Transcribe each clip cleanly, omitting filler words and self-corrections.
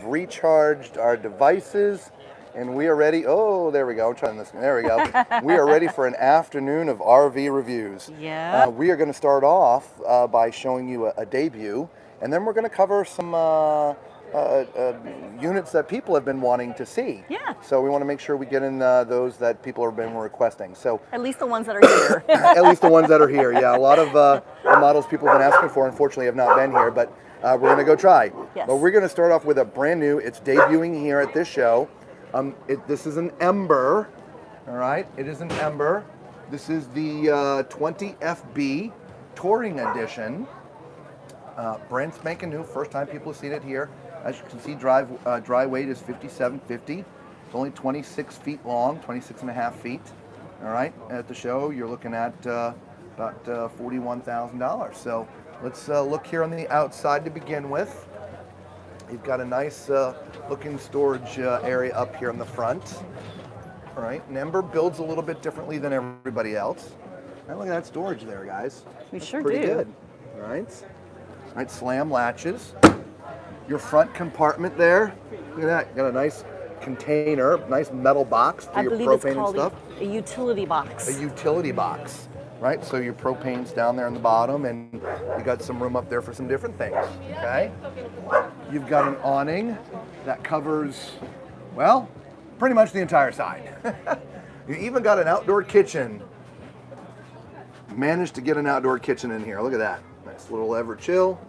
Recharged our devices, and we are ready. Oh, there we go. I'm trying this. There we go. We are ready for an afternoon of RV reviews. Yeah. We are going to start off by showing you a debut, and then we're going to cover some units that people have been wanting to see. Yeah. So we want to make sure we get in those that people have been requesting. So at least the ones that are here. at least the ones that are here. Yeah, a lot of the models people have been asking for, unfortunately, have not been here, but we're going to go try. Yes. But we're going to start off with a brand new. It's debuting here at this show. This is an Ember. All right, it is an Ember. This is the 20 FB Touring Edition. Brand spanking new. First time people have seen it here. As you can see, dry weight is 5750. It's only 26 feet long, 26 and a half feet. All right, at the show, you're looking at about $41,000. So let's look here on the outside to begin with. You've got a nice looking storage area up here in the front. All right, and Ember builds a little bit differently than everybody else. And look at that storage there, guys. We sure Pretty do. good. All right. All right, slam latches. Your front compartment there. Look at that. Got a nice container, nice metal box for your propane and stuff. A utility box. A utility box, right? So your propane's down there on the bottom, and you got some room up there for some different things. Okay. You've got an awning that covers, well, pretty much the entire side. You even got an outdoor kitchen. Managed to get an outdoor kitchen in here. Look at that. Nice little ever chill.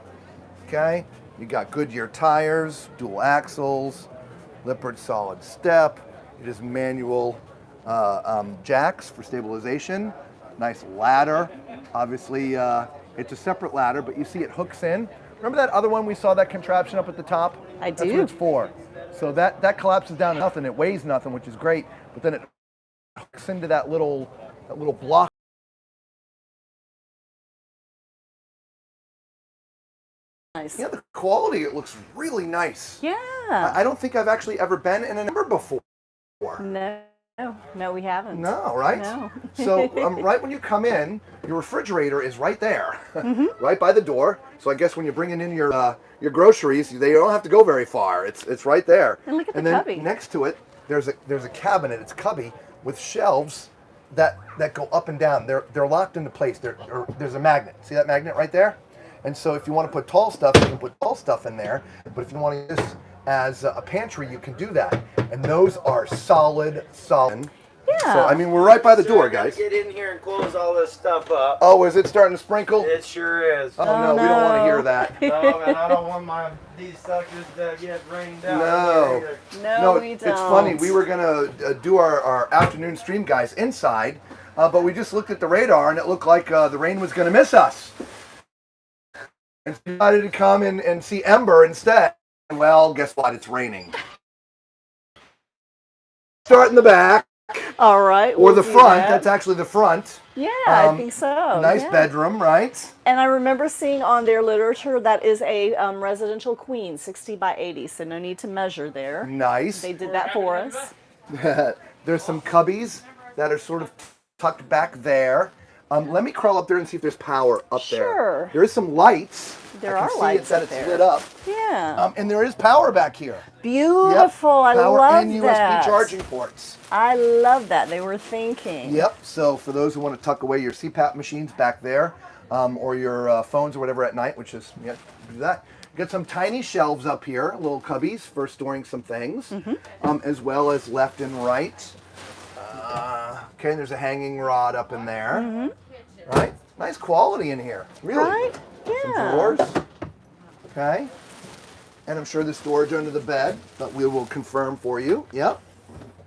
Okay. You got Goodyear tires, dual axles, Lippert solid step. It is manual jacks for stabilization. Nice ladder. Obviously, it's a separate ladder, but you see it hooks in. Remember that other one we saw, that contraption up at the top? I do. That's what it's for. So that collapses down to nothing. It weighs nothing, which is great. But then it hooks into that little block. Nice. Yeah, the quality, it looks really nice. Yeah. I don't think I've actually ever been in an Ember before. No, we haven't. No, right? No. So right when you come in, your refrigerator is right there, right by the door. So I guess when you're bringing in your groceries, they don't have to go very far. It's right there. And look at the then cubby. Next to it, there's a cabinet. It's cubby with shelves that go up and down. They're locked into place. There's a magnet. See that magnet right there? And so if you want to put tall stuff, you can put tall stuff in there. But if you want to use this as a pantry, you can do that. And those are solid. Yeah. So, I mean, we're right by the door, guys. Get in here and close all this stuff up. Oh, is it starting to sprinkle? It sure is. Oh, no, we don't want to hear that. No, man, I don't want these suckers to get rained out. No. No, we don't. It's funny. We were going to do our afternoon stream, guys, inside. But we just looked at the radar, and it looked like the rain was going to miss us. And decided to come and see Ember instead. Well, guess what? It's raining. Start in the back. All right. Or the front. That's actually the front. Yeah, I think so. Nice yeah. bedroom, right? And I remember seeing on their literature that is a residential queen, 60 by 80, so no need to measure there. Nice. They did that for us. There's some cubbies that are sort of tucked back there. Let me crawl up there and see if there's power up there. Sure. There is some lights. There I are can lights see it, that up it's there. lit up. Yeah. And there is power back here. Beautiful. Yep. I Power love and that. USB charging ports. I love that. They were thinking. Yep. So for those who want to tuck away your CPAP machines back there, or your phones or whatever at night, which is, yeah, do that. You got some tiny shelves up here, little cubbies for storing some things, as well as left and right. Okay, and there's a hanging rod up in there. Right? Nice quality in here. Really. Right? Yeah. Some drawers. Okay. And I'm sure there's storage under the bed, but we will confirm for you. Yep.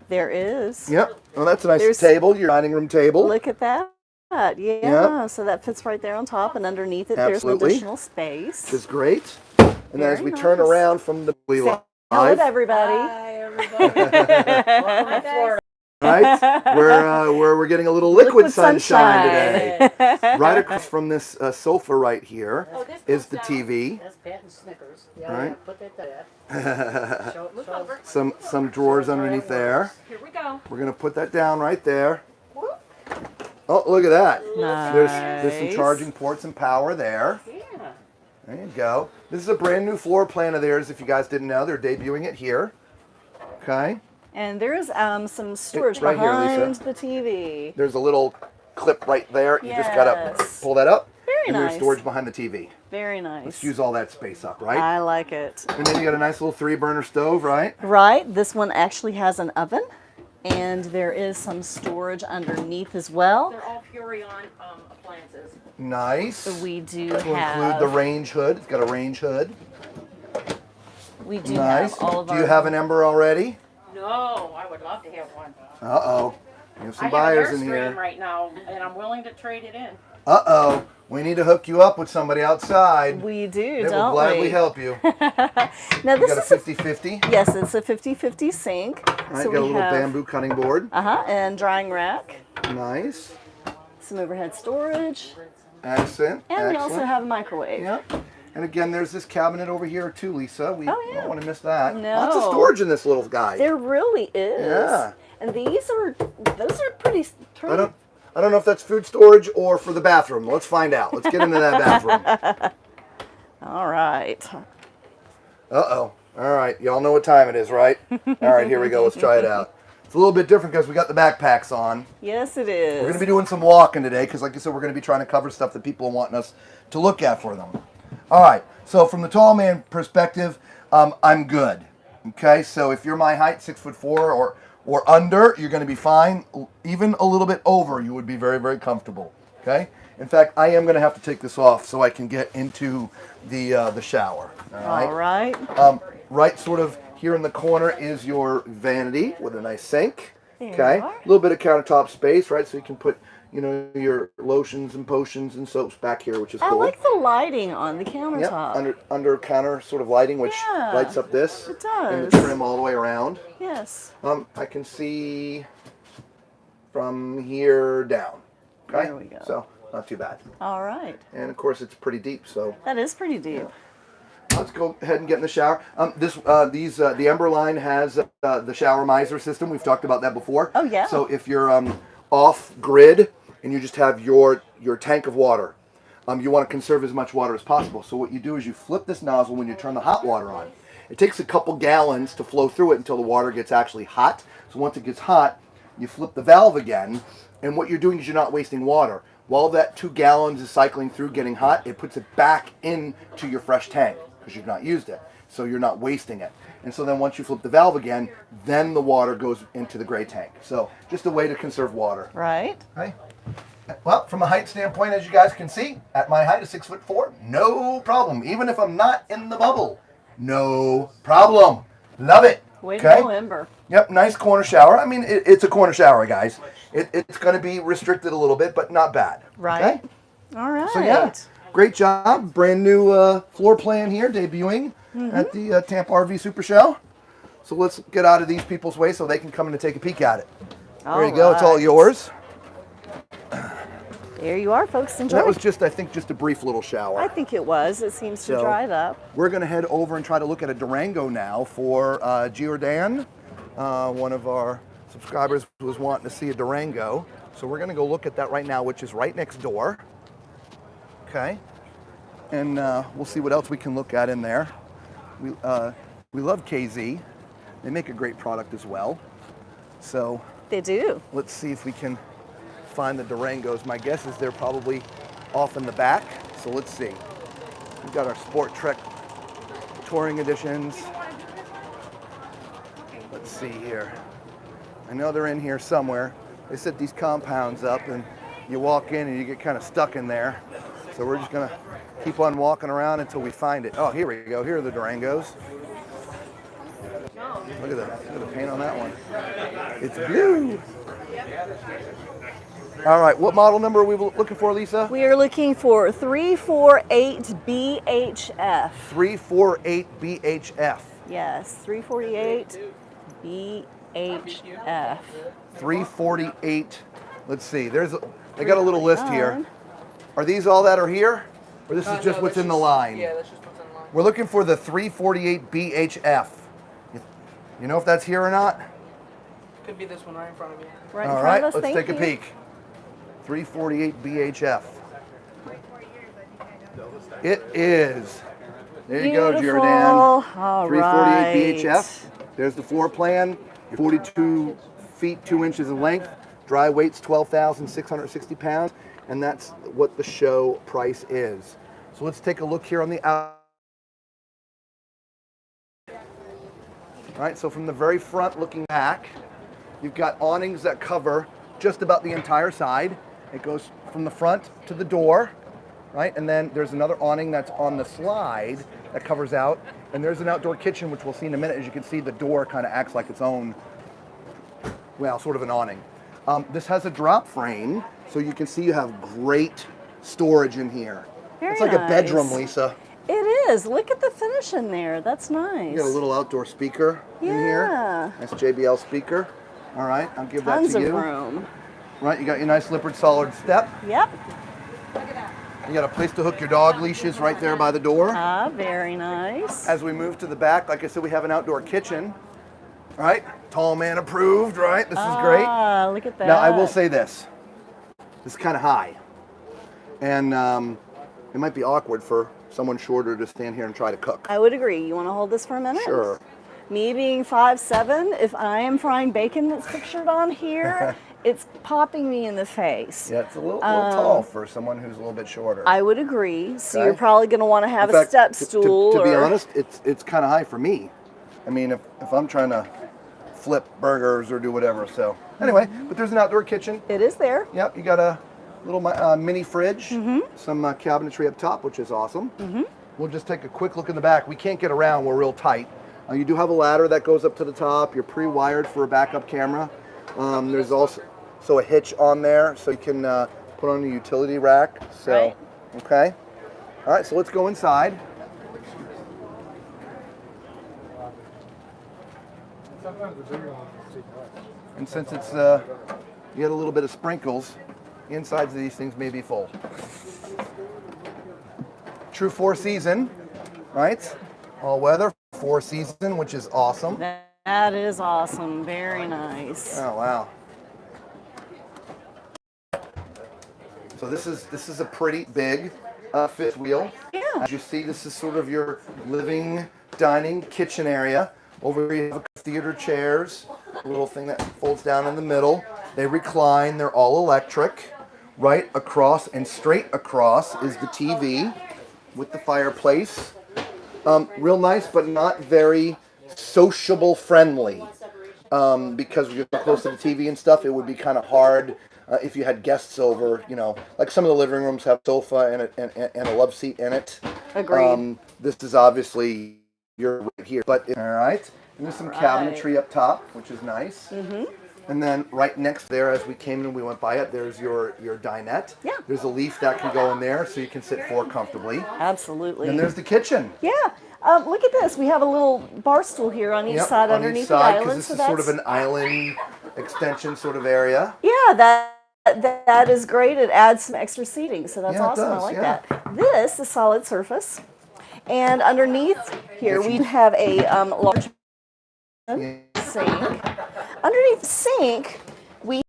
There is. Yep. Well, that's a nice table, your dining room table. Look at that. Yeah. Yep. So that fits right there on top, and underneath it, Absolutely. there's an additional space. Which is great. And then as we turn nice. around from the Hello, live, everybody. Hi, everybody. Welcome to Florida. right? Where we're getting a little liquid sunshine today. Right across from this sofa right here is the TV. That's Pat and Snickers. Yeah, Right. yeah, put that there. Some drawers underneath there. Here we go. We're gonna put that down right there. Oh, look at that. Nice. There's some charging ports and power there. Yeah. There you go. This is a brand new floor plan of theirs. If you guys didn't know, they're debuting it here. Okay. And there's some storage Right here, behind Lisa. the TV. There's a little clip right there. You just gotta Yes. pull that up. Very and nice. there's storage behind the TV. Very nice. Let's use all that space up, right? I like it. And then you got a nice little 3-burner stove, right? Right. This one actually has an oven, and there is some storage underneath as well. They're all Furrion appliances. Nice. So we do This will have. include the range hood. It's got a range hood. We do Nice. have all of Do our. you have an Ember already? No, I would love to have one. Uh-oh. We have some I have buyers an in Airstream here. right now, and I'm willing to trade it in. Uh-oh. We need to hook you up with somebody outside. We do, They will don't gladly we? help you. Now You this got a is a 50-50. yes, it's a 50-50 sink. Right, So got a we little have bamboo cutting board. and drying rack, Nice. some overhead storage, Excellent. and we also Excellent. have a microwave. Yep. And again, there's this cabinet over here too, Lisa. We Oh, yeah. don't want to miss that. No. Lots of storage in this little guy. There really is. Yeah. And those are pretty. I don't know if that's food storage or for the bathroom. Let's find out. Let's get into that bathroom. All right. Uh-oh. All right. Y'all know what time it is, right? All right, here we go. Let's try it out. It's a little bit different because we got the backpacks on. Yes, it is. We're going to be doing some walking today because, like I said, we're going to be trying to cover stuff that people are wanting us to look at for them. All right. So from the tall man perspective, I'm good. Okay. So if you're my height, 6'4" or under, you're going to be fine. Even a little bit over, you would be very, very comfortable. Okay. In fact, I am going to have to take this off so I can get into the shower. All right. Right sort of here in the corner is your vanity with a nice sink. There Okay. you are. A little bit of countertop space, right? So you can put, you know, your lotions and potions and soaps back here, which is I cool. like the lighting on the Yep, countertop. under counter sort of lighting, which Yeah, lights up this. it And the does. trim all the way around. Yes. I can see from here down. Okay. There we go. So not too bad. All right. And of course it's pretty deep, so That is pretty deep. let's go ahead and get in the shower. The Ember line has the shower miser system. We've talked about that before. Oh, yeah. So if you're off grid and you just have your tank of water, you want to conserve as much water as possible. So what you do is you flip this nozzle when you turn the hot water on. It takes a couple gallons to flow through it until the water gets actually hot. So once it gets hot, you flip the valve again, and what you're doing is you're not wasting water. While that 2 gallons is cycling through getting hot, it puts it back into your fresh tank because you've not used it. So you're not wasting it. And so then once you flip the valve again, then the water goes into the gray tank. So just a way to conserve water. Right. Okay. Well, from a height standpoint, as you guys can see, at my height of 6'4", no problem. Even if I'm not in the bubble, no problem. Love it. Way to go, Ember. Yep, nice corner shower. I mean, it's a corner shower, guys. It's going to be restricted a little bit, but not bad. Right. Okay? All right. So yeah, great job. Brand new floor plan here, debuting at the Tampa RV Supershow. So let's get out of these people's way so they can come in and take a peek at it. There you go. It's all yours. There you are, folks. Enjoy. That was just, I think, just a brief little shower. I think it was. It seems to So, drive up. We're going to head over and try to look at a Durango now for Giordan. One of our subscribers was wanting to see a Durango. So we're going to go look at that right now, which is right next door. Okay. And we'll see what else we can look at in there. We love KZ. They make a great product as well. So They do. let's see if we can find the Durangos. My guess is they're probably off in the back. So let's see. We've got our Sport Trek touring editions. Let's see here. I know they're in here somewhere. They set these compounds up and you walk in and you get kind of stuck in there. So we're just gonna keep on walking around until we find it. Oh, here we go. Here are the Durangos. Look at the paint on that one. It's blue. All right, what model number are we looking for, Lisa? We are looking for 348 BHF. 348 BHF. Yes, 348 BHF. 348. Let's see. They got a little list here. Are these all that are here? Or this is just what's in the line? Yeah, that's just what's in the line. We're looking for the 348 BHF. You know if that's here or not? Could be this one right in front of you. Right in All front right, of us. let's Thank take a you. peek. 348 BHF. It is. There you go, Beautiful. Jordan. All 348 right. BHF. There's the floor plan. 42 feet 2 inches in length. Dry weight's 12,660 pounds, and that's what the show price is. So let's take a look here on the out. All right, so from the very front looking back, you've got awnings that cover just about the entire side. It goes from the front to the door, right? And then there's another awning that's on the slide that covers out. And there's an outdoor kitchen, which we'll see in a minute. As you can see, the door kind of acts like its own, well, sort of an awning. This has a drop frame, so you can see you have great storage in here. Very it's like a bedroom, nice. Lisa. It is. Look at the finish in there. That's nice. You got a little outdoor speaker in here. Yeah. Nice JBL speaker. All right, I'll give Tons that to of you. room. Right, you got your nice Lippert solid step. Yep. You got a place to hook your dog leashes right there by the door. Ah, very nice. As we move to the back, like I said, we have an outdoor kitchen. Right, tall man approved. Right, this is great. Ah, look at that. Now I will say this. This is kind of high, and it might be awkward for someone shorter to stand here and try to cook. I would agree. You want to hold this for a minute? Sure. Me being 5'7", if I am frying bacon that's pictured on here, it's popping me in the face. Yeah, it's a little tall for someone who's a little bit shorter. I would agree. So Okay. you're probably going to want to have In fact, a step to stool. be or- honest, it's kind of high for me. I mean, if I'm trying to flip burgers or do whatever. So anyway, but there's an outdoor kitchen. It is there. Yep, you got a little mini fridge, some cabinetry up top, which is awesome. We'll just take a quick look in the back. We can't get around, we're real tight. You do have a ladder that goes up to the top. You're pre-wired for a backup camera. There's also a hitch on there, so you can put on a utility rack. So, Right. okay. All right, so let's go inside. And since it's you get a little bit of sprinkles, the insides of these things may be full. True 4-season, right? All weather 4-season, which is awesome. That is awesome. Very nice. Oh wow. So this is a pretty big fifth wheel. Yeah. As you see, this is sort of your living, dining, kitchen area. Over here you have theater chairs, a little thing that folds down in the middle. They recline, they're all electric. Right across and straight across is the TV with the fireplace. Real nice, but not very sociable friendly. Because you're so close to the TV and stuff, it would be kind of hard if you had guests over. You know, like some of the living rooms have a sofa and a love seat in it. Agreed. This is obviously you're right here, but all right. And there's some cabinetry up top, which is nice. And then right next there, as we came in, we went by it. There's your dinette. Yeah. There's a leaf that can go in there, so you can sit 4 comfortably. Absolutely. And there's the kitchen. Yeah. Look at this. We have a little bar stool here on each Yep, side on underneath each side, the island. because this is sort of an island extension sort of area. Yeah, that is great. It adds some extra seating, so that's Yeah, it awesome. I does, like yeah. that. This is solid surface, and underneath here we have a large sink. Underneath the sink, we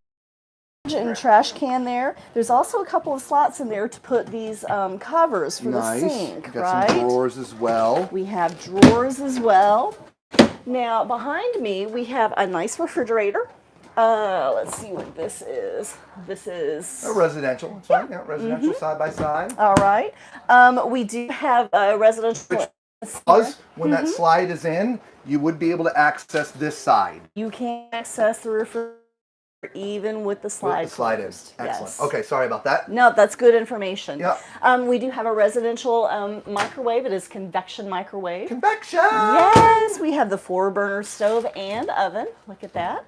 have a trash can there. There's also a couple of slots in there to put these covers for Nice. the sink, Got right? some drawers as well. We have drawers as well. Now, behind me, we have a nice refrigerator. Let's see what this is. This is... A residential, that's right. Yeah, residential side by side. All right. We do have a residential... Because when that slide is in, you would be able to access this side. You can access the refrigerator even with the slide With the slide closed. in. Excellent. Yes. Okay, sorry about that. No, that's good information. Yeah. We do have a residential microwave. It is convection microwave. Convection! Yes, we have the 4-burner stove and oven. Look at that.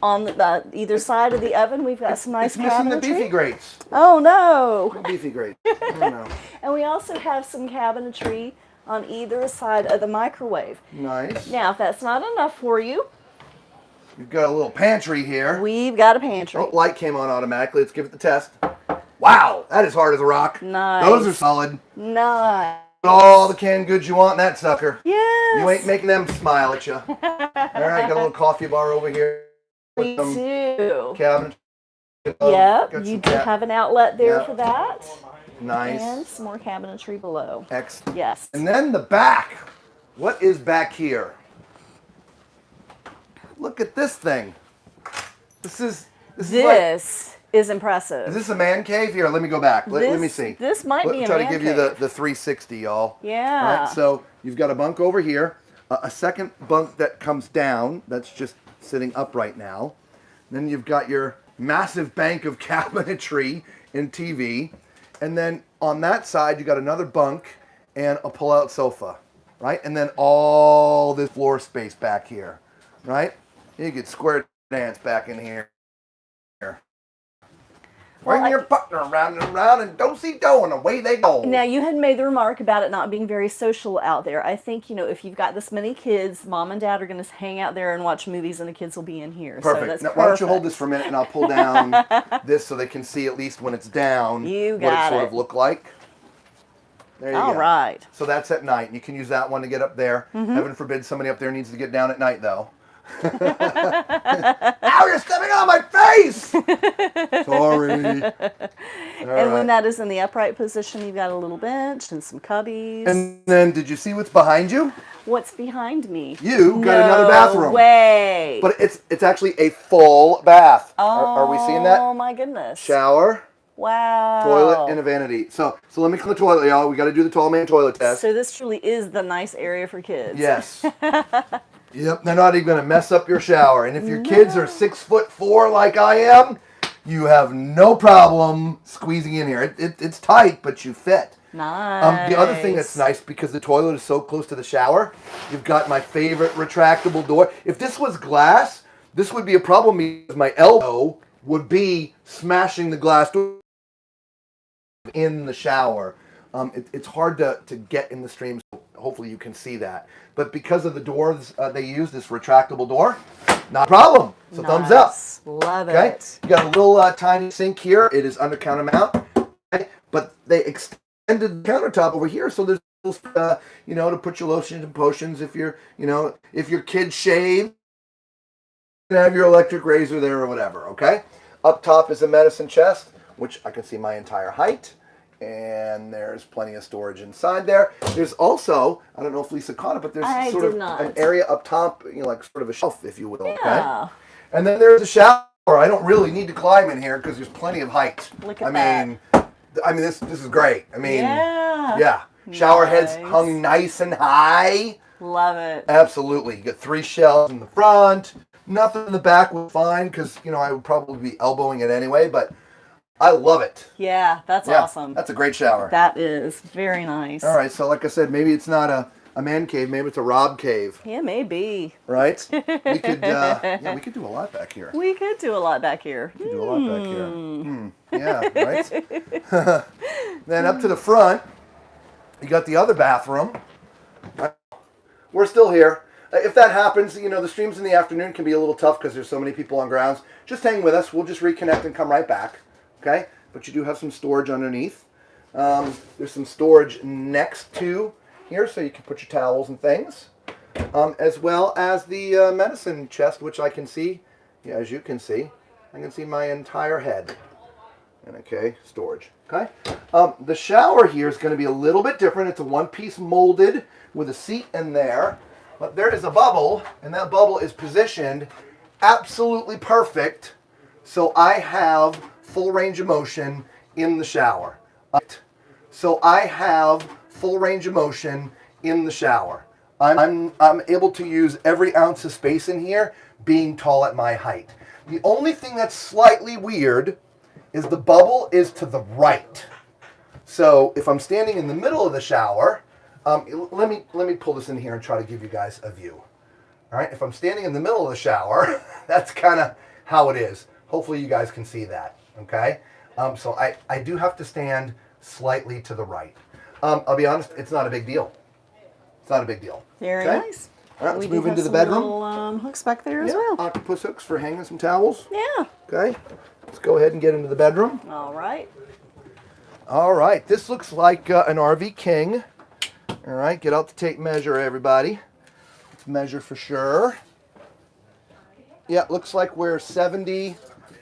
On the, either side of the oven, we've got some nice It's missing the cabinetry. beefy grates. Oh no! Beefy grates. I don't know. And we also have some cabinetry on either side of the microwave. Nice. Now, if that's not enough for you, You've got a little pantry here. we've got a pantry. Oh, light came on automatically. Let's give it the test. Wow, that is hard as a rock. Nice. Those are solid. Nice. All the canned goods you want in that sucker. Yes. You ain't making them smile at you. All right, got a little coffee bar over here. Me With some too. cabinet. Yep, Got you some do have an outlet there Yeah. for that. Nice. And some more cabinetry below. Excellent. Yes. And then the back. What is back here? Look at this thing. This is impressive. Is this a man cave? Here, let me go back. Let me see. This might be a try man to give cave. you the 360, y'all. Yeah. All right, so you've got a bunk over here, a second bunk that comes down, that's just sitting upright now. Then you've got your massive bank of cabinetry and TV. And then on that side, you got another bunk and a pull-out sofa, right? And then all this floor space back here, right? You get square dance back in here. Bring your partner around and around and do-si-do, and away they go. Now, you had made the remark about it not being very social out there. I think, if you've got this many kids, mom and dad are going to hang out there and watch movies, and the kids will be in here. Perfect. So that's now, why don't you hold this for a minute, and I'll pull down this so they can see at least when it's down what it sort of look like. There you go. All right. So that's at night. You can use that one to get up there. Heaven forbid somebody up there needs to get down at night, though. Ow, you're stepping on my face! Sorry. And when that is in the upright position, you've got a little bench and some cubbies. And then, did you see what's behind you? What's behind me? You got another bathroom. No way. But it's actually a full bath. Are we seeing that? Oh my goodness. Shower. Wow. Toilet and a vanity. So let me clean the toilet, y'all. We got to do the tall man toilet test. So this truly is the nice area for kids. Yes. Yep. They're not even going to mess up your shower. And if your kids are 6'4" like I am, you have no problem squeezing in here. It's tight, but you fit. Nice. The other thing that's nice, because the toilet is so close to the shower, you've got my favorite retractable door. If this was glass, this would be a problem because my elbow would be smashing the glass door in the shower. It's hard to get in the stream, so hopefully you can see that. But because of the doors they use, this retractable door, not a problem. So thumbs up. Love Okay? it. You got a little tiny sink here. It is under countermount. Okay? But they extended the countertop over here, so there's to put your lotions and potions if if your kids shave, you can have your electric razor there or whatever, okay? Up top is a medicine chest, which I can see my entire height. And there's plenty of storage inside there. There's also, I don't know if Lisa caught it, but there's an area up top, like sort of a shelf, if you will. Yeah. Okay? And then there's a shower. I don't really need to climb in here because there's plenty of height. Look at that. I mean, this is great. I mean, yeah. Shower heads hung nice and high. Love it. Absolutely. You got 3 shelves in the front. Nothing in the back was fine because, I would probably be elbowing it anyway, but I love it. Yeah, that's awesome. That's a great shower. That is very nice. All right, so like I said, maybe it's not a man cave, maybe it's a Rob cave. Yeah, maybe. Right? We could we could do a lot back here. We could do a lot back here. We could do a lot back here. Yeah, right? Then up to the front, you got the other bathroom. We're still here. If that happens, the streams in the afternoon can be a little tough because there's so many people on grounds. Just hang with us. We'll just reconnect and come right back. Okay? But you do have some storage underneath. There's some storage next to here, so you can put your towels and things. As well as the medicine chest, which I can see. Yeah, as you can see. I can see my entire head. And okay, storage. Okay? The shower here is going to be a little bit different. It's a one-piece molded with a seat in there. But there is a bubble, and that bubble is positioned absolutely perfect. So I have full range of motion in the shower. I'm able to use every ounce of space in here being tall at my height. The only thing that's slightly weird is the bubble is to the right. So if I'm standing in the middle of the shower, let me pull this in here and try to give you guys a view. All right, if I'm standing in the middle of the shower, that's kind of how it is. Hopefully you guys can see that, okay? So I do have to stand slightly to the right. I'll be honest, it's not a big deal. It's not a big deal. Very okay? nice. All right, let's We move do into have the some bedroom. Little, hooks back there as Yeah, well. octopus hooks for hanging some towels. Yeah. Okay, let's go ahead and get into the bedroom. All right. All right, this looks like an RV King. All right, get out the tape measure, everybody. Let's measure for sure. Yeah, it looks like we're 70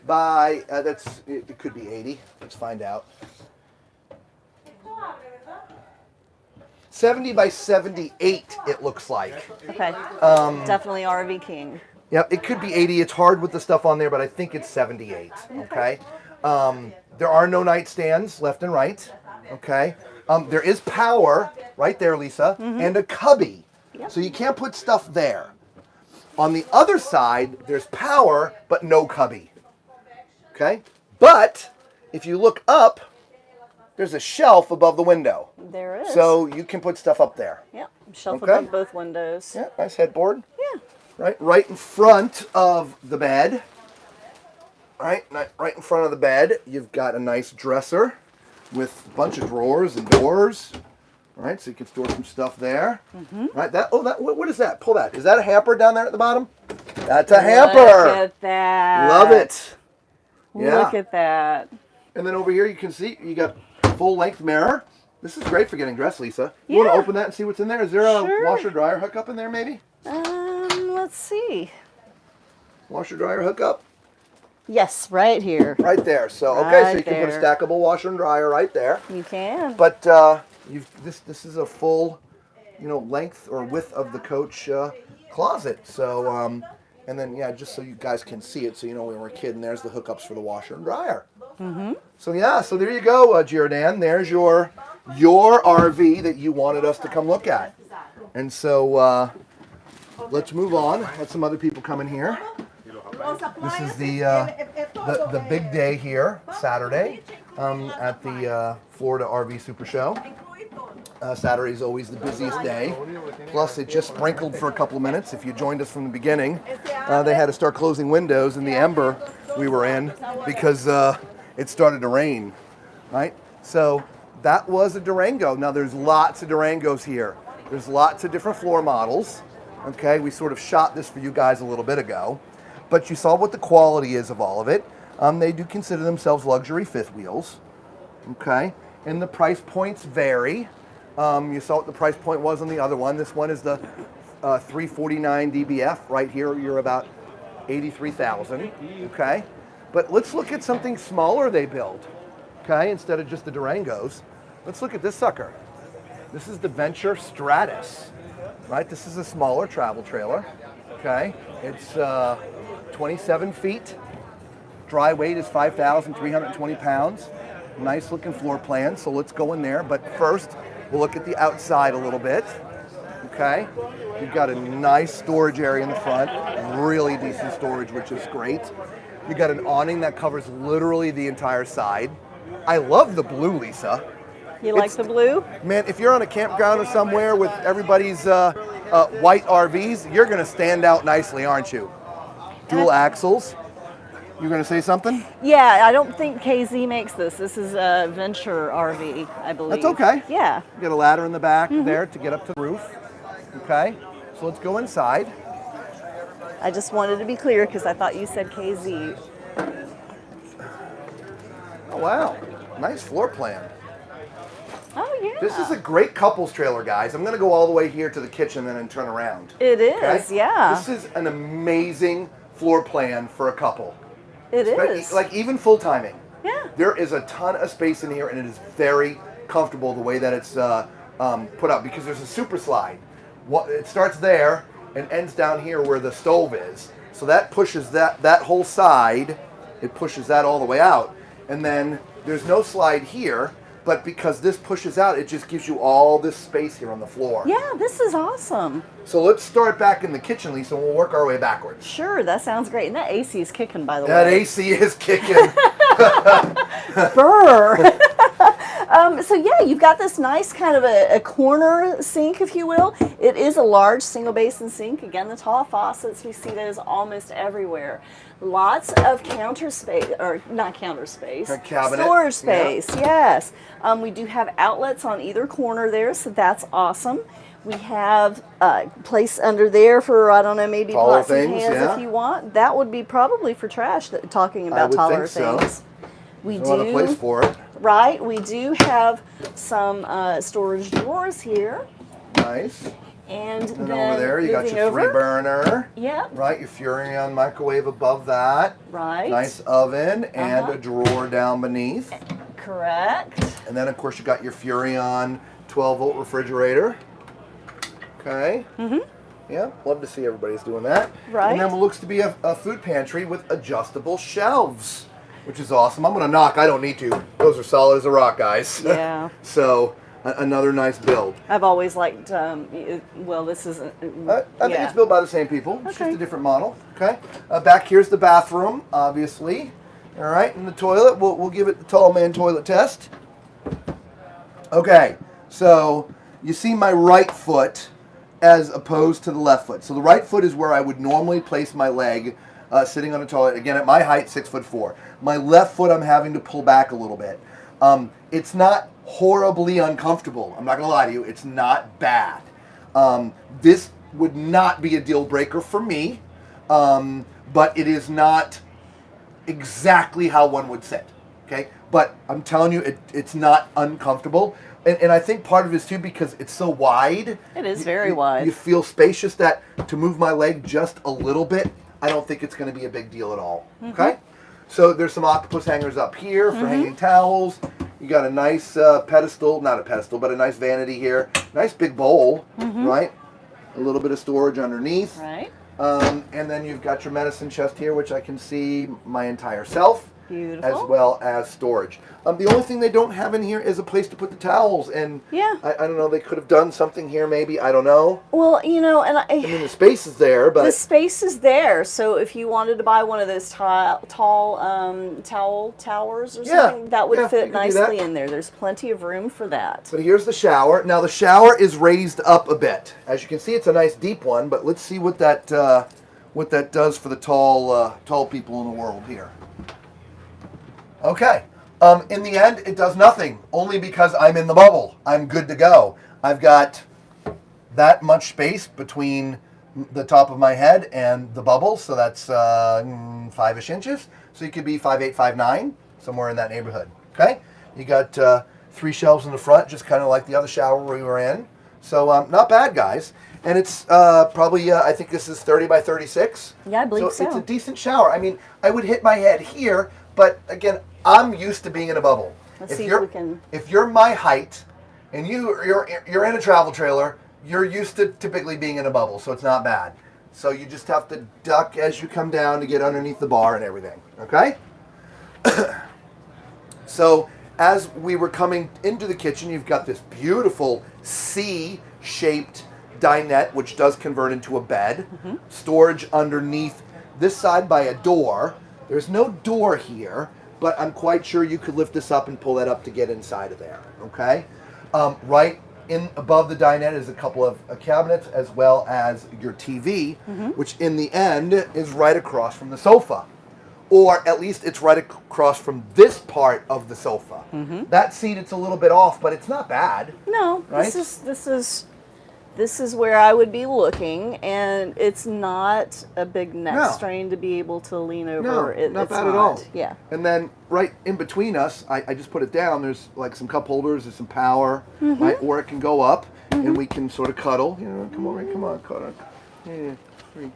by, it could be 80. Let's find out. 70 by 78, it looks like. Okay. Definitely RV King. Yeah, it could be 80. It's hard with the stuff on there, but I think it's 78. Okay. There are no nightstands left and right. Okay. There is power right there, Lisa, and a cubby. Yep. So you can't put stuff there. On the other side, there's power, but no cubby. Okay. But if you look up, there's a shelf above the window. There is. So you can put stuff up there. Yep. Shelf Okay. above both windows. Yeah, nice headboard. Yeah. Right in front of the bed. Right in front of the bed, you've got a nice dresser with a bunch of drawers and doors. Right, so you can store some stuff there. Right, what is that? Pull that. Is that a hamper down there at the bottom? That's a hamper. Look at that. Love it. Yeah. Look at that. And then over here you can see you got full length mirror. This is great for getting dressed, Lisa. You want to Yeah. open that and see what's in there? Is there a Sure. washer dryer hookup in there maybe? Let's see. Washer dryer hookup? Yes, right here. Right there. So okay, so Right you can put a there. stackable washer and dryer right there. You can. But this is a full, length or width of the coach closet. So and then just so you guys can see it, so when we're a kid, and there's the hookups for the washer and dryer. So so there you go, Giordano. There's your RV that you wanted us to come look at. And so let's move on. Let some other people come in here. This is the big day here, Saturday, at the Florida RV Supershow. Saturday is always the busiest day. Plus, it just sprinkled for a couple of minutes. If you joined us from the beginning, they had to start closing windows in the Ember we were in because it started to rain, right? So that was a Durango. Now, there's lots of Durangos here. There's lots of different floor models. Okay, we sort of shot this for you guys a little bit ago. But you saw what the quality is of all of it. They do consider themselves luxury fifth wheels. Okay, and the price points vary. You saw what the price point was on the other one. This one is the 349 DBF. Right here, you're about 83,000. Okay, but let's look at something smaller they build. Okay, instead of just the Durangos, let's look at this sucker. This is the Venture Stratus. Right, this is a smaller travel trailer. Okay, it's 27 feet. Dry weight is 5,320 pounds. Nice looking floor plan, so let's go in there. But first, we'll look at the outside a little bit. Okay, you've got a nice storage area in the front, really decent storage, which is great. You got an awning that covers literally the entire side. I love the blue, Lisa. You like the blue? Man, if you're on a campground or somewhere with everybody's white RVs, you're going to stand out nicely, aren't you? Dual axles. You're going to say something? Yeah, I don't think KZ makes this. This is a Venture RV, I believe. That's okay. Yeah. You got a ladder in the back there to get up to the roof. Okay, so let's go inside. I just wanted to be clear because I thought you said KZ. Oh, wow. Nice floor plan. Oh, yeah. This is a great couples trailer, guys. I'm going to go all the way here to the kitchen and then turn around. It is, Okay? yeah. This is an amazing floor plan for a couple. It is. Like even full timing. Yeah. There is a ton of space in here, and it is very comfortable the way that it's put up because there's a super slide. It starts there and ends down here where the stove is. So that pushes that whole side. It pushes that all the way out, and then there's no slide here. But because this pushes out, it just gives you all this space here on the floor. Yeah, this is awesome. So let's start back in the kitchen, Lisa, and we'll work our way backwards. Sure, that sounds great. And that AC is kicking, by the That way. AC is kicking. Burr. So yeah, you've got this nice kind of a corner sink, if you will. It is a large single basin sink. Again, the tall faucets, we see those almost everywhere. Lots of counter space, or not counter space, A cabinet. storage space, yes. We do have outlets on either corner there, so that's awesome. We have place under there for, I don't know, maybe Taller pots and things, pans yeah. if you want. That would be probably for trash, talking about would taller think so. things. We A lot of place for it. Right, we do have some storage drawers here. Nice. And And then over there, you got moving your over, 3-burner. Yep, Right, your Furrion microwave above that. right. Nice oven and Uh-huh. a drawer down beneath. Correct. And then, of course, you got your Furrion 12-volt refrigerator. Okay. Yeah, love to see everybody's doing that. Right. And then what looks to be a food pantry with adjustable shelves, which is awesome. I'm going to knock. I don't need to. Those are solid as a rock, guys. Yeah. So, another nice build. I've always liked, well, this isn't. I think yeah. it's built by the same people. It's Okay. just a different model. Okay. Back here's the bathroom, obviously. All right, and the toilet. We'll give it the tall man toilet test. Okay. So you see my right foot as opposed to the left foot. So the right foot is where I would normally place my leg sitting on a toilet. Again, at my height, 6'4". My left foot, I'm having to pull back a little bit. It's not horribly uncomfortable. I'm not going to lie to you. It's not bad. This would not be a deal breaker for me, but it is not exactly how one would sit. Okay, but I'm telling you, it's not uncomfortable. And I think part of it is too because it's so wide. It is very wide. You feel spacious that to move my leg just a little bit, I don't think it's going to be a big deal at all. Okay? So there's some octopus hangers up here for hanging towels. You got a nice pedestal, not a pedestal, but a nice vanity here. Nice big bowl, right? A little bit of storage underneath. Right. And then you've got your medicine chest here, which I can see my entire self. Beautiful. As well as storage. The only thing they don't have in here is a place to put the towels. And Yeah. I don't know, they could have done something here maybe. I don't know. Well, you know, and I mean, the space is there, but... the space is there. So if you wanted to buy one of those tall towel towers or something, that would you fit could do nicely that. in there. There's plenty of room for that. But here's the shower. Now, the shower is raised up a bit. As you can see, it's a nice deep one, but let's see what that does for the tall people in the world here. Okay. In the end, it does nothing, only because I'm in the bubble. I'm good to go. I've got that much space between the top of my head and the bubble, so that's 5-ish inches. So you could be 5'8", 5'9", somewhere in that neighborhood. Okay? You got 3 shelves in the front, just kind of like the other shower we were in. So not bad, guys. And it's probably, I think this is 30 by 36. Yeah, I believe so. It's a decent shower. I mean, I would hit my head here, but again, I'm used to being in a bubble. Let's see if we can... If you're my height and you're in a travel trailer, you're used to typically being in a bubble, so it's not bad. So you just have to duck as you come down to get underneath the bar and everything. Okay? So as we were coming into the kitchen, you've got this beautiful C-shaped dinette, which does convert into a bed. Storage underneath this side by a door. There's no door here, but I'm quite sure you could lift this up and pull that up to get inside of there, okay? Right in above the dinette is a couple of cabinets as well as your TV, which in the end is right across from the sofa. Or at least it's right across from this part of the sofa. That seat, it's a little bit off, but it's not bad. No, right? This is where I would be looking, and it's not a big neck No. strain to be able to lean over. No, It's not bad at all. Yeah. And then right in between us, I just put it down. There's like some cup holders, there's some power, right? Or it can go up, and we can sort of cuddle. You know, come over, come on, cuddle. Yeah,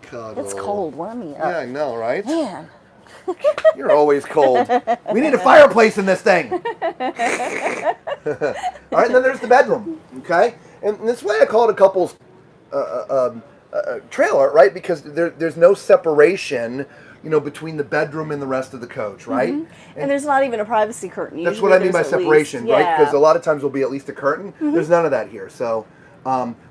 cuddle. It's cold. Warm me Yeah, up. I know, right? Man. You're always cold. We need a fireplace in this thing. All right, and then there's the bedroom. Okay, and this way I call it a couple's trailer, right? Because there's no separation, you know, between the bedroom and the rest of the coach, right? And there's not even a privacy curtain. That's Usually what I mean by there's at separation, least, right? yeah. Because a lot of times there'll be at least a curtain. There's none of that here. So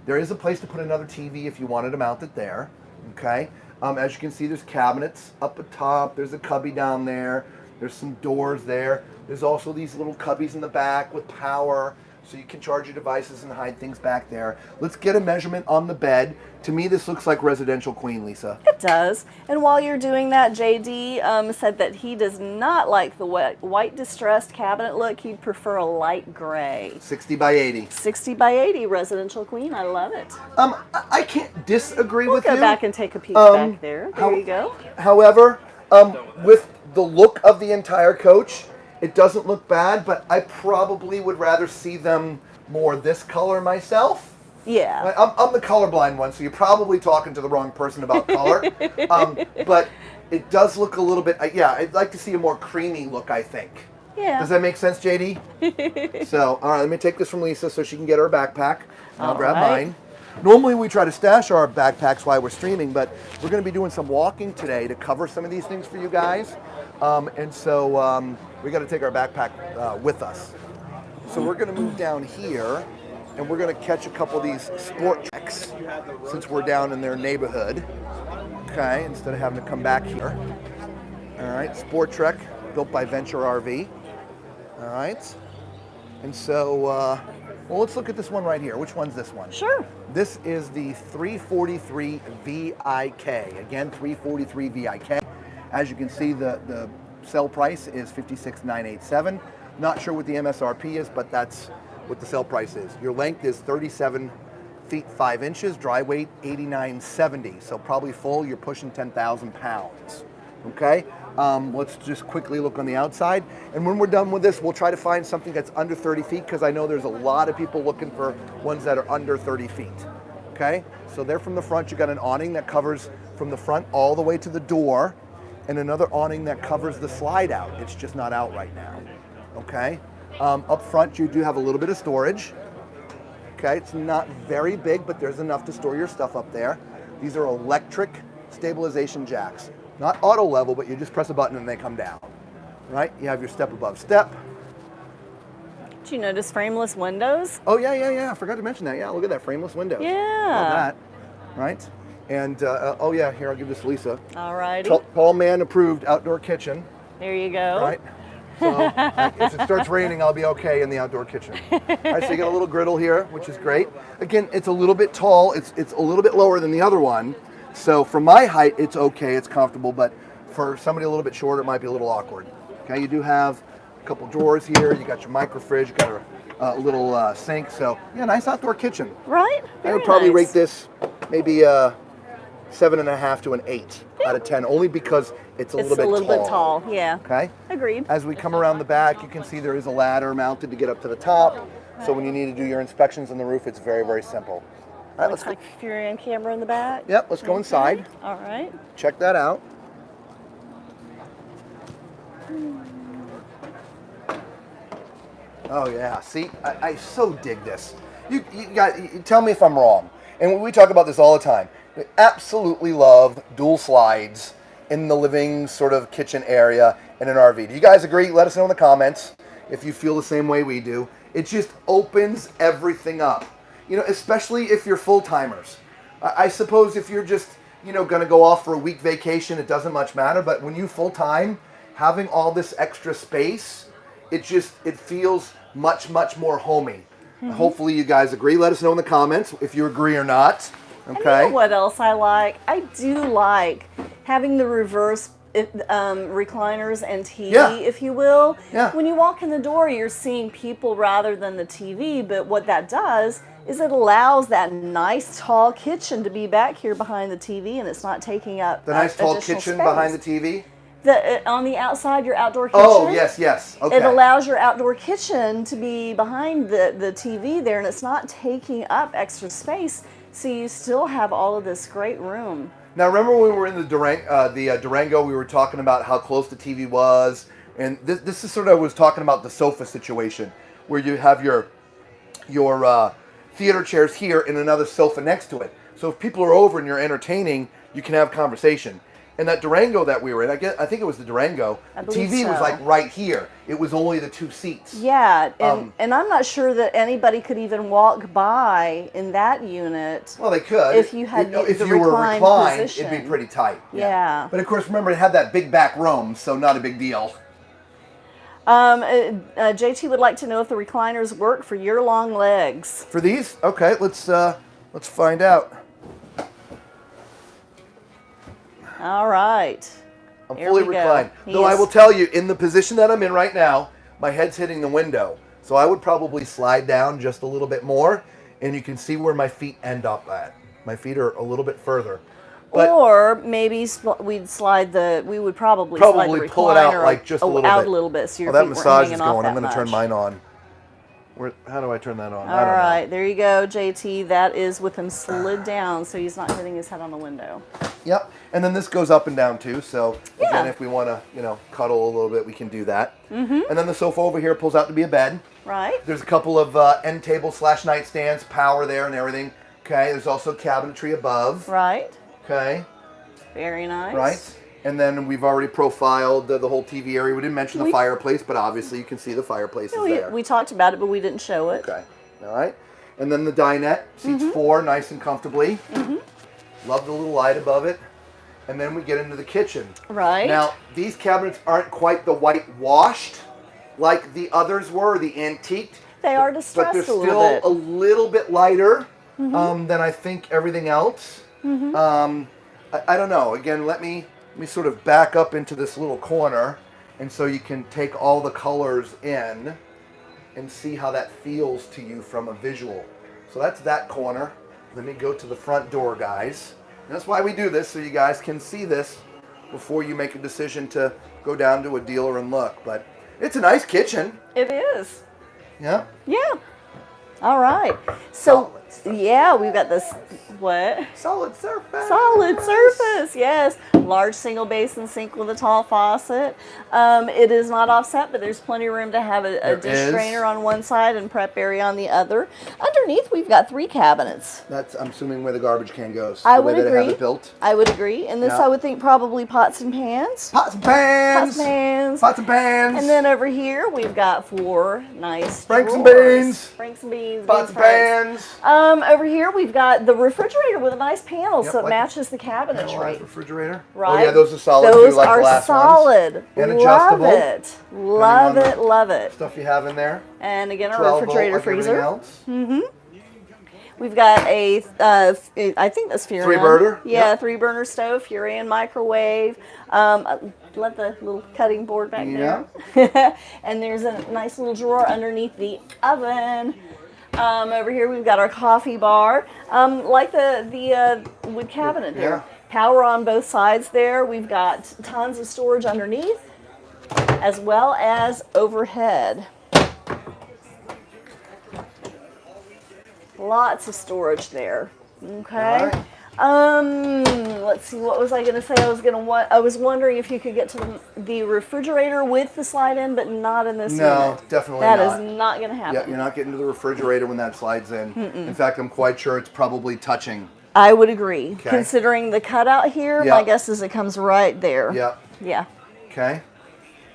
there is a place to put another TV if you wanted to mount it there. Okay. As you can see, there's cabinets up at top. There's a cubby down there. There's some doors there. There's also these little cubbies in the back with power, so you can charge your devices and hide things back there. Let's get a measurement on the bed. To me, this looks like residential queen, Lisa. It does. And while you're doing that, JD said that he does not like the white distressed cabinet look. He'd prefer a light gray. 60 by 80. 60 by 80 residential queen. I love it. I can't disagree We'll with go you. back and take a peek back there. There you go. However, with the look of the entire coach, it doesn't look bad, but I probably would rather see them more this color myself. Yeah. I'm the colorblind one, so you're probably talking to the wrong person about color. But it does look a little bit, yeah, I'd like to see a more creamy look, I think. Yeah. Does that make sense, JD? So, all right, let me take this from Lisa so she can get her backpack. I'll grab right. mine. Normally we try to stash our backpacks while we're streaming, but we're going to be doing some walking today to cover some of these things for you guys. And so we got to take our backpack with us. So we're going to move down here, and we're going to catch a couple of these sport treks since we're down in their neighborhood. Okay, instead of having to come back here. All right, Sport Trek, built by Venture RV. All right, and so, well, let's look at this one right here. Which one's this one? Sure. This is the 343 VIK. Again, 343 VIK. As you can see, the sell price is $56,987. Not sure what the MSRP is, but that's what the sell price is. Your length is 37 feet 5 inches, dry weight 8970. So probably full, you're pushing 10,000 pounds. Okay, let's just quickly look on the outside. And when we're done with this, we'll try to find something that's under 30 feet because I know there's a lot of people looking for ones that are under 30 feet. Okay, so there from the front, you got an awning that covers from the front all the way to the door, and another awning that covers the slide out. It's just not out right now. Okay, up front, you do have a little bit of storage. Okay, it's not very big, but there's enough to store your stuff up there. These are electric stabilization jacks. Not auto level, but you just press a button and they come down. Right? You have your step above step. Did you notice frameless windows? Oh, yeah. I forgot to mention that. Yeah, look at that, frameless windows. Yeah. Love that. Right? And, oh yeah, here, I'll give this to Lisa. All righty. Tall man approved outdoor kitchen. There you go. Right? So if it starts raining, I'll be okay in the outdoor kitchen. All right, so you got a little griddle here, which is great. Again, it's a little bit tall. It's a little bit lower than the other one. So for my height, it's okay, it's comfortable, but for somebody a little bit shorter, it might be a little awkward. Okay, you do have a couple drawers here. You got your micro fridge, you got a little sink. So yeah, nice outdoor kitchen. Right? I would probably rate this maybe 7.5 to an 8 out of 10, only because it's a little bit tall. Yeah. Okay. Agreed. As we come around the back, you can see there is a ladder mounted to get up to the top. So when you need to do your inspections on the roof, it's very, very simple. All right, Looks like you're in camera in the back. Yep, let's go inside. All right. Check that out. Oh yeah, see, I so dig this. You tell me if I'm wrong. And we talk about this all the time. We absolutely love dual slides in the living sort of kitchen area in an RV. Do you guys agree? Let us know in the comments if you feel the same way we do. It just opens everything up. You know, especially if you're full-timers. I suppose if you're just, you know, going to go off for a week vacation, it doesn't much matter. But when you full-time, having all this extra space, it feels much, much more homey. Mm-hmm. Hopefully you guys agree. Let us know in the comments if you agree or not. Okay. And you know what else I like? I do like having the reverse recliners and TV, if you will. Yeah. When you walk in the door, you're seeing people rather than the TV, but what that does is it allows that nice tall kitchen to be back here behind the TV, and it's not taking up the nice tall kitchen space. Behind the TV? On the outside, your outdoor kitchen. Oh, yes. Okay. It allows your outdoor kitchen to be behind the TV there, and it's not taking up extra space, so you still have all of this great room. Now, remember when we were in the Durango, we were talking about how close the TV was, and this is sort of, I was talking about the sofa situation, where you have your theater chairs here and another sofa next to it. So if people are over and you're entertaining, you can have conversation. And that Durango that we were in, I think it was the Durango, the TV was like right here. It was only the 2 seats. Yeah, and I'm not sure that anybody could even walk by in that unit. Well, they could. If you had if the you were reclined, position. it'd be pretty tight. Yeah. But of course, remember, it had that big back room, so not a big deal. JT would like to know if the recliners work for year-long legs. For these? Okay, let's find out. All right. I'm fully reclined. Though I will tell you, in the position that I'm in right now, my head's hitting the window. So I would probably slide down just a little bit more, and you can see where my feet end up at. My feet are a little bit further. But or maybe we would slide the recliner pull it out like just a little bit. So your that feet massage weren't is hanging off going. I'm that going to turn much. mine on. How do I turn that on? I All don't right, there you go, JT. That is with him slid down, so he's not hitting his head on the window. Yep. And then this goes up and down too. So Yeah. again, if we want to, cuddle a little bit, we can do that. Mm-hmm. And then the sofa over here pulls out to be a bed. Right. There's a couple of end table / nightstands, power there and everything. Okay. There's also cabinetry above. Right. Okay. Very nice. Right. And then we've already profiled the whole TV area. We didn't mention the fireplace, but obviously you can see the fireplace is there. We talked about it, but we didn't show it. Okay. All right. And then the dinette seats 4 nice and comfortably. Love the little light above it. And then we get into the kitchen. Right. Now, these cabinets aren't quite the whitewashed like the others were, the antiqued. They are But distressed they're a little still bit. a little bit lighter than I think everything else. I don't know. Again, let me sort of back up into this little corner, and so you can take all the colors in and see how that feels to you from a visual. So that's that corner. Let me go to the front door, guys. And that's why we do this, so you guys can see this before you make a decision to go down to a dealer and look. But it's a nice kitchen. It is. Yeah. Yeah. All right. So, yeah, we've got this, what? Solid surface. Solid surface, yes. Large single basin sink with a tall faucet. It is not offset, but there's plenty of room to have a dish drainer on one side and prep area on the other. Underneath, we've got 3 cabinets. That's, I'm assuming, where the garbage can goes. I the way would that they have agree. it built. I would agree. And this, Yeah. I would think, probably pots and pans. Pots and pans. Pots and pans. Pots and pans. And then over here, we've got 4 nice Franks and drawers. beans. Franks and beans. Pots and beans, Franks. pans. Over here, we've got the refrigerator with a nice panel, Yep, so it like matches the Panelized cabinetry. refrigerator. Right. Oh yeah, those are solid Those too, like are glass solid. ones. And Love adjustable. it. Love on it. Love it. Stuff you have in there. And again, our 12 refrigerator volt, like everything freezer. else. We've got a, I think that's Furion. 3-burner? Yeah, Yep. 3-burner stove, Furion microwave. Let the little cutting board back there. And there's a nice little drawer underneath the oven. Over here we've got our coffee bar, like the wood cabinet there. Yeah. Power on both sides there. We've got tons of storage underneath, as well as overhead. Lots of storage there. Okay. Let's see. What was I going to say? I was wondering if you could get to the refrigerator with the slide in, but not in this No, unit. definitely That not. is not going to happen. Yeah, you're not getting to the refrigerator when that slides in. In fact, I'm quite sure it's probably touching. I would agree. Okay. Considering the cutout here, Yeah. my guess is it comes right there. Yeah. Yeah. Okay.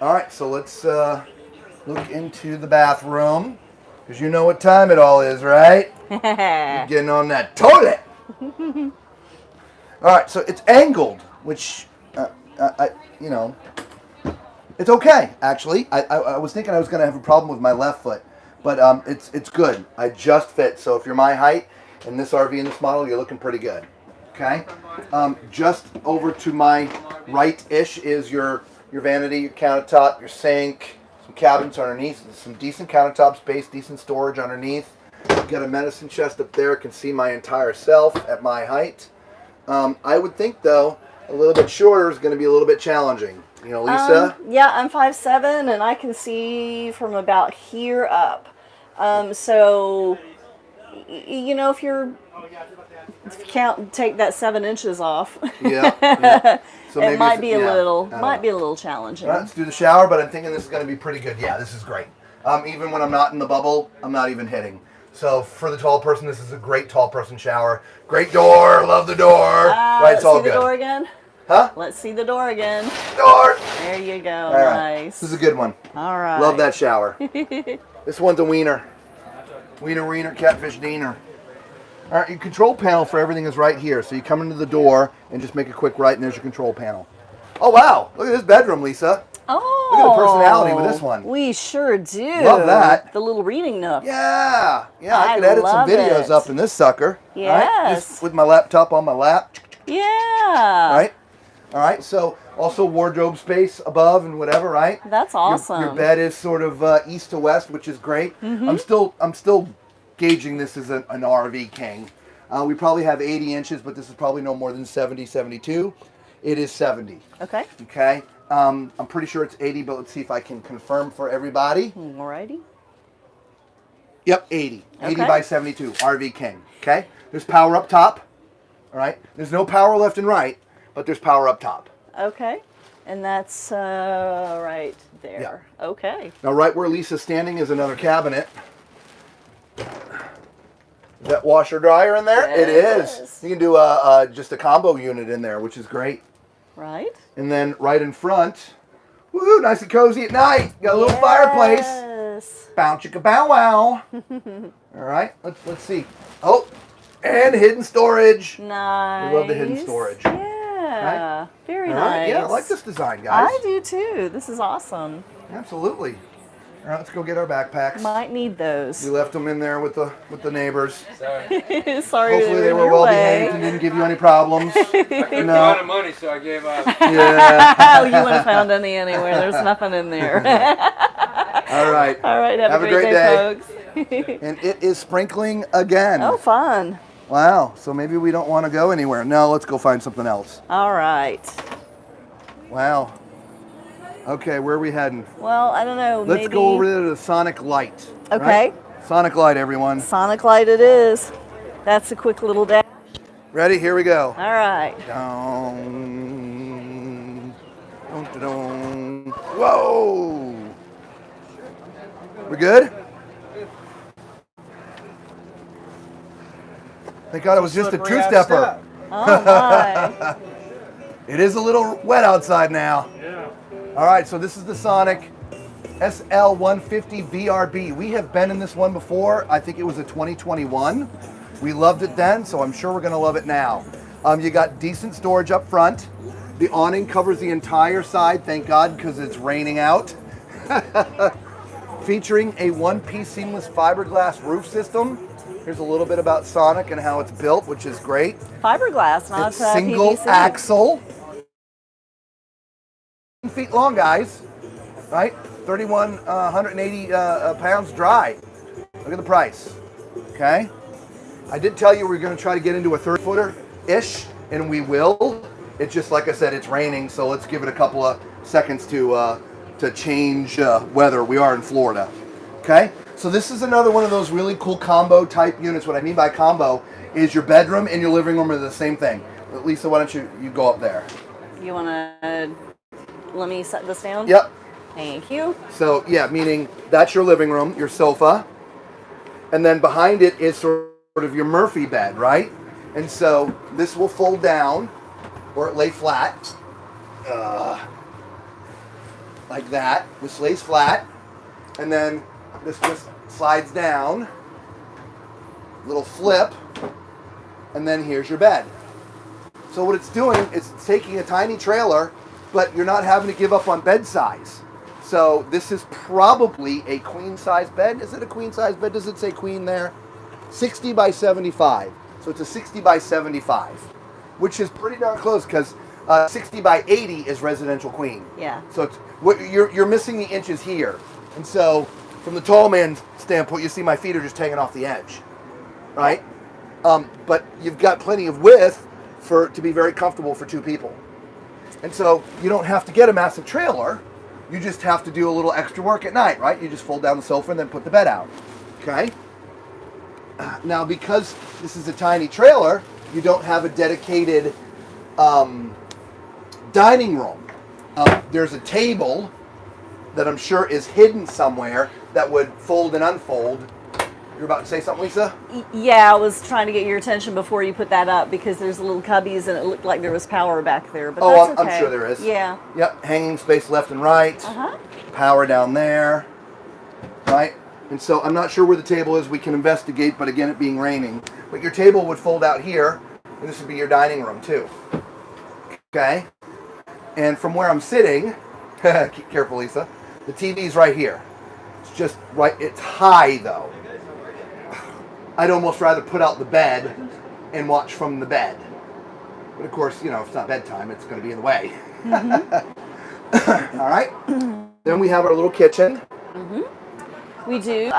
All right, so let's look into the bathroom, because you know what time it all is, right? You're getting on that toilet. All right, so it's angled, which, it's okay, actually. I was thinking I was going to have a problem with my left foot, but it's good. I just fit. So if you're my height in this RV in this model, you're looking pretty good. Okay? Just over to my right-ish is your vanity, your countertop, your sink, some cabinets underneath, some decent countertop space, decent storage underneath. Got a medicine chest up there. Can see my entire self at my height. I would think, though, a little bit shorter is going to be a little bit challenging. You know, Lisa? Yeah, I'm 5'7", and I can see from about here up. So, if you take that 7 inches off, Yeah. So it might be a I little don't know. challenging. All right, let's do the shower, but I'm thinking this is going to be pretty good. Yeah, this is great. Even when I'm not in the bubble, I'm not even hitting. So for the tall person, this is a great tall person shower. Great door. Love the door. Right, it's all Let's see good. the door again. Huh? Let's see the door again. Door. There you go. All right. Nice. This is a good one. All right. Love that shower. This one's a wiener. Wiener, catfish diener. All right, your control panel for everything is right here. So you come into the door and just make a quick right, and there's your control panel. Oh, wow. Look at this bedroom, Lisa. Oh. Look at the personality with this one. We sure do. Love that. The little reading nook. Yeah. Yeah, I I could edit some love videos it. up in this sucker. Right? Yes. Just with my laptop on my lap. Yeah. Right? All right, so also wardrobe space above and whatever, right? That's awesome. Your bed is sort of east to west, which is great. I'm still gauging this as an RV king. We probably have 80 inches, but this is probably no more than 70, 72. It is 70. Okay. Okay. I'm pretty sure it's 80, but let's see if I can confirm for everybody. Alrighty. Yep, 80. 80 Okay. by 72, RV King. Okay? There's power up top. All right? There's no power left and right, but there's power up top. Okay. And that's right there. Yeah. Okay. Now, right where Lisa's standing is another cabinet. Is that washer dryer in there? It is. Yes. You can do just a combo unit in there, which is great. Right. And then right in front, woohoo, nice and cozy at night. Got a little fireplace. Yes. Bow chicka bow wow. All right, let's see. Oh, and hidden storage. Nice. We love the hidden storage. Yeah. Right? Very All nice. right, yeah, I like this design, guys. I do too. This is awesome. Absolutely. All right, let's go get our backpacks. Might need those. We left them in there with the neighbors. Sorry. Sorry, Hopefully they in were your well way. behaved and didn't give you any problems. I couldn't No. find the money, so I gave up. Yeah. Oh, you wouldn't have found any anywhere. There's nothing in there. All right. All right. Have a great day, folks. And it is sprinkling again. Oh, fun. Wow. So maybe we don't want to go anywhere. No, let's go find something else. All right. Wow. Okay, where are we heading? Well, I don't know. Let's maybe... go over to the Sonic Light. Okay. Right? Sonic Light, everyone. Sonic Light it is. That's a quick little dash. Ready? Here we go. All right. Dun, dun, dun, dun. Whoa! We good? Thank God it was just a Slippery ass two-stepper. step. Oh, my. It is a little wet outside now. Yeah. All right, so this is the Sonic SL150 VRB. We have been in this one before. I think it was a 2021. We loved it then, so I'm sure we're gonna love it now. You got decent storage up front. The awning covers the entire side, thank God, because it's raining out. Featuring a one-piece seamless fiberglass roof system. Here's a little bit about Sonic and how it's built, which is great. Fiberglass, not It's single PVC. axle. Feet long, guys. Right? 180 pounds dry. Look at the price. Okay? I did tell you we are going to try to get into a 30-footer-ish, and we will. It's just like I said, it's raining, so let's give it a couple of seconds to change weather. We are in Florida. Okay? So this is another one of those really cool combo type units. What I mean by combo is your bedroom and your living room are the same thing. Lisa, why don't you go up there? You want to let me set this down? Yep. Thank you. So yeah, meaning that's your living room, your sofa, and then behind it is sort of your Murphy bed, right? And so this will fold down or lay flat, like that. This lays flat, and then this just slides down, little flip, and then here's your bed. So what it's doing is it's taking a tiny trailer, but you're not having to give up on bed size. So this is probably a queen size bed. Is it a queen size bed? Does it say queen there? 60 by 75. So it's a 60 by 75, which is pretty darn close because 60 by 80 is residential queen. Yeah. So it's you're missing the inches here. And so from the tall man's standpoint, you see my feet are just hanging off the edge, right? But you've got plenty of width to be very comfortable for two people. And so you don't have to get a massive trailer. You just have to do a little extra work at night, right? You just fold down the sofa and then put the bed out, okay? Now, because this is a tiny trailer, you don't have a dedicated dining room. There's a table that I'm sure is hidden somewhere that would fold and unfold. You're about to say something, Lisa? Yeah, I was trying to get your attention before you put that up because there's little cubbies and it looked like there was power back there. But Oh, that's okay. I'm sure there is. Yeah. Yep, hanging space left and right. Uh-huh. Power down there, right? And so I'm not sure where the table is. We can investigate, but again, it being raining. But your table would fold out here, and this would be your dining room too. Okay? And from where I'm sitting, keep careful, Lisa, the TV's right here. It's just right, it's high though. I'd almost rather put out the bed and watch from the bed. But of course, you know, if it's not bedtime, it's going to be in the way. Mm-hmm. All right? Then we have our little kitchen. Mm-hmm. We do.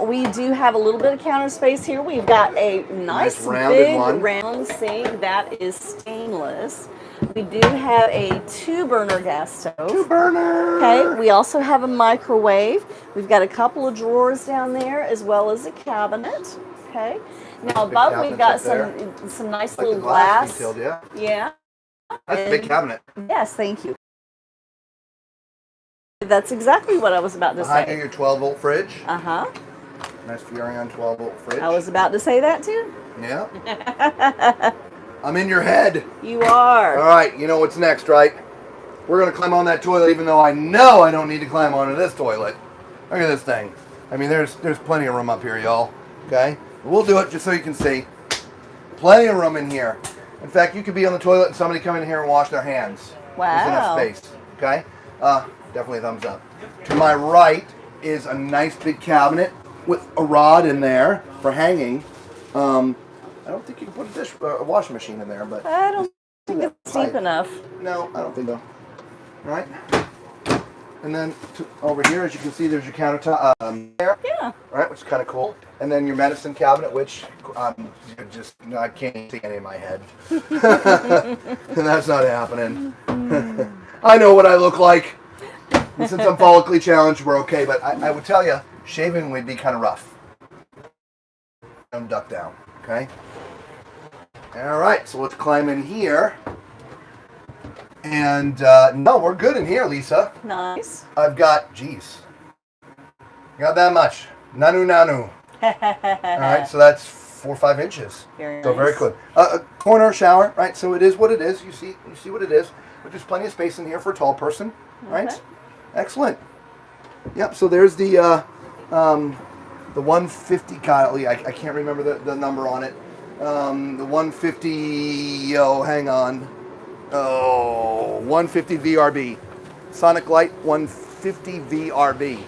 We do have a little bit of counter space here. We've got a nice rounded big one. round sink that is stainless. We do have a 2-burner gas stove. 2-burner. Okay, we also have a microwave. We've got a couple of drawers down there as well as a cabinet. Okay. Now above we've got some nice Like little the glass glass. detailed, yeah. Yeah. That's a big cabinet. Yes, thank you. That's exactly what I was about to Behind say. you, your 12-volt fridge. Uh-huh. Nice Furion 12-volt fridge. I was about to say that too. Yeah. I'm in your head. You are. All right, you know what's next, right? We're going to climb on that toilet even though I know I don't need to climb onto this toilet. Look at this thing. I mean, there's plenty of room up here, y'all. Okay? We'll do it just so you can see. Plenty of room in here. In fact, you could be on the toilet and somebody come in here and wash their hands. Wow. There's enough space. Okay? Definitely a thumbs up. To my right is a nice big cabinet with a rod in there for hanging. I don't think you can put a washing machine in there, but I don't think it's deep enough. no, I don't think so. All right. And then over here, as you can see, there's your countertop there. Yeah. Right, which is kind of cool. And then your medicine cabinet, which I can't even see any in my head. And that's not happening. I know what I look like. And since I'm follically challenged, we're okay. But I would tell you, shaving would be kind of rough. Duck down, okay? All right, so let's climb in here. And no, we're good in here, Lisa. Nice. I've got, geez, got that much. Nanu. All right, so that's 4 or 5 inches. Very So very nice. cool. A corner shower, right? So it is what it is. You see what it is. But there's plenty of space in here for a tall person, right? Okay. Excellent. Yep. So there's the 150. God, I can't remember the number on it. The 150. Oh, hang on. Oh, 150 VRB. Sonic Light 150 VRB.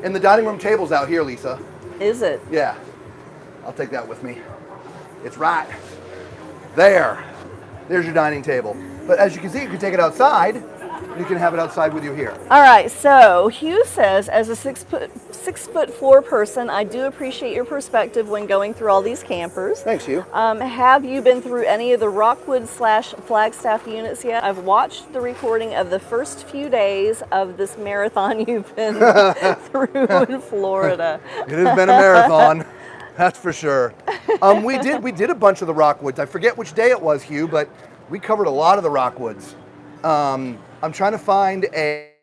And the dining room table's out here, Lisa. Is it? Yeah. I'll take that with me. It's right there. There's your dining table. But as you can see, you can take it outside. You can have it outside with you here. All right, so Hugh says, as a 6'4" person, I do appreciate your perspective when going through all these campers. Thanks, Hugh. Have you been through any of the Rockwood/Flagstaff units yet? I've watched the recording of the first few days of this marathon you've been through in Florida. It has been a marathon, that's for sure. We did a bunch of the Rockwoods. I forget which day it was, Hugh, but we covered a lot of the Rockwoods. I'm trying to find it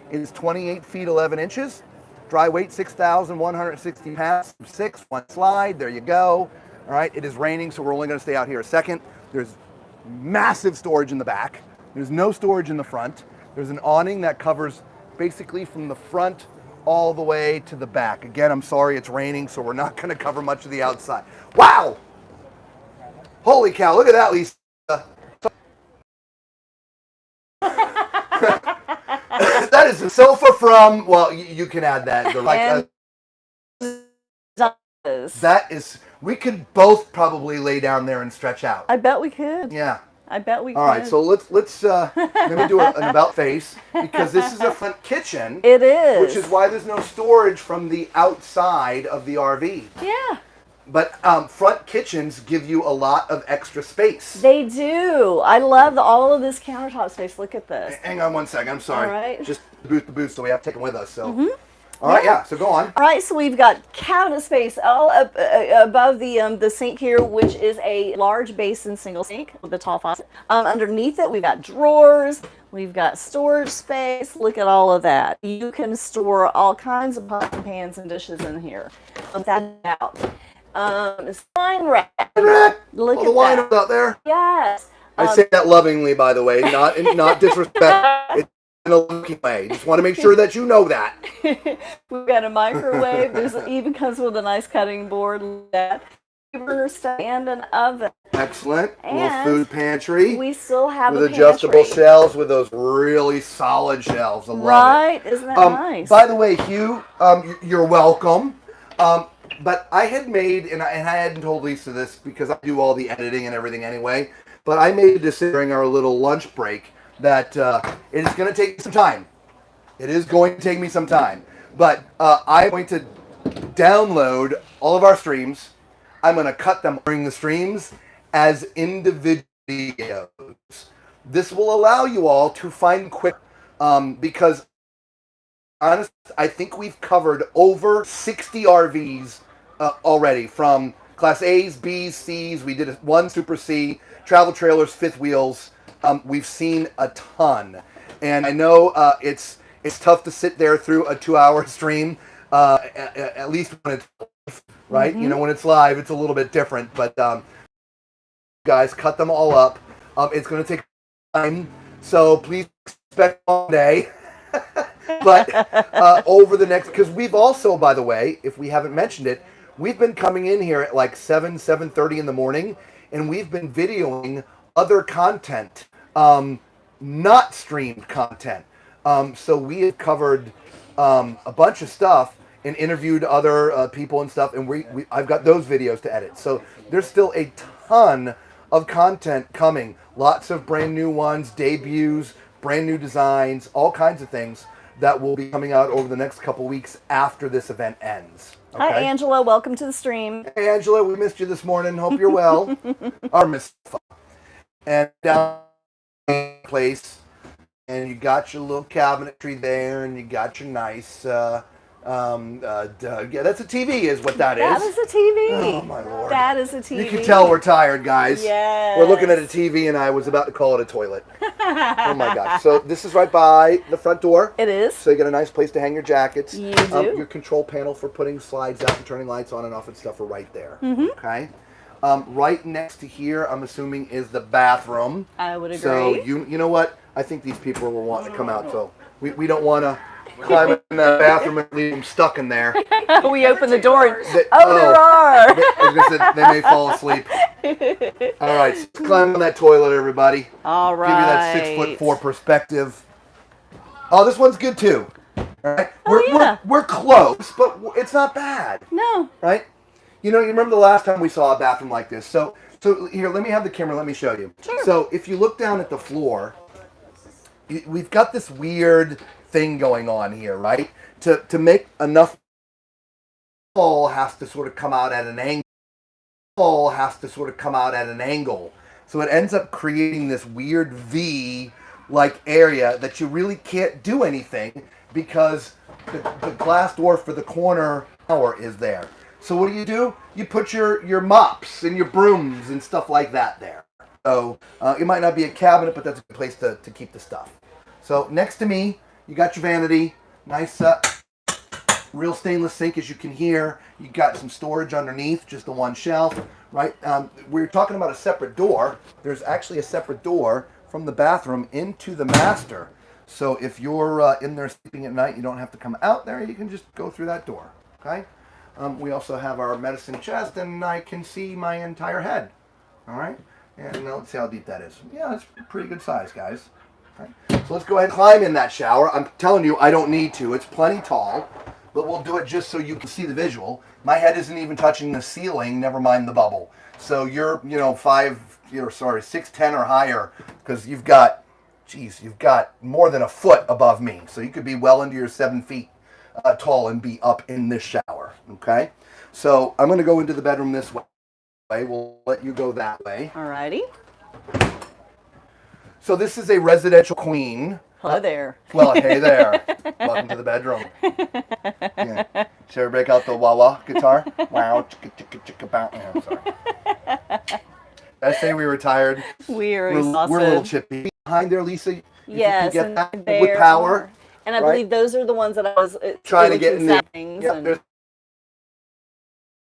is 28 feet 11 inches, dry weight 6,160 pounds, 6, 1 slide, there you go. All right, it is raining, so we're only going to stay out here a second. There's massive storage in the back. There's no storage in the front. There's an awning that covers basically from the front all the way to the back. Again, I'm sorry it's raining, so we're not going to cover much of the outside. Wow! Holy cow, look at that, Lisa. That is a sofa from, well, you can add that. That is, we could both probably lay down there and stretch out. I bet we could. Yeah. I bet we could. All right, so let's let me do an about face, because this is a front kitchen. It is. Which is why there's no storage from the outside of the RV. Yeah. But front kitchens give you a lot of extra space. They do. I love all of this countertop space. Look at this. Hang on one second. I'm sorry. All right. Just the booth, so we have to take them with us. So. All right, yeah. So go on. All right, so we've got cabinet space all up above the sink here, which is a large basin single sink with a tall faucet. Underneath it, we've got drawers. We've got storage space. Look at all of that. You can store all kinds of pots and pans and dishes in here. Let that out. Wine rack. Look the at wine that. out there. Yes. I say that lovingly, by the way, not disrespect. It's in a loving way. Just want to make sure that you know that. We've got a microwave. There's even comes with a nice cutting board. That burner stove and an oven. Excellent. And little food pantry. We still have with a adjustable pantry. shelves with those really solid shelves. I love Right? Isn't that nice? By the way, Hugh, you're welcome. But I had made, and I hadn't told Lisa this because I do all the editing and everything anyway, but I made a decision during our little lunch break that it is going to take some time. It is going to take me some time. But I'm going to download all of our streams. I'm going to cut them during the streams as individual videos. this will allow you all to find quick, because honestly, I think we've covered over 60 RVs already, from Class A's, B's, C's. We did one Super C, travel trailers, fifth wheels. We've seen a ton, and I know it's tough to sit there through a 2-hour stream, at least when it's live, right? Mm-hmm. You know, when it's live, it's a little bit different. But guys, cut them all up. It's going to take time, so please expect one day. But over the next, because we've also, by the way, if we haven't mentioned it, we've been coming in here at like 7:30 in the morning, and we've been videoing other content, not streamed content. So we have covered a bunch of stuff and interviewed other people and stuff, and I've got those videos to edit. So there's still a ton of content coming. Lots of brand new ones, debuts, brand new designs, all kinds of things that will be coming out over the next couple weeks after this event ends. Okay? Hi, Angela. Welcome to the stream. Hey, Angela, we missed you this morning. Hope you're well. Our Miss. And down place, and you got your little cabinetry there, and you got your nice. Yeah, that's a TV, is what that is. That is a TV. Oh my Lord. That is a TV. You can tell we're tired, guys. Yes. We're looking at a TV, and I was about to call it a toilet. Oh my gosh. So this is right by the front door. It is. So you got a nice place to hang your jackets. You do. Your control panel for putting slides out and turning lights on and off and stuff are right there. Mm-hmm. Okay. Right next to here, I'm assuming, is the bathroom. I would agree. So you know what? I think these people will want to come out. So we don't want to climb in that bathroom and leave them stuck in there. We open the door and, there are. They may fall asleep. All right, so climb on that toilet, everybody. All right. Give you that 6'4" perspective. Oh, this one's good too. All right. We're close, but it's not bad. No. Right? You know, you remember the last time we saw a bathroom like this. So here, let me have the camera. Let me show you. Sure. So if you look down at the floor, we've got this weird thing going on here, right? To make enough, wall has to sort of come out at an angle. Wall has to sort of come out at an angle. So it ends up creating this weird V-like area that you really can't do anything because the glass door for the corner tower is there. So what do? You put your mops and your brooms and stuff like that there. So it might not be a cabinet, but that's a good place to keep the stuff. So next to me, you got your vanity. Nice real stainless sink, as you can hear. You got some storage underneath, just the one shelf, right? We're talking about a separate door. There's actually a separate door from the bathroom into the master. So if you're in there sleeping at night, you don't have to come out there. You can just go through that door, okay? We also have our medicine chest, and I can see my entire head. All right, and now let's see how deep that is. Yeah, it's a pretty good size, guys. All right. So let's go ahead and climb in that shower. I'm telling you, I don't need to. It's plenty tall, but we'll do it just so you can see the visual. My head isn't even touching the ceiling, never mind the bubble. So you're, 6'10" or higher, because you've got more than a foot above me. So you could be well into your 7 feet. Tall and be up in this shower, okay? So I'm going to go into the bedroom this way. We'll let you go that way. Alrighty. So this is a residential queen. Hello there. Well, hey there. Welcome to the bedroom. Yeah. Should we break out the wah-wah guitar? Wow, chicka, chicka, chicka, bow. Yeah, I'm sorry. I say we were tired. We're exhausted. We're a little chippy. Behind there, Lisa, yes, you can get and that with power. And I believe those are the ones that I was trying to get in there. Yeah, there's a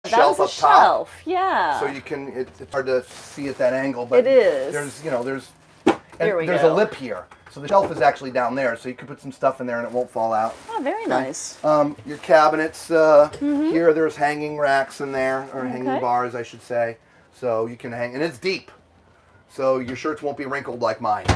that shelf was a up top. shelf, yeah. So you can, it's hard to see at that angle, but it is. there's a lip here. So the shelf is actually down there, so you can put some stuff in there and it won't fall out. Oh, very nice. Your cabinets, here there's hanging racks in there, or hanging bars, I should say. So you can hang, and it's deep. So your shirts won't be wrinkled like mine.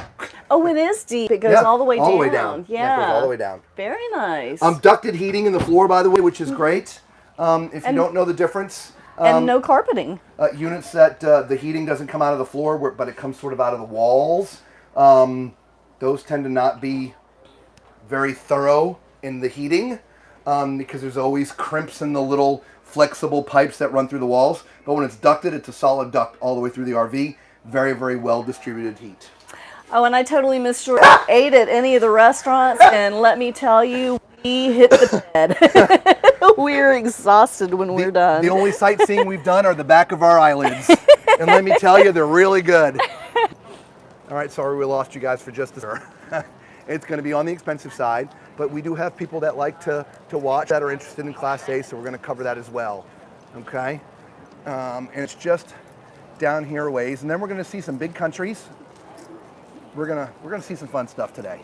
Oh, it is deep. It goes all the way down. All the way down. Yeah. It goes all the way down. Very nice. Ducted heating in the floor, by the way, which is great. If you don't know the difference. And no carpeting. Units that the heating doesn't come out of the floor, but it comes sort of out of the walls. Those tend to not be very thorough in the heating because there's always crimps in the little flexible pipes that run through the walls. But when it's ducted, it's a solid duct all the way through the RV. Very, very well distributed heat. Oh, and I totally missed your ate at any of the restaurants, and let me tell you, we hit the bed. We're exhausted when we're done. The only sightseeing we've done are the back of our eyelids. And let me tell you, they're really good. All right, sorry we lost you guys for just a second. It's going to be on the expensive side, but we do have people that like to watch that are interested in Class A, so we're going to cover that as well. Okay? And it's just down here a ways, and then we're going to see some big countries. We're gonna see some fun stuff today.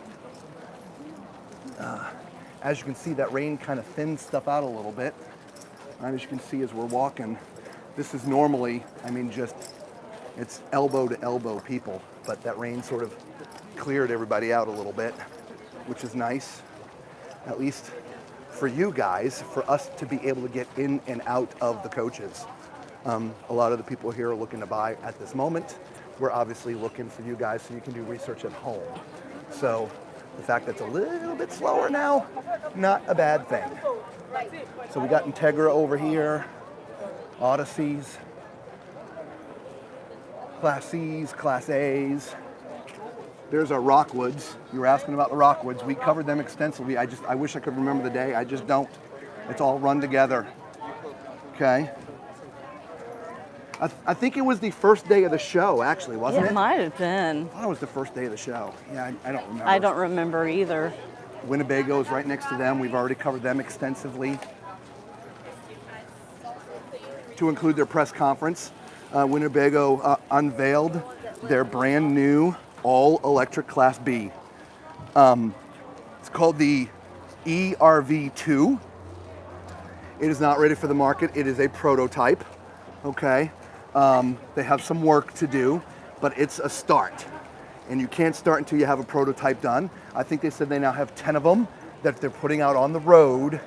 As you can see, that rain kind of thins stuff out a little bit. And as you can see as we're walking, this is normally, I mean, just, it's elbow to elbow people, but that rain sort of cleared everybody out a little bit, which is nice, at least for you guys, for us to be able to get in and out of the coaches. A lot of the people here are looking to buy at this moment. We're obviously looking for you guys so you can do research at home. So the fact that it's a little bit slower now, not a bad thing. So we got Integra over here, Odysseys, Class C's, Class A's. There's our Rockwoods. You were asking about the Rockwoods. We covered them extensively. I wish I could remember the day. I just don't. It's all run together. Okay. I think it was the first day of the show, actually, wasn't it? It might have been. I thought it was the first day of the show. Yeah, I don't remember. I don't remember either. Winnebego is right next to them. We've already covered them extensively. To include their press conference, Winnebego unveiled their brand new all-electric Class B. It's called the ERV2. It is not ready for the market. It is a prototype, okay? They have some work to do, but it's a start. And you can't start until you have a prototype done. I think they said they now have 10 of them that they're putting out on the road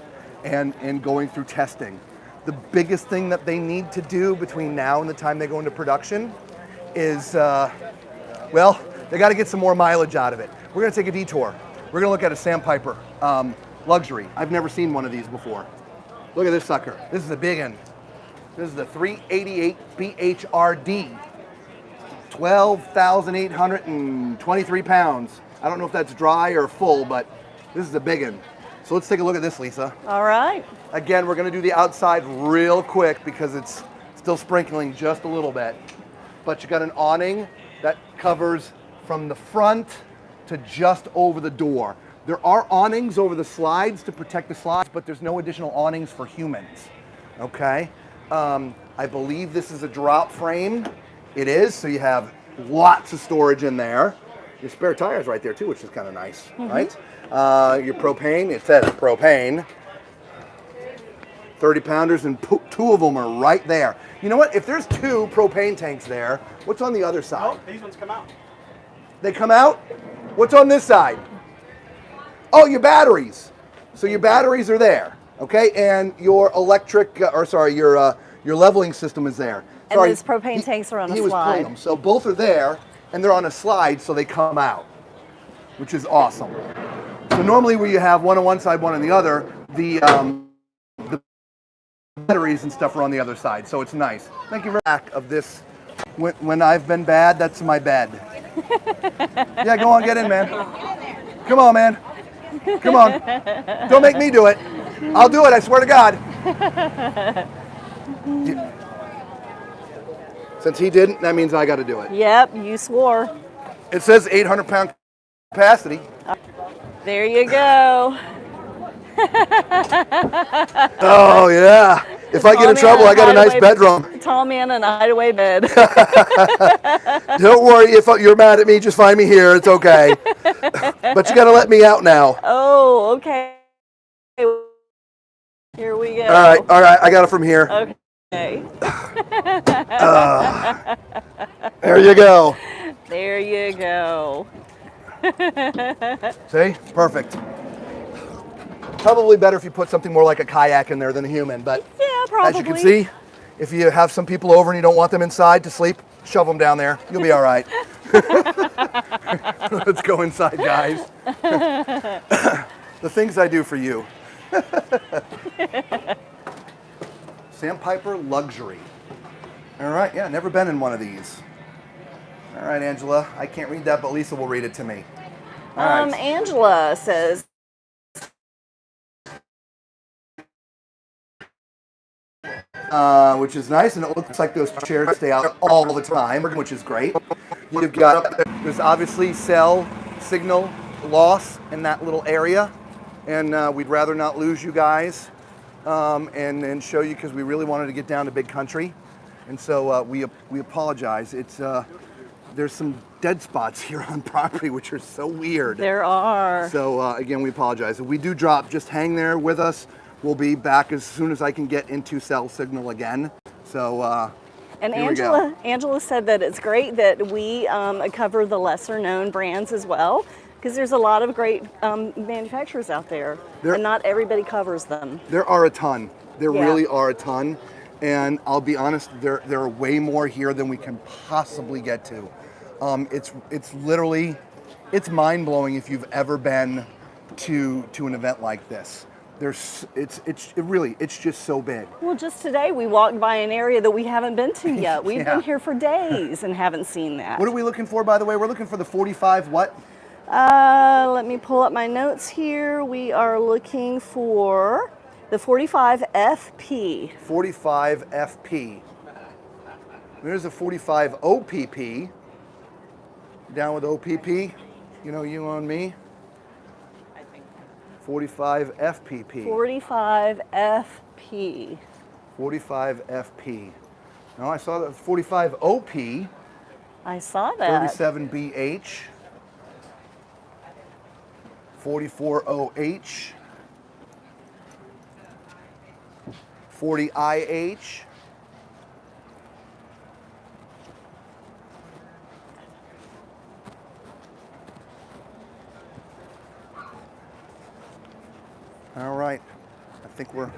and going through testing. The biggest thing that they need to do between now and the time they go into production is, well, they got to get some more mileage out of it. We're going to take a detour. We're going to look at a Sandpiper Luxury. I've never seen one of these before. Look at this sucker. This is a big one. This is the 388 BHRD. 12,823 pounds. I don't know if that's dry or full, but this is a big one. So let's take a look at this, Lisa. All right. Again, we're going to do the outside real quick because it's still sprinkling just a little bit. But you got an awning that covers from the front to just over the door. There are awnings over the slides to protect the slides, but there's no additional awnings for humans. Okay? I believe this is a drop frame. It is, so you have lots of storage in there. Your spare tires right there too, which is kind of nice, right? Your propane, it says propane. 30 pounders and two of them are right there. You know what? If there's two propane tanks there, what's on the other side? Oh, these ones come out. They come out? What's on this side? Oh, your batteries. So your batteries are there, okay? And your electric, your leveling system is there. And those propane tanks are on a He was pulling slide. them. So both are there, and they're on a slide, so they come out, which is awesome. So normally where you have one on one side, one on the other, the batteries and stuff are on the other side, so it's nice. Thank you very much. Back of this, when I've been bad, that's my bed. Yeah, go on, get in, man. Come on, man. Come on. Don't make me do it. I'll do it, I swear to God. Since he didn't, that means I got to do it. Yep, you swore. It says 800-pound capacity. There you go. Oh, yeah. If I get in trouble, I got a nice bedroom. Tall man in a hideaway bed. Don't worry, if you're mad at me, just find me here. It's okay. But you got to let me out now. Oh, okay. Here we go. All right. I got it from here. Okay. There you go. There you go. See? Perfect. Probably better if you put something more like a kayak in there than a human, but Yeah, probably. as you can see, if you have some people over and you don't want them inside to sleep, shove them down there. You'll be all right. Let's go inside, guys. The things I do for you. Sandpiper Luxury. All right, yeah, never been in one of these. All right, Angela. I can't read that, but Lisa will read it to me. All right. Angela says, which is nice, and it looks like those chairs stay out all the time, which is great. You've got, there's obviously cell signal loss in that little area, and we'd rather not lose you guys and show you because we really wanted to get down to Big Country, and so we apologize. It's there's some dead spots here on property which are so weird. there are. So again, we apologize. If we do drop, just hang there with us. We'll be back as soon as I can get into cell signal again. So And here we go. Angela said that it's great that we cover the lesser known brands as well, because there's a lot of great manufacturers out there, and not everybody covers them. There are a ton. There Yeah. really are a ton. And I'll be honest, there are way more here than we can possibly get to. It's literally, it's mind-blowing if you've ever been to an event like this. It's just so big. Well, just today we walked by an area that we haven't been to yet. We've Yeah. been here for days and haven't seen that. What are we looking for, by the way? We're looking for the 45 what? Let me pull up my notes here. We are looking for the 45 FP. 45 FP. There's a 45 OPP. Down with OPP? You know, you on me? 45 FPP. 45 FP. 45 FP. Now I saw that 45 OP, I saw that. 37 BH, 44 OH, 40 IH, all right, I think we're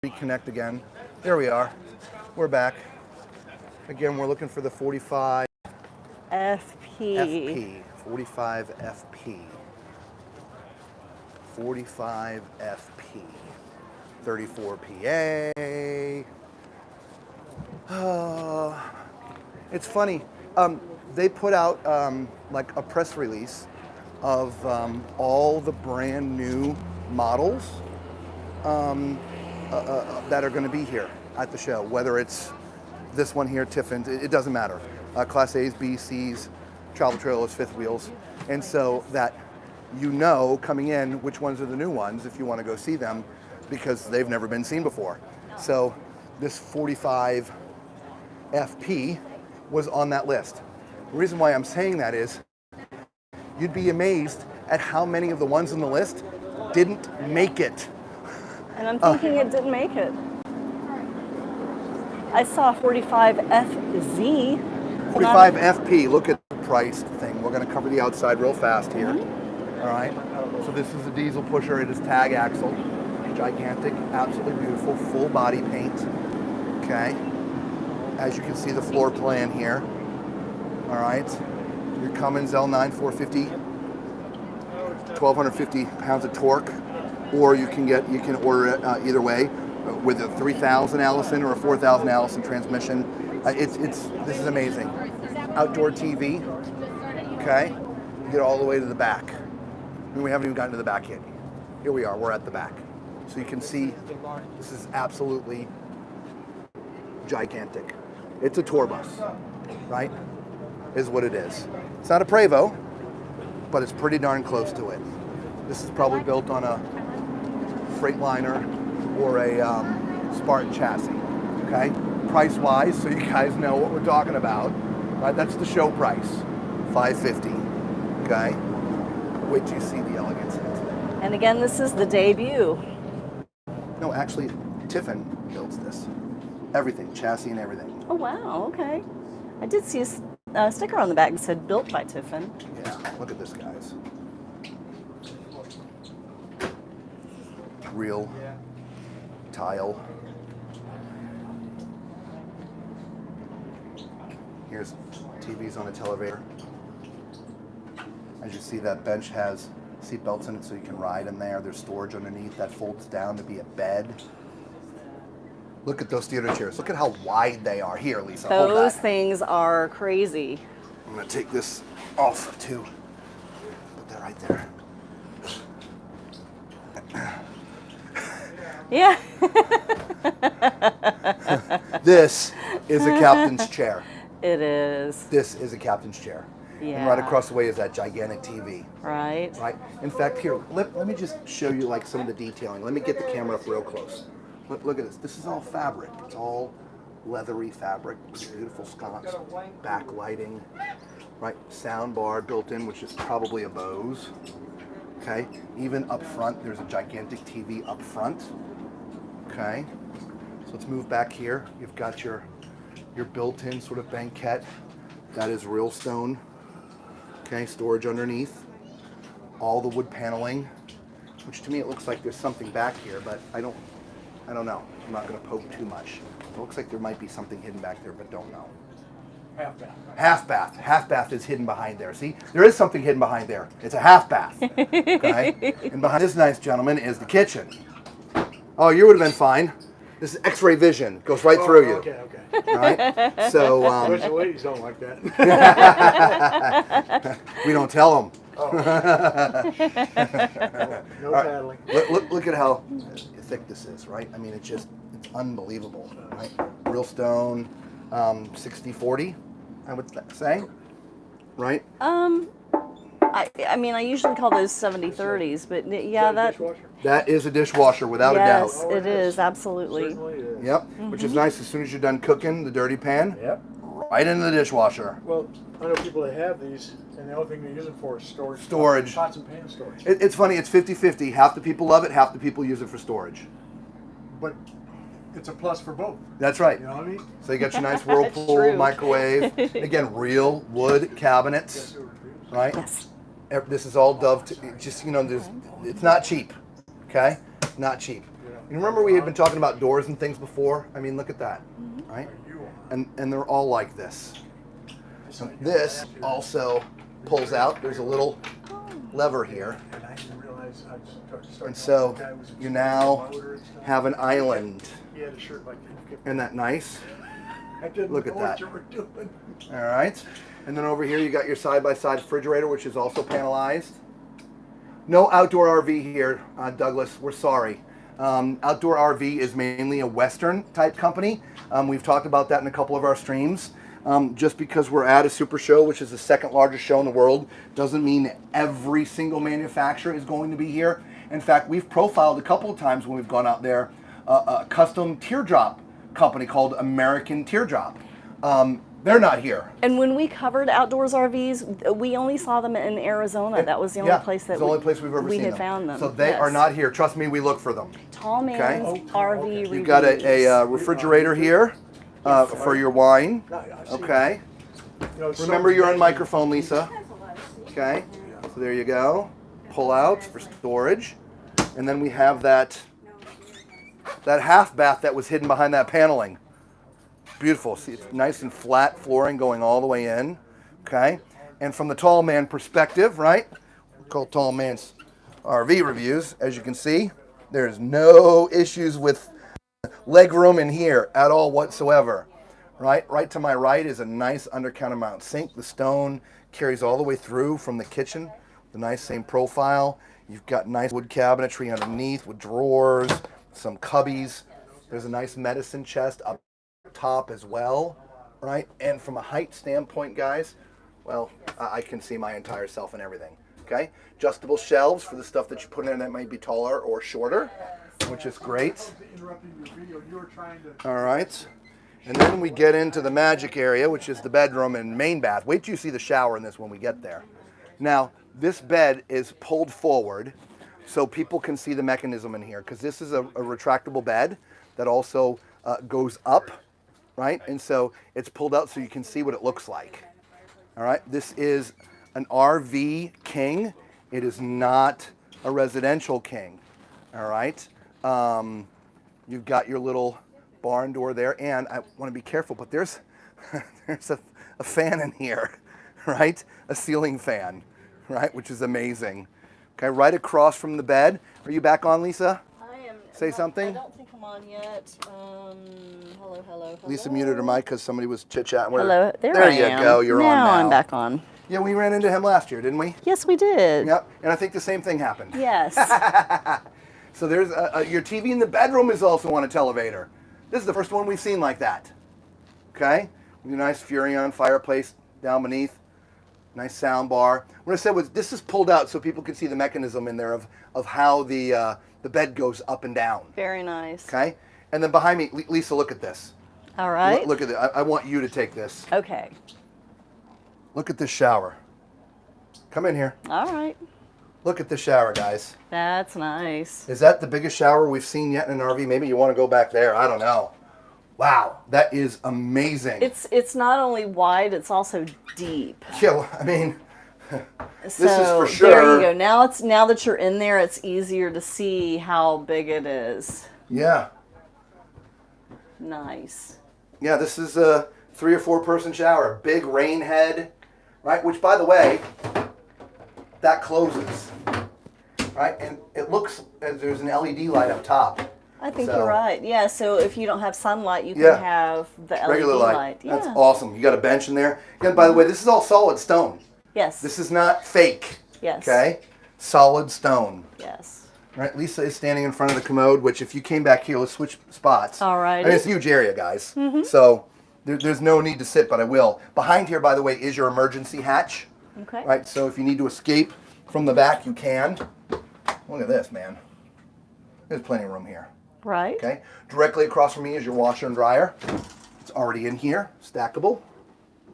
reconnect again. There we are. We're back. Again, we're looking for the 45 FP. FP. 45 FP. 45 FP. 34 PA. It's funny. They put out like a press release of all the brand new models that are going to be here at the show, whether it's this one here, Tiffin's, it doesn't matter. Class A's, B's, C's, travel trailers, fifth wheels. And so that you know coming in which ones are the new ones if you want to go see them because they've never been seen before. So this 45 FP was on that list. The reason why I'm saying that is you'd be amazed at how many of the ones on the list didn't make it. And I'm thinking it didn't make it. I saw 45 FZ. 45 FP, look at the price thing. We're going to cover the outside real fast here. All right, so this is a diesel pusher. It is tag axle, gigantic, absolutely beautiful, full body paint. Okay, as you can see the floor plan here. All right, your Cummins L9 450, 1,250 pounds of torque, or you can order it either way with a 3,000 Allison or a 4,000 Allison transmission. This is amazing. Outdoor TV. Okay, you get all the way to the back. And we haven't even gotten to the back yet. Here we are, we're at the back. So you can see this is absolutely gigantic. It's a tour bus, right? Is what it is. It's not a Prevost, but it's pretty darn close to it. This is probably built on a Freightliner or a Spartan chassis, okay? Price-wise, so you guys know what we're talking about, right? That's the show price, $550, okay? Wait till you see the elegance in it. And again, this is the debut. No, actually, Tiffin builds this. Everything, chassis and everything. Oh, wow, okay. I did see a sticker on the back that said built by Tiffin. Yeah, look at this, guys. Real tile. Here's TVs on a televator. As you see, that bench has seat belts in it so you can ride in there. There's storage underneath that folds down to be a bed. Look at those theater chairs. Look at how wide they are. Here, Lisa, hold Those that. things are crazy. I'm gonna take this off too. Put that right there. Yeah. This is a captain's chair. It is. This is a captain's chair. Yeah. And right across the way is that gigantic TV. Right. Right. In fact, here, let me just show you like some of the detailing. Let me get the camera up real close. Look at this. This is all fabric. It's all leathery fabric. Beautiful sconce, backlighting, right? Sound bar built in, which is probably a Bose. Okay. Even up front, there's a gigantic TV up front. Okay. So let's move back here. You've got your built-in sort of banquette. That is real stone. Okay, storage underneath. All the wood paneling, which to me it looks like there's something back here, but I don't know. I'm not going to poke too much. It looks like there might be something hidden back there, but don't know. Half bath. Half bath. Half bath is hidden behind there. See, there is something hidden behind there. It's a half bath. Okay, and behind this nice gentleman is the kitchen. Oh, you would have been fine. This is X-ray vision. Goes right through you. Okay. All right. So Wish the ladies don't like that. we don't tell them. No paddling. Look at how thick this is, right? I mean, it's unbelievable, right? Real stone, 60/40, I would say, right? I mean, I usually call those 70/30s, but yeah, that. Dishwasher? That is a dishwasher, without a doubt. Yes, it is absolutely. Certainly is. Yep, which is nice. As soon as you're done cooking the dirty pan, Yep. right into the dishwasher. Well, I know people that have these, and the only thing they use it for is storage. Storage. Pots and pan storage. It's funny. It's 50-50. Half the people love it. Half the people use it for storage. But it's a plus for both. That's right. You know what I mean? So you got your nice Whirlpool True. microwave. Again, real wood cabinets, right? Yes. This is all just, it's not cheap, okay? Not cheap. You remember we had been talking about doors and things before? I mean, look at that, right? And they're all like this. So this also pulls out. There's a little lever here. And I didn't realize And so you now have an island. He had a shirt like that. Isn't that nice? I didn't Look at know that. what you were doing. All right. And then over here you got your side-by-side refrigerator, which is also panelized. No outdoor RV here, Douglas. We're sorry. Outdoor RV is mainly a Western type company. We've talked about that in a couple of our streams. Just because we're at a super show, which is the second largest show in the world, doesn't mean every single manufacturer is going to be here. In fact, we've profiled a couple of times when we've gone out there a custom teardrop company called American Teardrop. They're not here. And when we covered outdoors RVs, we only saw them in Arizona. That was the only place that it's the only place we've ever seen had them. found them. So they are not here. Trust me, we look for them. Tall Man's Okay. RV reviews. You've got a refrigerator here for your wine. Okay. Remember you're on microphone, Lisa. Okay. So there you go. Pull out for storage. And then we have that half bath that was hidden behind that paneling. Beautiful. See, it's nice and flat flooring going all the way in. Okay. And from the tall man perspective, right? We call Tall Man's RV reviews. As you can see, there's no issues with leg room in here at all whatsoever. Right to my right is a nice undercountermount sink. The stone carries all the way through from the kitchen. The nice same profile. You've got nice wood cabinetry underneath with drawers, some cubbies. There's a nice medicine chest up top as well, right? And from a height standpoint, guys, well, I can see my entire self and everything. Okay, adjustable shelves for the stuff that you put in there that might be taller or shorter, which is great. All right, and then we get into the magic area, which is the bedroom and main bath. Wait till you see the shower in this when we get there. Now, this bed is pulled forward so people can see the mechanism in here, because this is a retractable bed that also goes up, right? And so it's pulled out so you can see what it looks like. All right, this is an RV king. It is not a residential king. All right, you've got your little barn door there, and I want to be careful, but there's a fan in here, right? A ceiling fan, right? Which is amazing. Okay, right across from the bed. Are you back on, Lisa? I am. Say something. I don't think come on yet. Hello, hello. Lisa muted her mic because somebody was chit-chatting with her. Hello, there I you am. go, you're on now. I'm back on. Yeah, we ran into him last year, didn't we? Yes, we did. Yep, and I think the same thing happened. Yes. So there's your TV in the bedroom is also on a televator. This is the first one we've seen like that. Okay, with a nice Furrion fireplace down beneath, nice sound bar. What I said was this is pulled out so people can see the mechanism in there of how the bed goes up and down. Very nice. Okay, and then behind me, Lisa, look at this. All right. Look at it. I want you to take this. Okay. Look at this shower. Come in here. All right. Look at the shower, guys. That's nice. Is that the biggest shower we've seen yet in an RV? Maybe you want to go back there. I don't know. Wow, that is amazing. It's not only wide, it's also deep. Yeah, well, I mean, this So is for sure. there you go. Now that you're in there, it's easier to see how big it is. Yeah. Nice. Yeah, this is a 3 or 4 person shower. Big rain head, right? Which, by the way, that closes, right? And it looks as there's an LED light up top. I think So- you're right. Yeah, so if you don't have sunlight, you can Yeah. have the LED Regular light. light. Yeah. That's awesome. You got a bench in there. And by the way, this is all solid stone. Yes. This is not fake. Yes. Okay? Solid stone. Yes. Right, Lisa is standing in front of the commode, which if you came back here, let's switch spots. All right. I mean, it's a huge area, guys. So there's no need to sit, but I will. Behind here, by the way, is your emergency hatch. Okay. Right, so if you need to escape from the back, you can. Look at this, man. There's plenty of room here. Right. Okay, directly across from me is your washer and dryer. It's already in here, stackable.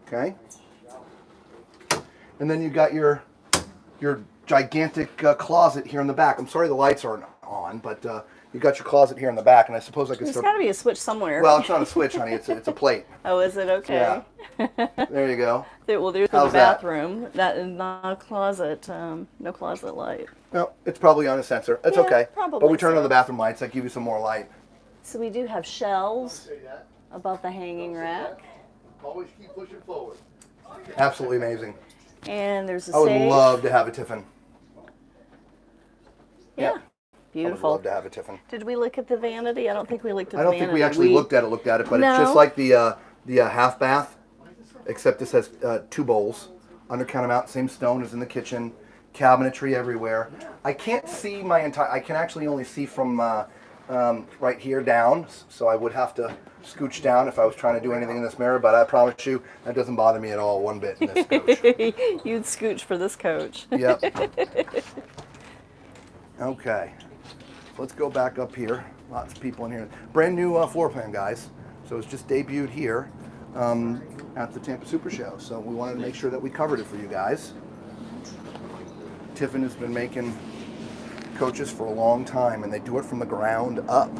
Okay. And then you got your gigantic closet here in the back. I'm sorry the lights aren't on, but you got your closet here in the back, and I suppose I could There's start. got to be a switch somewhere. Well, it's not a switch, honey. It's a plate. Oh, is it? Okay. There you go. Well, there's the How's that? bathroom. That is not a closet. No closet light. No, it's probably on a sensor. It's Yeah, okay. probably But we turn on so. the bathroom lights. That give you some more light. So we do have shelves above the hanging rack, Always keep pushing forward. Absolutely amazing. and there's a I would safe. love to have a Tiffin. Yeah. I would Beautiful. love to have a Tiffin. Did we look at the vanity? I don't think we looked at I the don't vanity. think we actually looked at it, but it's just No. like the half bath, except this has 2 bowls, undercounter mount, same stone as in the kitchen, cabinetry everywhere. I can't see my entire. I can actually only see from right here down, so I would have to scooch down if I was trying to do anything in this mirror. But I promise you, that doesn't bother me at all one bit in this coach. You'd scooch for this coach. Yep. Okay. Let's go back up here. Lots of people in here. Brand new floor plan, guys. So it's just debuted here at the Tampa Supershow. So we wanted to make sure that we covered it for you guys. Tiffin has been making coaches for a long time, and they do it from the ground up.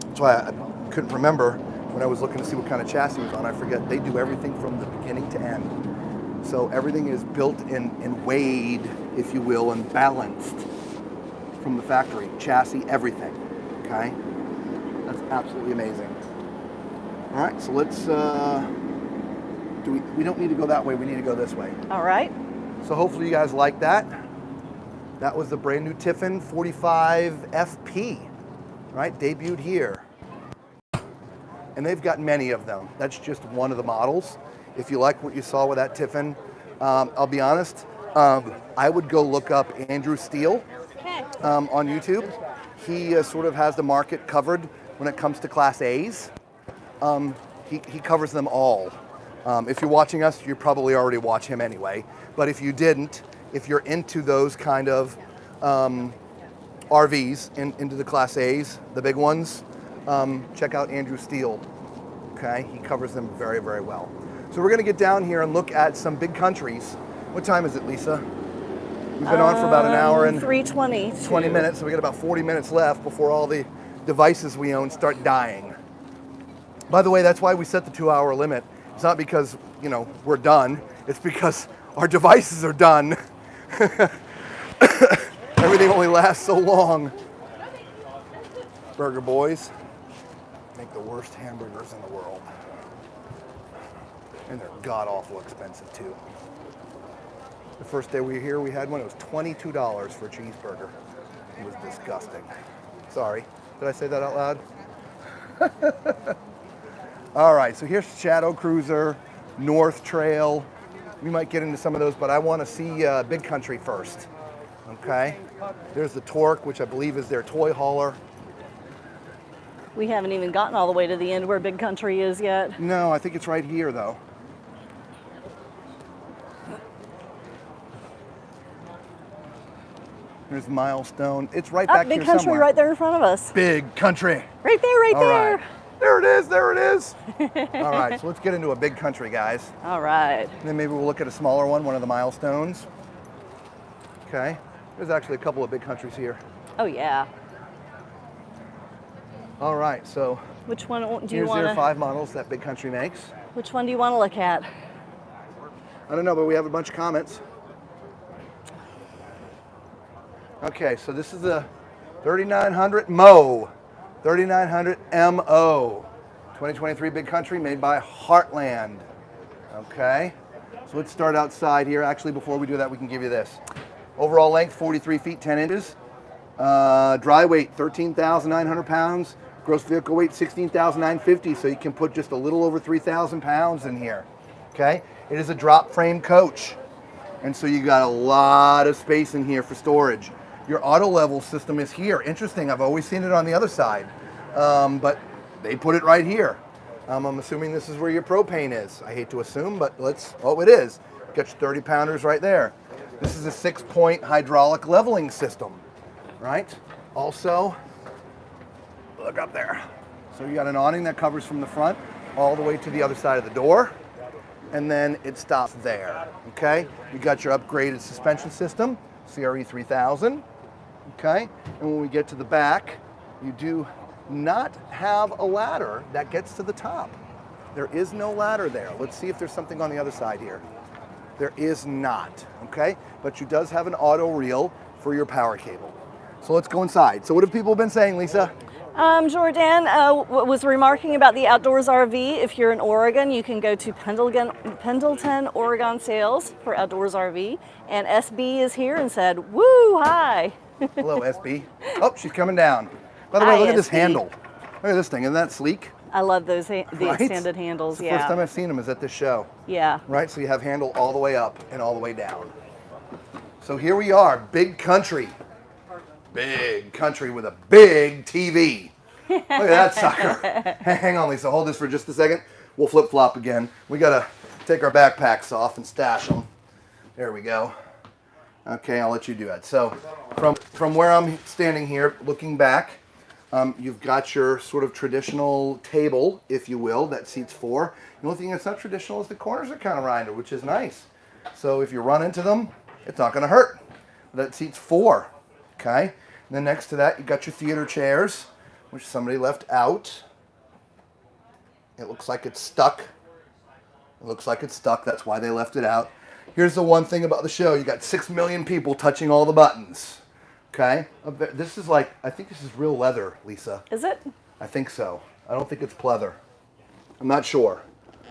That's why I couldn't remember when I was looking to see what kind of chassis was on. I forget they do everything from the beginning to end. So everything is built and weighed, if you will, and balanced from the factory. Chassis, everything. Okay? That's absolutely amazing. All right, so let's, we don't need to go that way, we need to go this way. All right. So hopefully you guys like that. That was the brand new Tiffin 45 FP, right? Debuted here. And they've got many of them. That's just one of the models. If you like what you saw with that Tiffin, I'll be honest, I would go look up Andrew Steele on YouTube. He sort of has the market covered when it comes to Class A's. He covers them all. If you're watching us, you probably already watch him anyway. But if you didn't, if you're into those kind of RVs, into the Class A's, the big ones, check out Andrew Steele. Okay, he covers them very, very well. So we're gonna get down here and look at some big countries. What time is it, Lisa? We've been on for about an hour and 3:20. 20 minutes, so we got about 40 minutes left before all the devices we own start dying. By the way, that's why we set the 2-hour limit. It's not because, you know, we're done. It's because our devices are done. Everything only lasts so long. Burger Boys make the worst hamburgers in the world. And they're god-awful expensive, too. The first day we were here, we had one. It was $22 for a cheeseburger. It was disgusting. Sorry. Did I say that out loud? All right, so here's Shadow Cruiser, North Trail. We might get into some of those, but I want to see Big Country first. Okay, there's the Torque, which I believe is their toy hauler. We haven't even gotten all the way to the end where Big Country is yet. No, I think it's right here though. There's Milestone. It's right back Big here Country somewhere. right there in front of us. Big Country. Right there, right All there. right. There it is, there it is. All right, so let's get into a Big Country, guys. All right. And then maybe we'll look at a smaller one of the Milestones. Okay, there's actually a couple of Big Countries here. Oh, yeah. All right, so Which one do you here's want their to? 5 models that Big Country makes. Which one do you want to look at? I don't know, but we have a bunch of comments. Okay, so this is the 3900 MO, 3900 MO, 2023 Big Country made by Heartland. Okay, so let's start outside here. Actually, before we do that, we can give you this. Overall length, 43 feet, 10 inches. Dry weight, 13,900 pounds. Gross vehicle weight, 16,950. So you can put just a little over 3,000 pounds in here. Okay, it is a drop frame coach. And so you got a lot of space in here for storage. Your auto level system is here. Interesting, I've always seen it on the other side, but they put it right here. I'm assuming this is where your propane is. I hate to assume, but it is. Got your 30 pounders right there. This is a 6-point hydraulic leveling system, right? Also, look up there. So you got an awning that covers from the front all the way to the other side of the door, and then it stops there, okay? You got your upgraded suspension system, CRE 3000. Okay, and when we get to the back, you do not have a ladder that gets to the top. There is no ladder there. Let's see if there's something on the other side here. There is not, okay? But you does have an auto reel for your power cable. So let's go inside. So what have people been saying, Lisa? Jordan was remarking about the Outdoors RV. If you're in Oregon, you can go to Pendleton, Oregon sales for Outdoors RV. And SB is here and said, woo, hi. Hello, SB. Oh, she's coming down. By the way, Hi, look at this SB. handle. Look at this thing. Isn't that sleek? I love those the Right? extended handles, It's the first time yeah. I've seen them is at this show. Yeah. Right, so you have handle all the way up and all the way down. So here we are, Big Country. Big Country with a big TV. Look at that sucker. Hang on, Lisa, hold this for just a second. We'll flip-flop again. We gotta take our backpacks off and stash them. There we go. Okay, I'll let you do it. So from where I'm standing here, looking back, you've got your sort of traditional table, if you will, that seats 4. The only thing that's not traditional is the corners are kind of rounded, which is nice. So if you run into them, it's not going to hurt. That seats 4. Okay. And then next to that, you got your theater chairs, which somebody left out. It looks like it's stuck. It looks like it's stuck. That's why they left it out. Here's the one thing about the show. You got 6 million people touching all the buttons. Okay. This is like, I think this is real leather, Lisa. Is it? I think so. I don't think it's pleather. I'm not sure.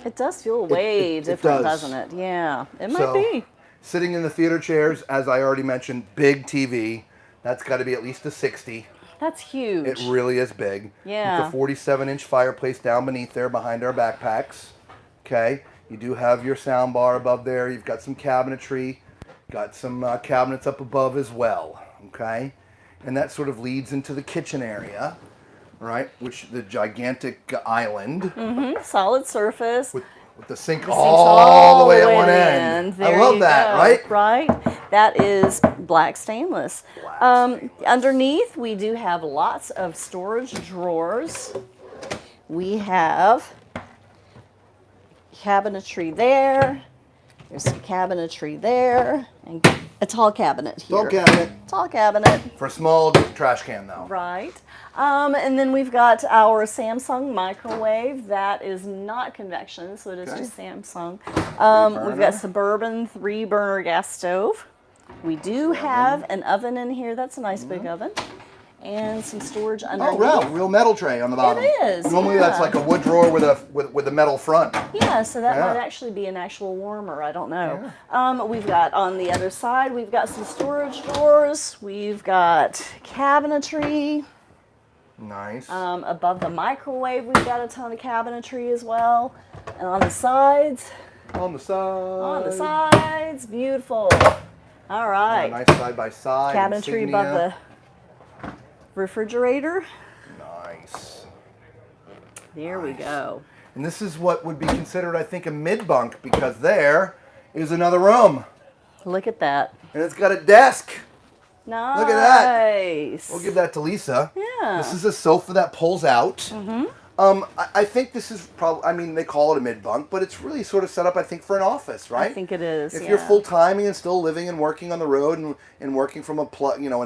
It does feel way it different, does. doesn't it? Yeah, it might So, be. Sitting in the theater chairs, as I already mentioned, big TV. That's got to be at least a 60. That's huge. It really is big. Yeah. With the 47-inch fireplace down beneath there behind our backpacks. Okay. You do have your sound bar above there. You've got some cabinetry. Got some cabinets up above as well. Okay. And that sort of leads into the kitchen area, right? Which the gigantic island Solid surface. with the sink The sink's all the way at one end. There I love you that, go. right? Right. That is black stainless. Black Underneath, we do have lots of storage drawers. We have cabinetry there. There's some cabinetry there, and a tall cabinet here. Tall cabinet. Tall cabinet. For a small trash can, though. Right. And then we've got our Samsung microwave. That is not convection, so it is Okay. just Samsung. Three-burner. We've got Suburban 3-burner gas stove. We do have an oven in here. That's a nice big oven. And some storage underneath. Oh, wow. Real metal tray on the bottom. It is, Normally that's yeah. like a wood drawer with a metal front. Yeah, so that Yeah. might actually be an actual warmer. I don't know. We've got on the other side, we've got some storage drawers. We've got cabinetry. Nice. Above the microwave, we've got a ton of cabinetry as well. And on the sides, beautiful. All right. Nice side by side. Cabinetry above the refrigerator. Nice. There we go. And this is what would be considered, I think, a mid-bunk, because there is another room. Look at that. And it's got a desk. Nice. Look at that. We'll give that to Lisa. Yeah. This is a sofa that pulls out. I think this is probably, I mean, they call it a mid-bunk, but it's really sort of set up, I think, for an office, right? I think it is, If you're full-timing and still living and working on the road and working from an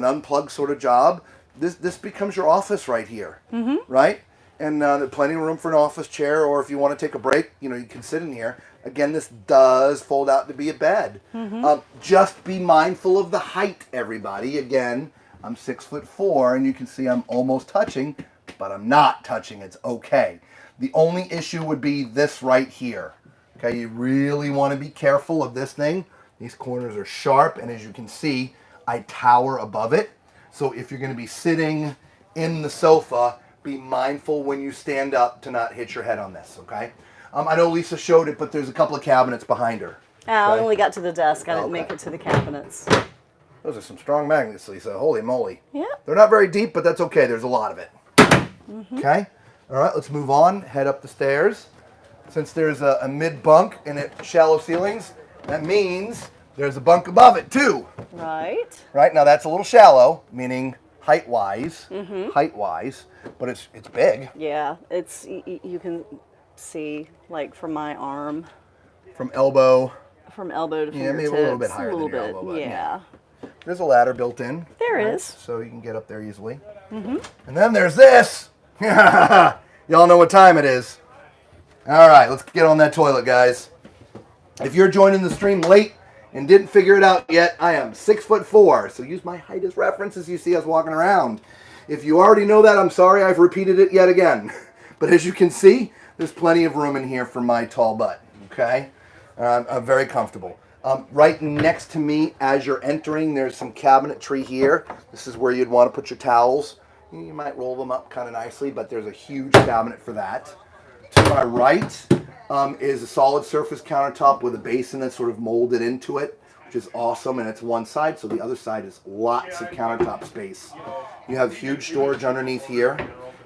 unplugged sort of job, this becomes your office right here, right? And there's plenty of room for an office chair, or if you want to take a break, you can sit in here. Again, this does fold out to be a bed. Just be mindful of the height, everybody. Again, I'm 6'4", and you can see I'm almost touching, but I'm not touching. It's okay. The only issue would be this right here. Okay, you really want to be careful of this thing. These corners are sharp, and as you can see, I tower above it. So if you're going to be sitting in the sofa, be mindful when you stand up to not hit your head on this, okay? I know Lisa showed it, but there's a couple of cabinets behind her. I only got to the desk. I didn't make it to the cabinets. Those are some strong magnets, Lisa. Holy moly. Yeah. They're not very deep, but that's okay. There's a lot of it. Okay? All right, let's move on. Head up the stairs. Since there's a mid-bunk and it shallow ceilings, that means there's a bunk above it, too. Right. Right? Now, that's a little shallow, meaning height-wise, but it's big. Yeah, you can see, like, from my arm. From elbow. From elbow to fingertips. Maybe a little bit higher than your elbow. But yeah. There's a ladder built in. There is. So you can get up there easily. And then there's this. Y'all know what time it is. All right, let's get on that toilet, guys. If you're joining the stream late and didn't figure it out yet, I am 6'4", so use my height as reference as you see us walking around. If you already know that, I'm sorry I've repeated it yet again. But as you can see, there's plenty of room in here for my tall butt, okay? I'm very comfortable. Right next to me, as you're entering, there's some cabinetry here. This is where you'd want to put your towels. You might roll them up kind of nicely, but there's a huge cabinet for that. To my right is a solid surface countertop with a basin that's sort of molded into it, which is awesome, and it's one side, so the other side is lots of countertop space. You have huge storage underneath here,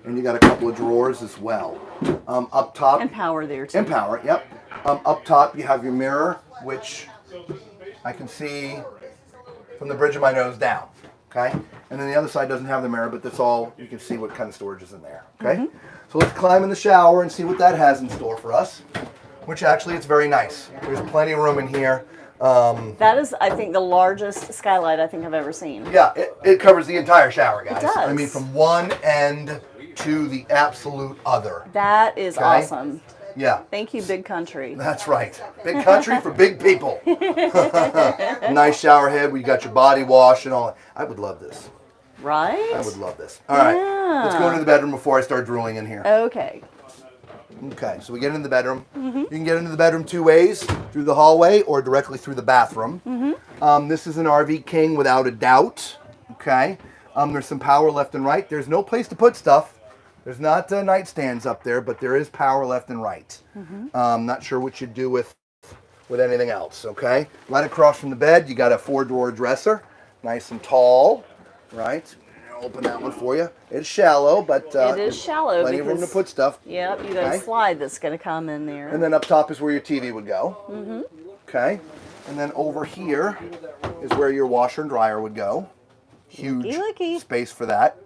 and you got a couple of drawers as well. Up top... And power there, too. And power, yep. Up top, you have your mirror, which I can see from the bridge of my nose down, okay? And then the other side doesn't have the mirror, but that's all, you can see what kind of storage is in there, okay? So let's climb in the shower and see what that has in store for us, which actually it's very nice. There's plenty of room in here. That is, I think, the largest skylight I think I've ever seen. Yeah, it covers the entire shower, guys. It does. I mean, from one end to the absolute other. That is awesome. Yeah. Thank you, Big Country. That's right. Big country for big people. Nice shower head where you got your body wash and all that. I would love this. Right? I would love this. All right. Let's go into the bedroom before I start drooling in here. Okay. Okay, so we get into the bedroom. You can get into the bedroom two ways, through the hallway or directly through the bathroom. This is an RV King without a doubt. Okay. There's some power left and right. There's no place to put stuff. There's not nightstands up there, but there is power left and right. Not sure what you'd do with anything else, okay? Right across from the bed, you got a 4-drawer dresser, nice and tall, right? I'll open that one for you. It's shallow, but it is shallow. Plenty of room to put stuff. Yep, you got a slide that's going to come in there. And then up top is where your TV would go. Okay. And then over here is where your washer and dryer would go. Huge space for that.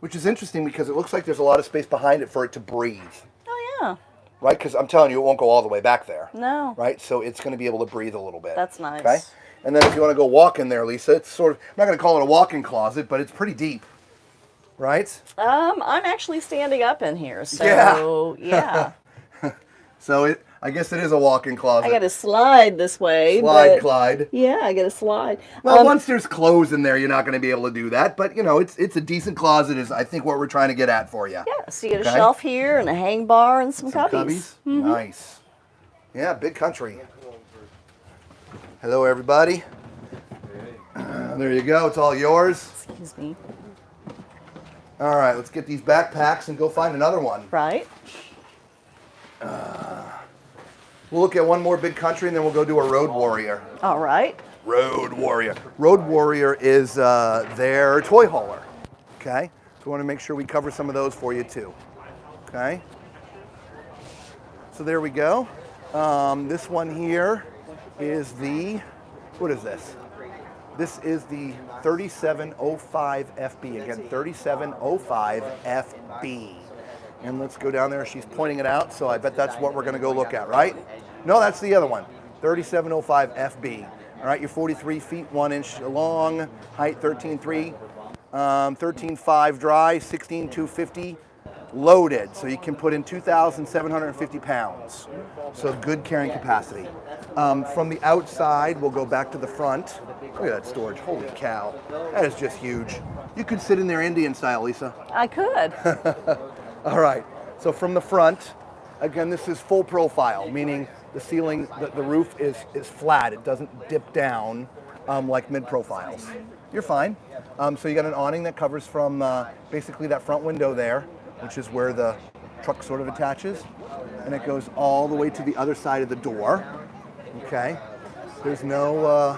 Which is interesting because it looks like there's a lot of space behind it for it to breathe. Oh, yeah. Right? Because I'm telling you, it won't go all the way back there. No. Right? So it's going to be able to breathe a little bit. That's nice. Okay? And then if you want to go walk in there, Lisa, it's sort of, I'm not going to call it a walk-in closet, but it's pretty deep. Right? I'm actually standing up in here, so yeah. So I guess it is a walk-in closet. I got to slide this way. Slide, Clyde. Yeah, I got to slide. Well, once there's clothes in there, you're not going to be able to do that. But, you know, it's a decent closet is, I think, what we're trying to get at for you. Yeah, so you get a shelf here and a hang bar and some cubbies. Nice. Yeah, big country. Hello, everybody. There you go. It's all yours. Excuse me. All right, let's get these backpacks and go find another one. Right? We'll look at one more big country and then we'll go do a Road Warrior. All right. Road Warrior. Road Warrior is their toy hauler. Okay? So we want to make sure we cover some of those for you too. Okay? So there we go. This one here is the, what is this? This is the 3705 FB. Again, 3705 FB. And let's go down there. She's pointing it out, so I bet that's what we're going to go look at, right? No, that's the other one. 3705 FB. All right, you're 43 feet 1 inch long, height 13.3, 13.5 dry, 16,250 loaded. So you can put in 2,750 pounds. So good carrying capacity. From the outside, we'll go back to the front. Look at that storage. Holy cow. That is just huge. You could sit in there Indian style, Lisa. I could. All right, so from the front, again, this is full profile, meaning the ceiling, the roof is flat. It doesn't dip down like mid-profiles. You're fine. So you got an awning that covers from basically that front window there, which is where the truck sort of attaches, and it goes all the way to the other side of the door. Okay, there's no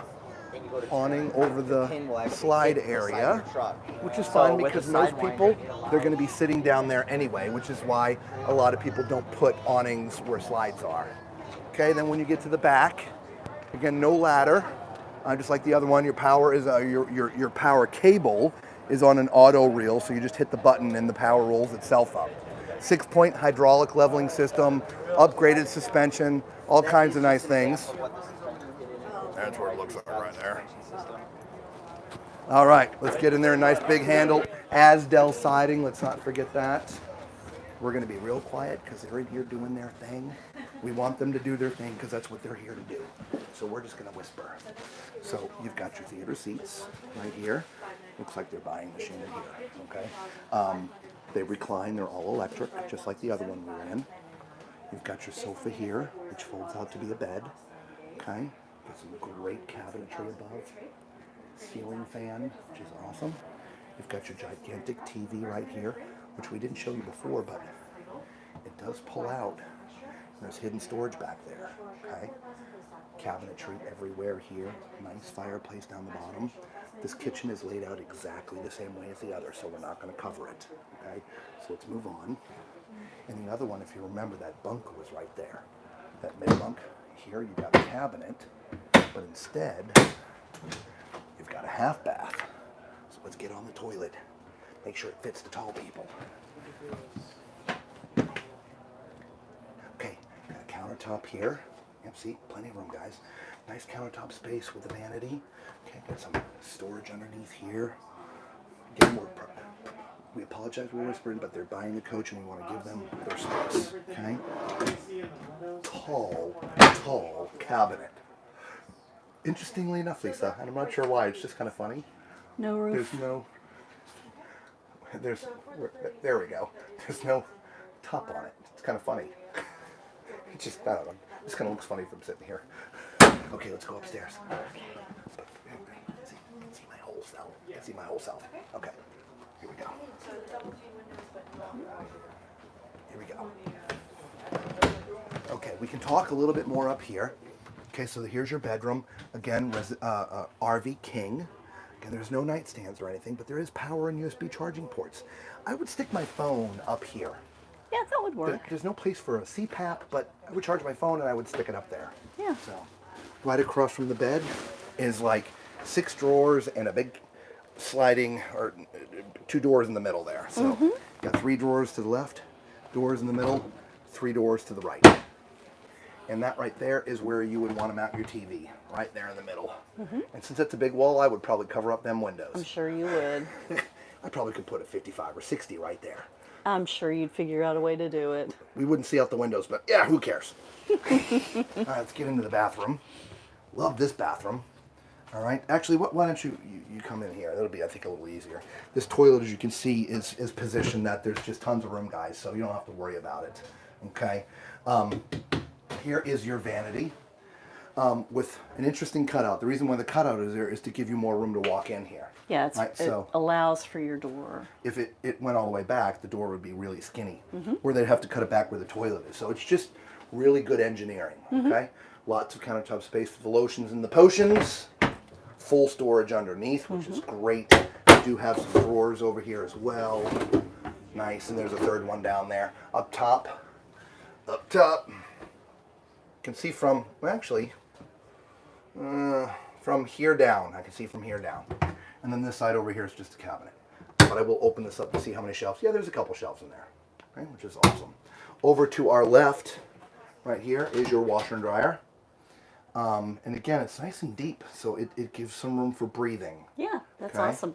awning over the slide area, which is fine because most people, they're going to be sitting down there anyway, which is why a lot of people don't put awnings where slides are. Okay, then when you get to the back, again, no ladder, just like the other one. Your power is your power cable is on an auto reel, so you just hit the button and the power rolls itself up. 6-point hydraulic leveling system, upgraded suspension, all kinds of nice things. That's where it looks like right there. All right, let's get in there. Nice big handle. Asdel siding, let's not forget that. We're going to be real quiet because they're in here doing their thing. We want them to do their thing because that's what they're here to do. So we're just going to whisper. So you've got your theater seats right here. Looks like they're buying machinery here, okay? They recline, they're all electric, just like the other one we were in. You've got your sofa here, which folds out to be a bed, okay? Got some great cabinetry above. Ceiling fan, which is awesome. You've got your gigantic TV right here, which we didn't show you before, but it does pull out. There's hidden storage back there, okay? Cabinetry everywhere here. Nice fireplace down the bottom. This kitchen is laid out exactly the same way as the other, so we're not going to cover it, okay? So let's move on. And the other one, if you remember, that bunk was right there. That mid bunk. Here you got a cabinet, but instead, you've got a half bath. So let's get on the toilet. Make sure it fits the tall people. Okay, got a countertop here. Yep, see, plenty of room, guys. Nice countertop space with a vanity. Okay, got some storage underneath here. Again, we apologize for whispering, but they're buying the coach and we want to give them their space, okay? Tall cabinet. Interestingly enough, Lisa, and I'm not sure why, it's just kind of funny. No roof. There we go. There's no top on it. It's kind of funny. It just, I don't know. This kind of looks funny from sitting here. Okay, let's go upstairs. But, you can see my whole self. You can see my whole self. Okay, here we go. Here we go. Okay, we can talk a little bit more up here. Okay, so here's your bedroom. Again, RV King. Again, there's no nightstands or anything, but there is power and USB charging ports. I would stick my phone up here. Yeah, that would work. There's no place for a CPAP, but I would charge my phone and I would stick it up there. Yeah. So, right across from the bed is like 6 drawers and a big sliding, or 2 doors in the middle there. So, got 3 drawers to the left, doors in the middle, 3 doors to the right. And that right there is where you would want to mount your TV, right there in the middle. And since it's a big wall, I would probably cover up them windows. I'm sure you would. I probably could put a 55 or 60 right there. I'm sure you'd figure out a way to do it. We wouldn't see out the windows, but yeah, who cares? All right, let's get into the bathroom. Love this bathroom. All right, actually, why don't you come in here? That'll be, I think, a little easier. This toilet, as you can see, is positioned that there's just tons of room, guys, so you don't have to worry about it. Okay. Here is your vanity. with an interesting cutout. The reason why the cutout is there is to give you more room to walk in here. Yeah, Right, it so allows for your door. if it went all the way back, the door would be really skinny, or they'd have to cut it back where the toilet is. So it's just really good engineering, okay? Lots of countertop space for the lotions and the potions. Full storage underneath, which is great. We do have some drawers over here as well. Nice, and there's a third one down there. Up top, you can see from, well, actually, from here down. I can see from here down. And then this side over here is just a cabinet. But I will open this up to see how many shelves. Yeah, there's a couple shelves in there, okay, which is awesome. Over to our left, right here, is your washer and dryer. And again, it's nice and deep, so it gives some room for breathing. Yeah, that's Okay. awesome.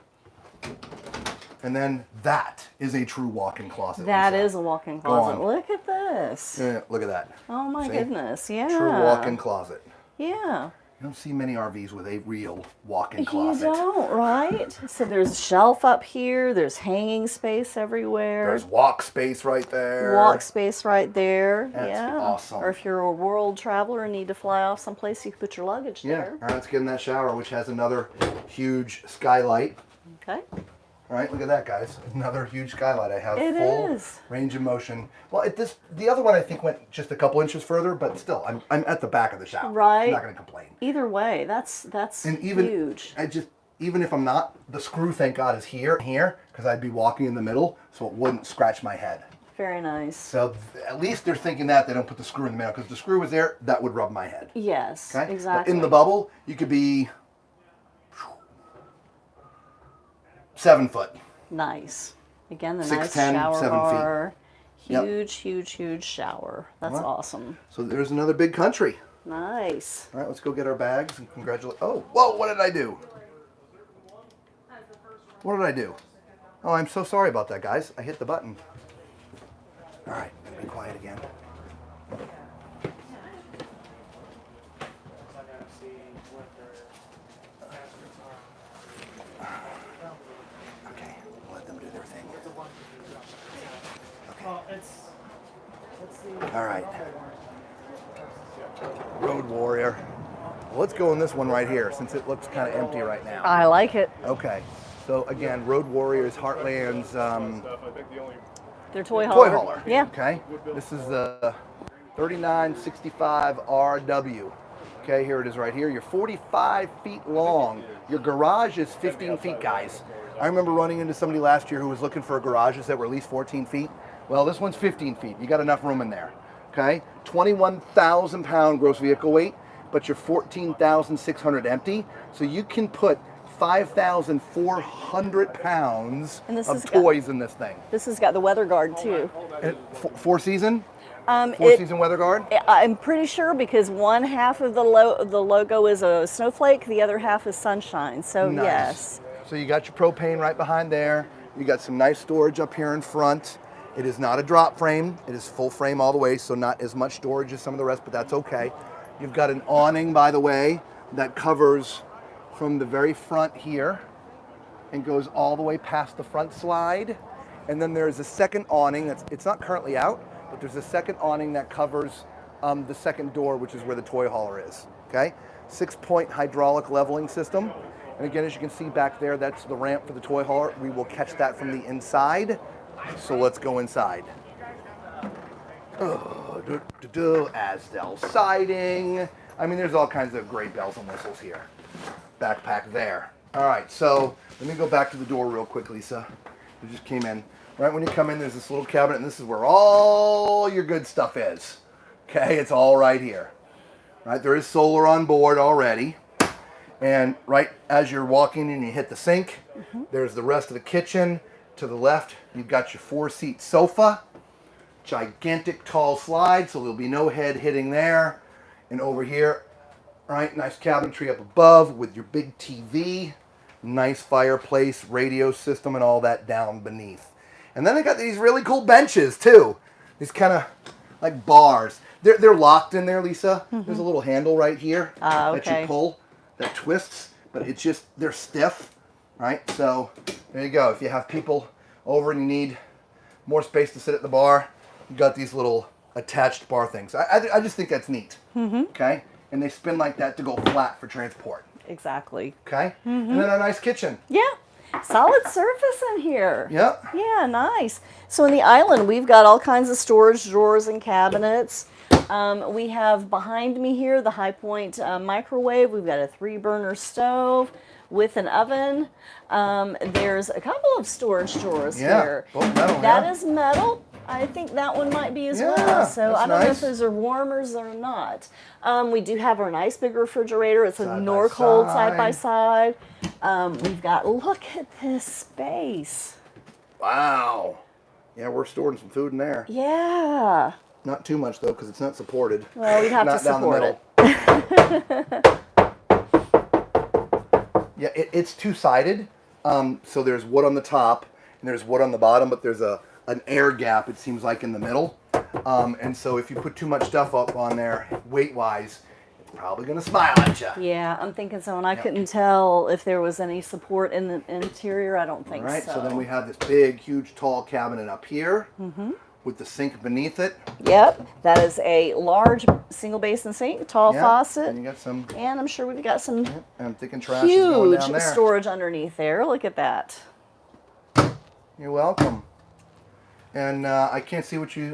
And then that is a true walk-in closet. That Lisa. is a walk-in Go closet. on. Look at this. Yeah, look at that. Oh my See? goodness, yeah. True walk-in closet. Yeah. You don't see many RVs with a real walk-in You closet. don't, right? So there's a shelf up here. There's hanging space everywhere. There's walk space right there. Walk space right there. That's yeah. awesome. Or if you're a world traveler and need to fly off someplace, you can put your luggage Yeah. there. All right, let's get in that shower, which has another huge skylight. Okay. All right, look at that, guys. Another huge skylight. I have It full is. range of motion. Well, the other one I think went just a couple inches further, but still, I'm at the back of the shower. Right. I'm not going to complain. Either way, that's And even huge. even if I'm not, the screw, thank God, is here, because I'd be walking in the middle, so it wouldn't scratch my head. Very nice. So at least they're thinking that they don't put the screw in the middle, because if the screw was there, that would rub my head. Yes, Okay? exactly. But in the bubble, you could be 7 foot. Nice. Again, the 6'10", nice shower 7 feet. bar. Yep. Huge, huge, huge shower. That's Well. awesome. So there's another big country. Nice. All right, let's go get our bags and congratulate. Oh, whoa, what did I do? What did I do? Oh, I'm so sorry about that, guys. I hit the button. All right, gonna be quiet again. Okay, we'll let them do their thing. Okay. All right. Road Warrior. Well, let's go in this one right here, since it looks kind of empty right now. I like it. Okay. So again, Road Warrior's Heartland's Their toy toy hauler. hauler. Yeah. Okay. This is the 3965 RW. Okay, here it is right here. You're 45 feet long. Your garage is 15 feet, guys. I remember running into somebody last year who was looking for garages that were at least 14 feet. Well, this one's 15 feet. You got enough room in there. Okay. 21,000 pound gross vehicle weight, but you're 14,600 empty. So you can put 5,400 pounds And this of has got- toys in this thing. This has got the weather guard too. And four season? It- Four-season weather guard? I'm pretty sure because one half of the logo is a snowflake, the other half is sunshine. So Nice. yes. So you got your propane right behind there. You got some nice storage up here in front. It is not a drop frame. It is full frame all the way, so not as much storage as some of the rest, but that's okay. You've got an awning, by the way, that covers from the very front here and goes all the way past the front slide. And then there's a second awning it's not currently out, but there's a second awning that covers the second door, which is where the toy hauler is, okay? 6-point hydraulic leveling system. And again, as you can see back there, that's the ramp for the toy hauler. We will catch that from the inside. So let's go inside. Asdel siding. I mean, there's all kinds of great bells and whistles here. Backpack there. All right, so let me go back to the door real quick, Lisa. You just came in. Right when you come in, there's this little cabinet, and this is where all your good stuff is. Okay, it's all right here. Right, there is solar on board already. And right as you're walking in, you hit the sink. There's the rest of the kitchen. To the left, you've got your 4-seat sofa. Gigantic tall slide, so there'll be no head hitting there. And over here, right, nice cabinetry up above with your big TV. Nice fireplace, radio system, and all that down beneath. And then they got these really cool benches too. These kind of like bars. They're locked in there, Lisa. There's a little handle right here that okay. you pull, that twists, but it's just, they're stiff, right? So there you go. If you have people over and you need more space to sit at the bar, you got these little attached bar things. I just think that's neat. Okay? and they spin like that to go flat for transport. Exactly. Okay? And then a nice kitchen. Yeah. Solid surface in here. Yep. Yeah, nice. So in the island, we've got all kinds of storage drawers and cabinets. We have behind me here the High Point microwave. We've got a 3-burner stove with an oven. There's a couple of storage drawers here. Both metal, That is metal. I think that one might be as well. So that's I don't know if nice. those are warmers or not. We do have our nice big refrigerator. It's a Side by Norcold side by side. side. We've got, look at this space. Wow. Yeah, we're storing some food in there. Yeah. Not too much though, because it's not supported. Well, we'd have Not to down the support middle. it. Yeah, it's two-sided. So there's wood on the top and there's wood on the bottom, but there's an air gap, it seems like, in the middle. And so if you put too much stuff up on there, weight-wise, it's probably going to smile at you. Yeah, I'm thinking so, and I couldn't tell if there was any support in the interior. I don't think All right, so. so then we have this big, huge, tall cabinet up here with the sink beneath it. Yep, that is a large single basin sink, tall Yeah, faucet, and you got some, and I'm sure we've got some and I'm thinking trash is going huge down there. storage underneath there. Look at that. You're welcome. And I can't see what you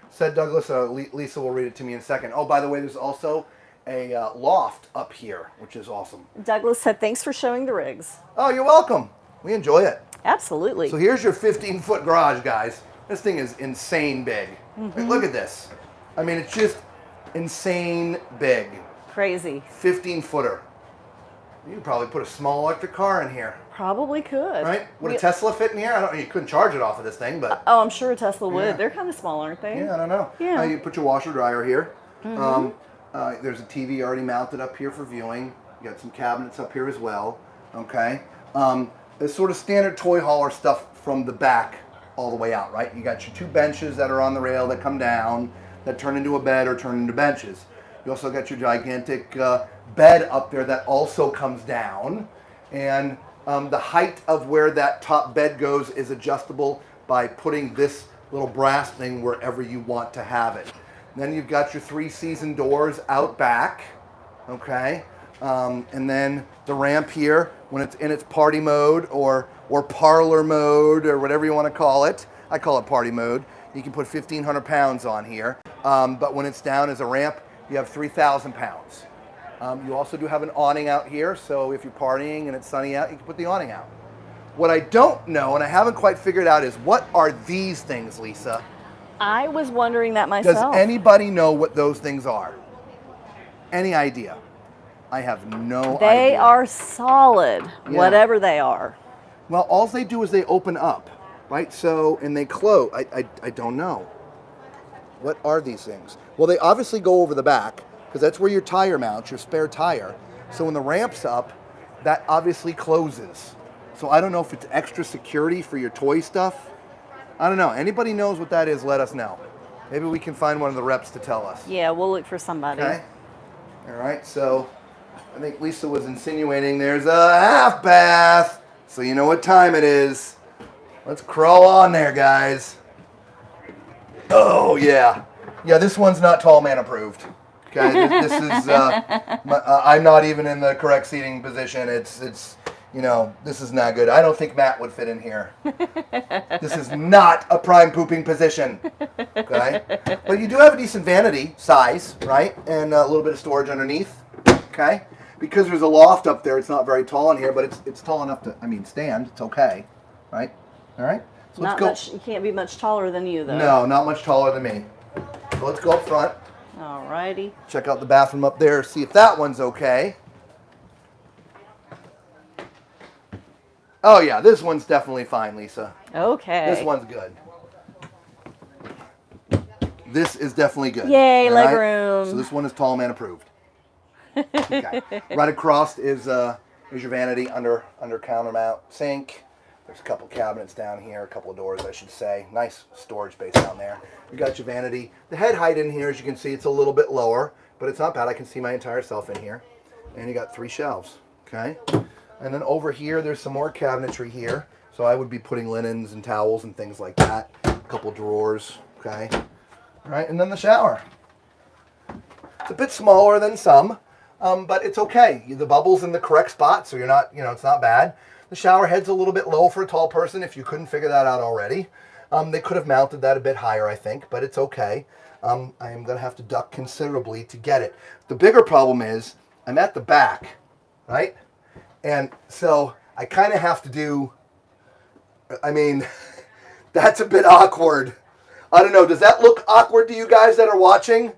said, Douglas. Lisa will read it to me in a second. Oh, by the way, there's also a loft up here, which is awesome. Douglas said, thanks for showing the rigs. Oh, you're welcome. We enjoy it. Absolutely. So here's your 15-foot garage, guys. This thing is insane big. Like, look at this. I mean, it's just insane big. Crazy. 15-footer. You could probably put a small electric car in here, Probably could. right? Would a Tesla fit in here? I don't know. You couldn't charge it off of this thing, but Oh, I'm sure a Tesla would. Yeah. They're kind of small, aren't they? yeah, I don't know. Yeah. You put your washer dryer here. There's a TV already mounted up here for viewing. You got some cabinets up here as well. Okay. There's sort of standard toy hauler stuff from the back all the way out, right? You got your 2 benches that are on the rail that come down, that turn into a bed or turn into benches. You also got your gigantic bed up there that also comes down. And the height of where that top bed goes is adjustable by putting this little brass thing wherever you want to have it. And then you've got your 3-season doors out back, okay? And then the ramp here, when it's in its party mode or parlor mode or whatever you want to call it. I call it party mode. You can put 1,500 pounds on here. But when it's down as a ramp, you have 3,000 pounds. You also do have an awning out here, so if you're partying and it's sunny out, you can put the awning out. What I don't know, and I haven't quite figured out, is what are these things, Lisa? I was wondering that myself. Does anybody know what those things are? Any idea? I have no idea. They are solid, Yeah. whatever they are. Well, all they do is they open up, right? So, and they close. I don't know. What are these things? Well, they obviously go over the back, because that's where your tire mounts, your spare tire. So when the ramp's up, that obviously closes. So I don't know if it's extra security for your toy stuff. I don't know. Anybody knows what that is, let us know. Maybe we can find one of the reps to tell us. Yeah, we'll look for somebody. Okay. All right, so I think Lisa was insinuating there's a half bath. So you know what time it is. Let's crawl on there, guys. Oh, yeah. Yeah, this one's not tall man approved. Okay, this is, I'm not even in the correct seating position. It's, you know, this is not good. I don't think Matt would fit in here. This is not a prime pooping position. Okay, but you do have a decent vanity size, right? And a little bit of storage underneath. Okay, because there's a loft up there. It's not very tall in here, but it's tall enough to, I mean, stand. It's okay, right? All right. So let's Not go. much. You can't be much taller than you, though. No, not much taller than me. So let's go up front. Alrighty. Check out the bathroom up there. See if that one's okay. Oh yeah, this one's definitely fine, Lisa. Okay. This one's good. This is definitely good. Yay, all right? legroom. So this one is tall man approved. Okay. Right across is your vanity under counter mount sink. There's a couple cabinets down here, a couple of doors, I should say. Nice storage space down there. You got your vanity. The head height in here, as you can see, it's a little bit lower, but it's not bad. I can see my entire self in here. And you got 3 shelves. Okay. And then over here, there's some more cabinetry here. So I would be putting linens and towels and things like that. A couple drawers, okay? All right, and then the shower. It's It's a bit smaller than some, but it's okay. The bubble's in the correct spot, so you're not, it's not bad. The shower head's a little bit low for a tall person if you couldn't figure that out already. They could have mounted that a bit higher, I think, but it's okay. I am going to have to duck considerably to get it. The bigger problem is I'm at the back, right? And so I kind of have to do, that's a bit awkward. I don't know. Does that look awkward to you guys that are watching?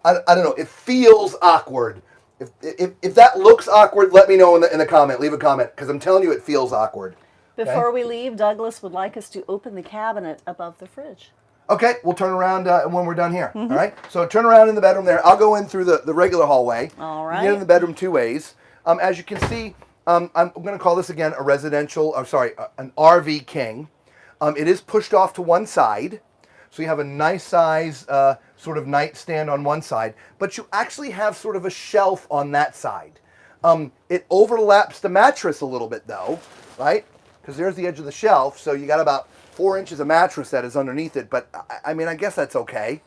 I don't know. It feels awkward. If that looks awkward, let me know in the comment. Leave a comment, because I'm telling you it feels awkward. Before we leave, Douglas would like us to open the cabinet above the fridge. Okay, we'll turn around when we're done here. All right? So turn around in the bedroom there. I'll go in through the regular hallway. All You right. get in the bedroom two ways. As you can see, I'm going to call this again an RV king. It is pushed off to one side. So you have a nice size sort of nightstand on one side, but you actually have sort of a shelf on that side. It overlaps the mattress a little bit though, right? Because there's the edge of the shelf, so you got about 4 inches of mattress that is underneath it, but I guess that's okay.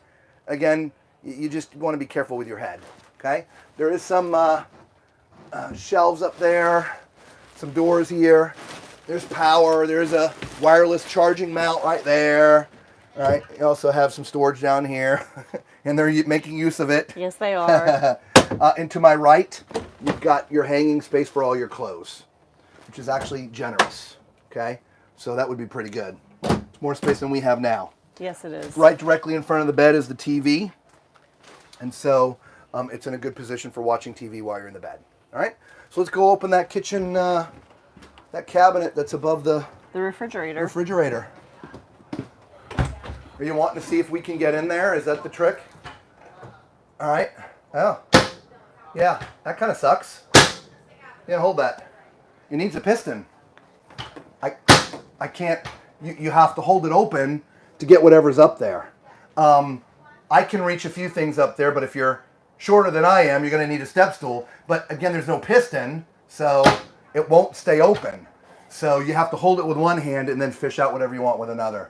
Again, you just want to be careful with your head, okay? There is some shelves up there, some doors here. There's power, there's a wireless charging mount right there. All right, you also have some storage down here, and they're making use of it. Yes, they are. And to my right, you've got your hanging space for all your clothes, which is actually generous, okay? So that would be pretty good. It's more space than we have now. Yes, it is. Right directly in front of the bed is the TV, and so it's in a good position for watching TV while you're in the bed. All right, so let's go open that kitchen, that cabinet that's above the refrigerator. Are you wanting to see if we can get in there? Is that the trick? All right. Oh, yeah, that kind of sucks. Yeah, hold that. It needs a piston. I can't, you have to hold it open to get whatever's up there. I can reach a few things up there, but if you're shorter than I am, you're going to need a step stool. But again, there's no piston, so it won't stay open. So you have to hold it with one hand and then fish out whatever you want with another.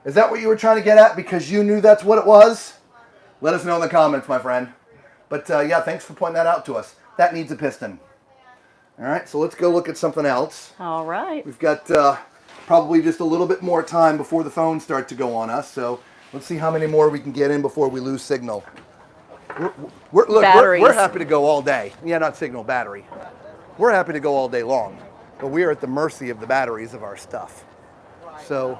Is that what you were trying to get at because you knew that's what it was? Let us know in the comments, my friend. But yeah, thanks for pointing that out to us. That needs a piston. All right, so let's go look at something else. All right. We've got probably just a little bit more time before the phones start to go on us. So let's see how many more we can get in before we lose signal. We're happy to go all day. Yeah, not signal, battery. We're happy to go all day long. But we are at the mercy of the batteries of our stuff. So...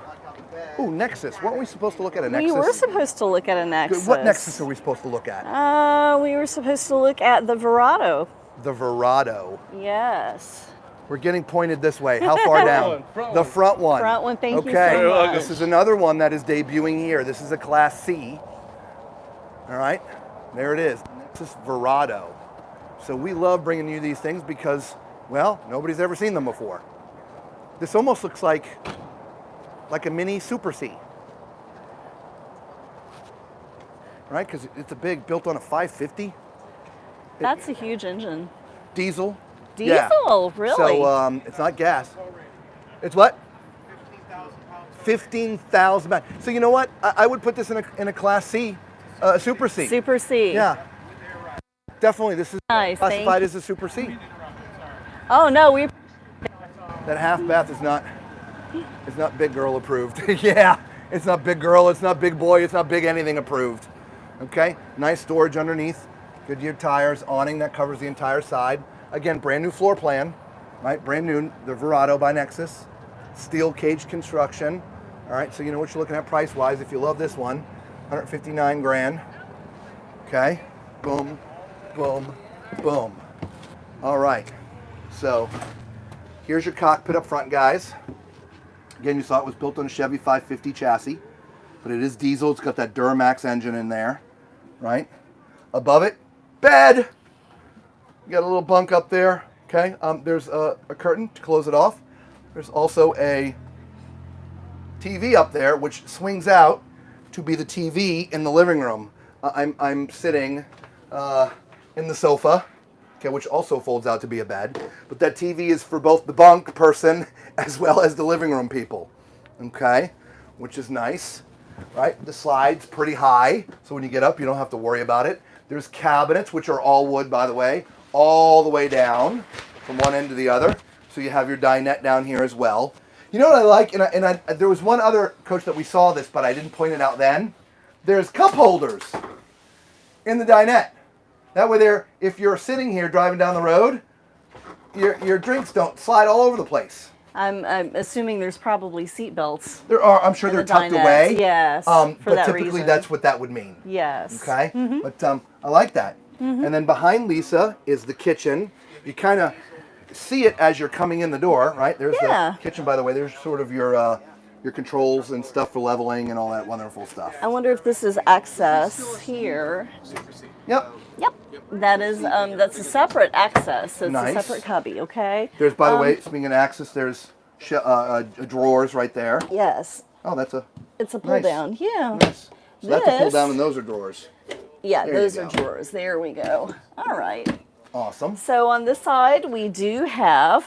Ooh, Nexus. Weren't we supposed to look at a Nexus? We were supposed to look at a Nexus. What Nexus are we supposed to look at? We were supposed to look at the Verado. The Verado. Yes. We're getting pointed this way. How far down? The front one. Front one, thank you Okay. so much. This is another one that is debuting here. This is a Class C. All right. There it is. Nexus Verado. So we love bringing you these things because, well, nobody's ever seen them before. This almost looks like a mini Super C, right? Because it's a big, built on a 550. That's a huge engine. Diesel. Diesel, yeah. really? So it's not gas. It's what? 15,000 pounds. So you know what? I would put this in a Class C, Super C. Super C. Yeah. Definitely, this is nice, classified as a Super C. Oh no, That half bath is not big girl approved. Yeah, it's not big girl, it's not big boy, it's not big anything approved. Okay, nice storage underneath, Goodyear tires, awning that covers the entire side. Again, brand new floor plan, right? Brand new, the Verado by Nexus. Steel cage construction. All right, so you know what you're looking at price-wise. If you love this one, 159 grand. Okay, boom, boom, boom. All right, so here's your cockpit up front, guys. Again, you saw it was built on a Chevy 550 chassis, but it is diesel. It's got that Duramax engine in there, right? Above it, bed. You got a little bunk up there, okay? There's a curtain to close it off. There's also a TV up there, which swings out to be the TV in the living room. I'm sitting in the sofa, okay, which also folds out to be a bed. But that TV is for both the bunk person as well as the living room people, okay, which is nice, right? The slide's pretty high, so when you get up, you don't have to worry about it. There's cabinets, which are all wood, by the way, all the way down from one end to the other. So you have your dinette down here as well. You know what I like? And there was one other coach that we saw this, but I didn't point it out then. There's cup holders in the dinette. That way if you're sitting here driving down the road, your drinks don't slide all over the place. I'm assuming there's probably seat belts. There are. I'm sure they're tucked away. Yes. For but that typically reason. that's what that would mean. Yes. Okay. But I like that. And then behind Lisa is the kitchen. You kind of see it as you're coming in the door, right? There's the kitchen, by the way. There's sort of your controls and stuff for leveling and all that wonderful stuff. I wonder if this is access here. Yep. Yep. That is that's a separate access. So it's Nice. a separate cubby. Okay. There's, by the way, speaking of access, there's drawers right there. Yes. Oh, that's a It's a pull nice. down. Yeah. Nice. So that's a pull This- down, and those are drawers. Yeah. There you Those are go. drawers. There we go. All right. Awesome. So on this side we do have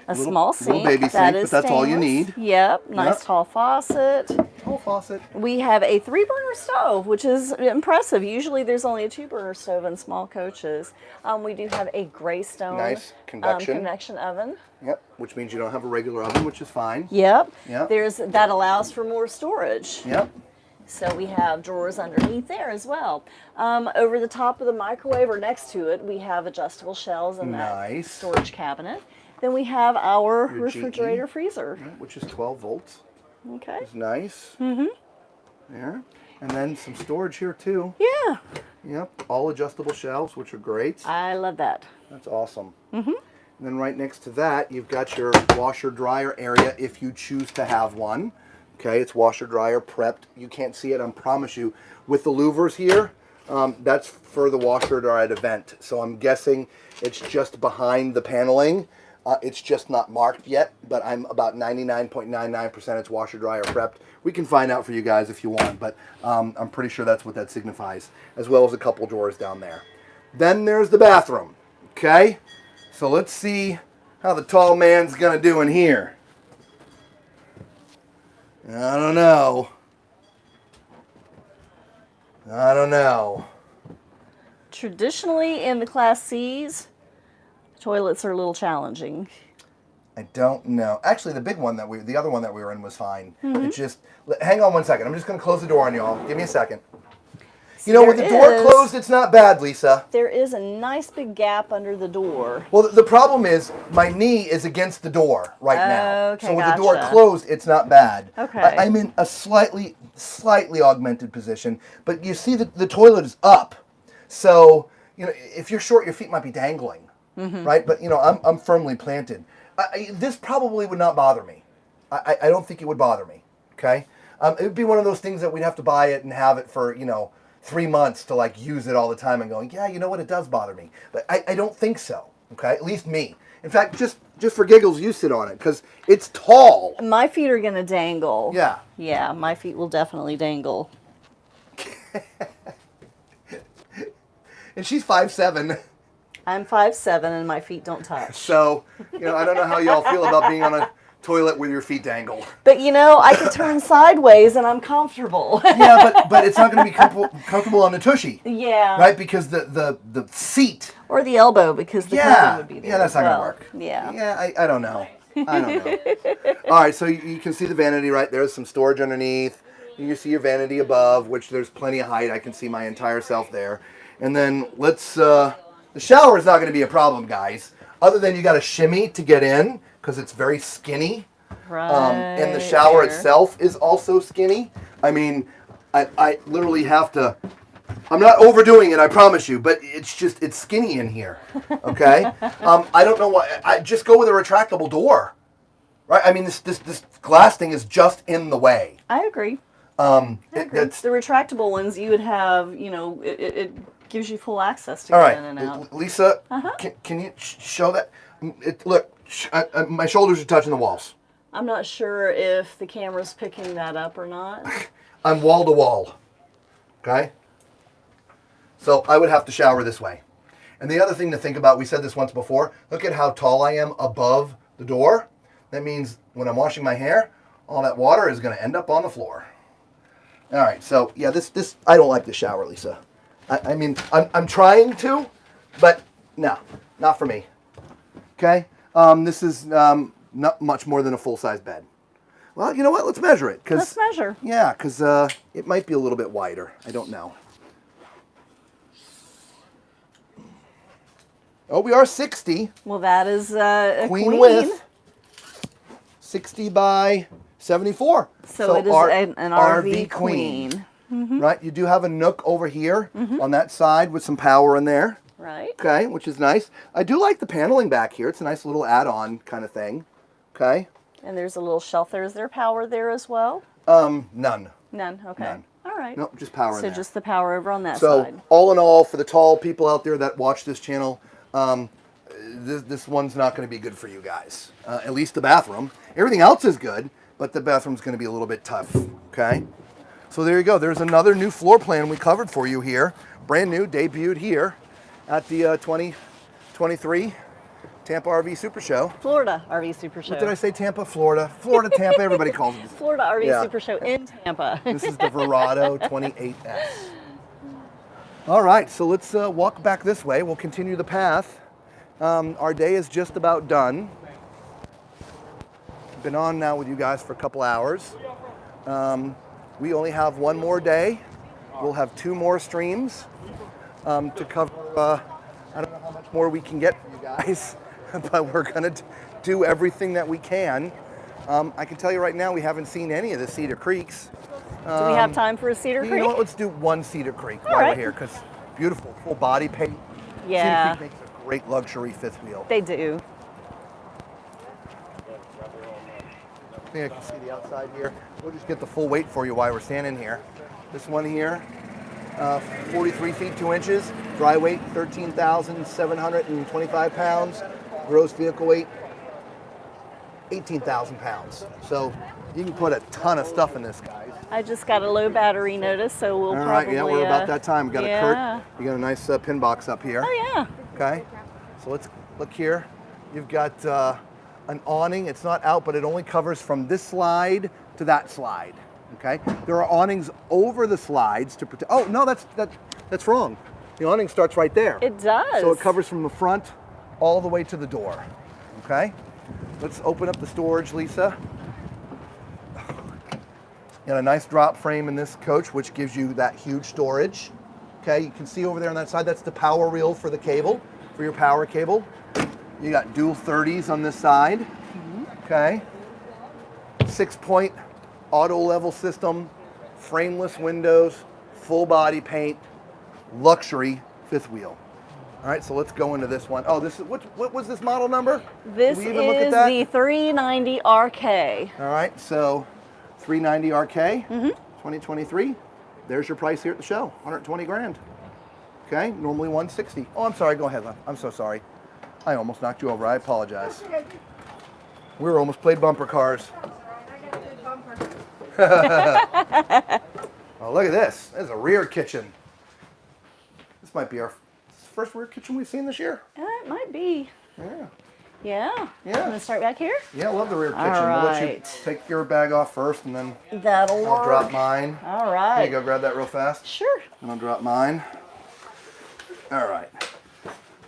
a small sink. baby that sink, is but that's all you stainless. need. Yep. Nice Yep. tall faucet. Oh, faucet. We have a 3-burner stove, which is impressive. Usually there's only a 2-burner stove in small coaches. We do have a Greystone Nice convection. convection oven. Yep. Which means you don't have a regular oven, which is fine. Yep. Yep. That allows for more storage. Yep. So we have drawers underneath there as well. Over the top of the microwave or next to it, we have adjustable shelves in that Nice. storage cabinet. Then we have our Your refrigerator GE. freezer. Which is 12 volts. Okay. It's nice. Mm-hmm. There. And then some storage here too. Yeah, Yep. All adjustable shelves, which are great. I love that. That's awesome. Mm-hmm. And then right next to that, you've got your washer dryer area if you choose to have one. Okay, it's washer dryer prepped. You can't see it, I promise you. With the louvers here, that's for the washer dryer vent. So I'm guessing it's just behind the paneling. It's just not marked yet, but I'm about 99.99% it's washer dryer prepped. We can find out for you guys if you want, but I'm pretty sure that's what that signifies, as well as a couple drawers down there. Then there's the bathroom. Okay, so let's see how the tall man's gonna do in here. I don't know. Traditionally in the Class C's, toilets are a little challenging. I don't know. Actually, the other one that we were in was fine. It's just, hang on one second. I'm just going to close the door on y'all. Give me a second. You know, with the door closed, it's not bad, Lisa. There is a nice big gap under the door. Well, the problem is my knee is against the door right now. Okay, So with the door gotcha. closed, it's not bad. Okay. I'm in a slightly augmented position, but you see the toilet is up. So, you know, if you're short, your feet might be dangling, right? But, you know, I'm firmly planted. This probably would not bother me. I don't think it would bother me, okay? It would be one of those things that we'd have to buy it and have it for, 3 months to like use it all the time and going, yeah, you know what, it does bother me. But I don't think so, okay? At least me. In fact, just for giggles, you sit on it because it's tall. My feet are going to dangle. Yeah. Yeah, my feet will definitely dangle. And she's 5'7". I'm 5'7" and my feet don't touch. So, I don't know how y'all feel about being on a toilet with your feet dangle. But I could turn sideways and I'm comfortable. Yeah, but it's not going to be comfortable on the tushy. Yeah. Right? Because the seat. Or the elbow because the covering would be there. Yeah, that's as not well. going to work. Yeah. Yeah, I don't know. I don't know. All right, so you can see the vanity right there. There's some storage underneath. You can see your vanity above, which there's plenty of height. I can see my entire self there. And then the shower is not going to be a problem, guys. Other than you got to shimmy to get in because it's very skinny. Right. And the shower itself is also skinny. I mean, I literally have to. I'm not overdoing it, I promise you, but it's skinny in here. Okay. I don't know why. I just go with a retractable door, right? I mean, this glass thing is just in the way. I agree. It's The retractable ones, you would have, it gives you full access to all get right, in and out. Lisa. Can you show that? Look, my shoulders are touching the walls. I'm not sure if the camera's picking that up or not. I'm wall to wall. Okay? So I would have to shower this way. And the other thing to think about, we said this once before, look at how tall I am above the door. That means when I'm washing my hair, all that water is going to end up on the floor. All right, so yeah, this I don't like the shower, Lisa. I mean, I'm trying to, but no, not for me. Okay, this is not much more than a full-size bed. Well, you know what? Let's measure it. Let's measure. Yeah, because it might be a little bit wider. I don't know. Oh, we are 60. Well, that is a queen. Width. 60 by 74. So it is an RV queen. Right? You do have a nook over here on that side with some power in there. Right. Okay, which is nice. I do like the paneling back here. It's a nice little add-on kind of thing. Okay. And there's a little shelf there. Is there power there as well? None. None. Okay. None. All right. Nope, just power in So there. just the power over on that So side. all in all, for the tall people out there that watch this channel, this one's not going to be good for you guys. At least the bathroom. Everything else is good, but the bathroom's going to be a little bit tough. Okay. So there you go. There's another new floor plan we covered for you here. Brand new, debuted here at the 2023 Tampa RV Supershow. Florida RV Supershow. What did I say? Tampa, Florida. Florida, Tampa, everybody calls it. Florida RV Yeah. Supershow in Tampa. This is the Verado 28S. All right, so let's walk back this way. We'll continue the path. Our day is just about done. Been on now with you guys for a couple hours. We only have one more day. We'll have 2 more streams to cover. I don't know how much more we can get for you guys, but we're gonna do everything that we can. I can tell you right now, we haven't seen any of the Cedar Creeks. Do we have time for a Cedar You Creek? know what? Let's do one Cedar Creek All while right. we're here, because beautiful full body paint. Yeah. Cedar Creek makes a great luxury fifth wheel. They do. I think I can see the outside here. We'll just get the full weight for you while we're standing here. This one here, 43 feet 2 inches, dry weight 13,725 pounds, gross vehicle weight 18,000 pounds. So you can put a ton of stuff in this, guys. I just got a low battery notice, so we'll All probably. right, yeah, we're about that time. We got yeah. a Kurt. You got a nice pin box up here. Oh yeah. Okay, so let's look here. You've got an awning. It's not out, but it only covers from this slide to that slide. Okay, there are awnings over the slides to protect. Oh no, that's wrong. The awning starts right there. It does. So it covers from the front all the way to the door. Okay, let's open up the storage, Lisa. Got a nice drop frame in this coach, which gives you that huge storage. Okay, you can see over there on that side, that's the power reel for the cable, for your power cable. You got dual 30s on this side. Okay, 6-point auto level system, frameless windows, full body paint, luxury fifth wheel. All right, so let's go into this one. Oh, this is what was this model number? This Did we even look at is that? the 390 RK. All right, so 390 RK, 2023. There's your price here at the show, 120 grand. Okay, normally 160. Oh, I'm sorry, go ahead, love. I'm so sorry. I almost knocked you over, I apologize. We were almost played bumper cars. Oh, look at this. There's a rear kitchen. This might be our first rear kitchen we've seen this year. It might be. Yeah. Yeah. Yeah. I'm gonna start back here. Yeah, I love the rear kitchen. All We'll let you right. take your bag off first, and then That'll I'll work. drop mine. All Here right. you go, grab that real fast. Sure. And I'll drop mine. All right.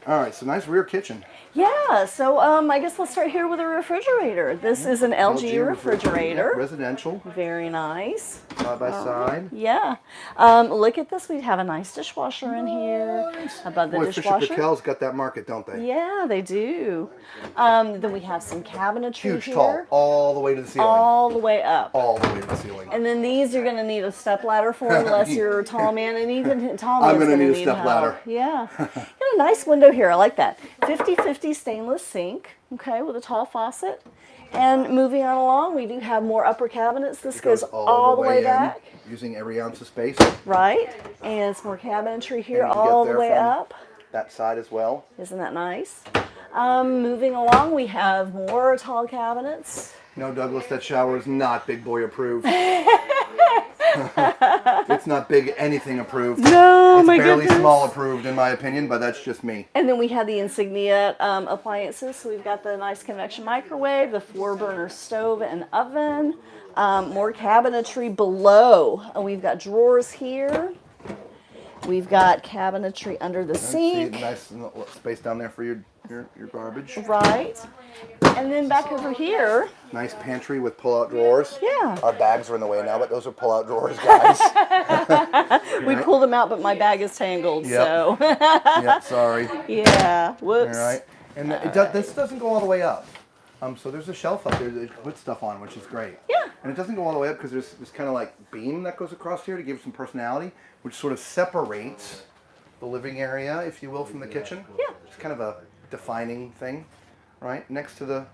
All right, so nice rear kitchen. Yeah. So I guess let's start here with a refrigerator. This is an LG Yeah, refrigerator. residential, Very nice. side by side. Yeah. Look at this. We have a nice dishwasher in here. Above the Boy, Fisher dishwasher. Patel's got that market, don't they? Yeah, they do. Then we have some cabinetry Huge, here. tall, all the way to the ceiling. All the way up. All the way to the ceiling. And then these you're going to need a step ladder for unless you're a tall man. And even tall I'm man's gonna going to need a step help. ladder. Yeah. Got a nice window here. I like that. 50/50 stainless sink, okay, with a tall faucet. And moving on along, we do have more upper cabinets. This It goes all the way in, back. using every ounce of space. Right. And some more cabinetry here And you get all the there way from up. That side as well. Isn't that nice? Moving along, we have more tall cabinets. No, Douglas, that shower is not big boy approved. It's not big anything approved. No, it's my barely goodness. small approved in my opinion, but that's just me. And then we have the Insignia appliances. So we've got the nice convection microwave, the 4-burner stove and oven, more cabinetry below. We've got drawers here. We've got cabinetry under the See, sink. nice space down there for your garbage. Right. And then back over here. Nice pantry with pull-out drawers. Yeah. Our bags are in the way now, but those are pull-out drawers, guys. We pulled them out, but my bag is tangled, Yep. so. Yep, sorry. Yeah. Whoops. All right. And this doesn't go all the way up. So there's a shelf up there that you can put stuff on, which is great. Yeah. And it doesn't go all the way up because there's this kind of like beam that goes across here to give some personality, which sort of separates the living area, if you will, from the kitchen. Yeah. It's kind of a defining thing, right? Next to the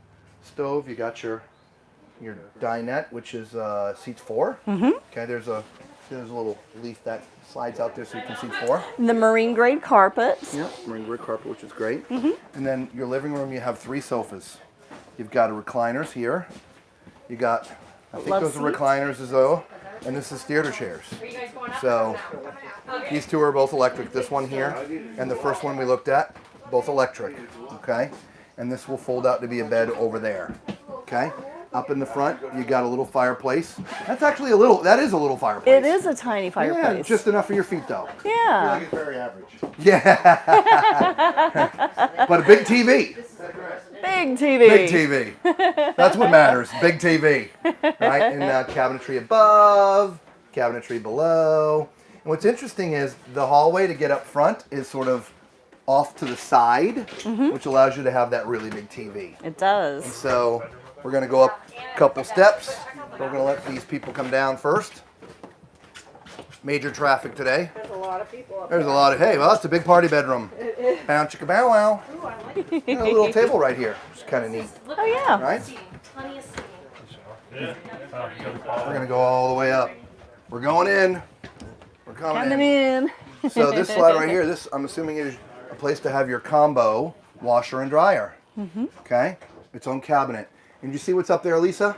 stove, you got your dinette, which is seats 4. Mm-hmm. Okay, there's a little leaf that slides out there so you can see 4. The marine grade carpets. Yeah, marine grade carpet, which is great. Mm-hmm. And then your living room, you have 3 sofas. You've got recliners here. You got, I think Love those are seats. recliners as though, and this is theater chairs. So these 2 are both electric. This one here and the first one we looked at, both electric. Okay, and this will fold out to be a bed over there. Okay. Up in the front, you got a little fireplace. That is a little fireplace. It is a tiny fireplace. Yeah, just enough for your feet though. Yeah. It's very average. Yeah. But a big TV. Big TV. Big TV. That's what matters. Big TV. Right? And cabinetry above, cabinetry below. And what's interesting is the hallway to get up front is sort of off to the side, which allows you to have that really big TV. It does. So we're going to go up a couple steps. We're going to let these people come down first. Major traffic today. There's a lot of people up There's a lot of, hey, well, that's a big party bedroom. Bow chicka bow wow. A little table right here. It's kind of neat, Oh, yeah. right? We're going to go all the way up. We're going in. We're coming Coming in. in. So this slide right here, this I'm assuming is a place to have your combo washer and dryer. Okay? Its own cabinet. And you see what's up there, Lisa?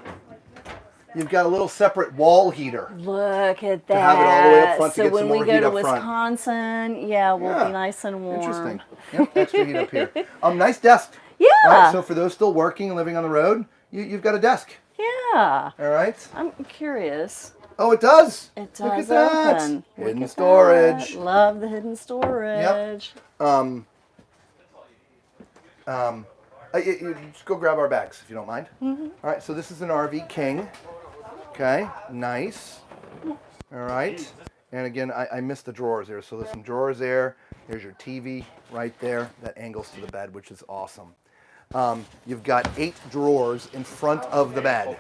You've got a little separate wall heater. Look at that. To have it all the way up front to so get when some we more go heat to up front. Wisconsin, yeah, we'll be nice and warm. Interesting. Yep, extra heat up here. Nice desk. Yeah. Right, so for those still working and living on the road, you've got a desk. Yeah. All right. I'm curious. Oh, it does. It Look does at that. open. Look Hidden at storage. that. Love the hidden storage. You just go grab our bags if you don't mind. All right. So this is an RV King. Okay. Nice. All right. And again, I missed the drawers there. So there's some drawers there. There's your TV right there. That angles to the bed, which is awesome. You've got 8 drawers in front of the bed.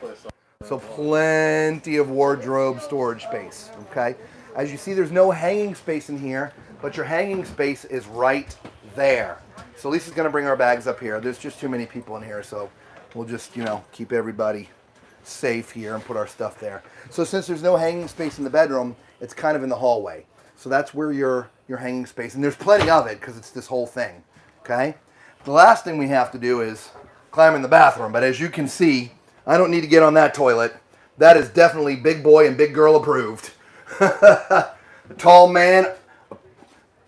So plenty of wardrobe storage space, okay? As you see, there's no hanging space in here, but your hanging space is right there. So Lisa's gonna bring our bags up here. There's just too many people in here, so we'll just, keep everybody safe here and put our stuff there. So since there's no hanging space in the bedroom, it's kind of in the hallway. So that's where your hanging space, and there's plenty of it because it's this whole thing, okay? The last thing we have to do is climb in the bathroom, but as you can see, I don't need to get on that toilet. That is definitely big boy and big girl approved. A tall man,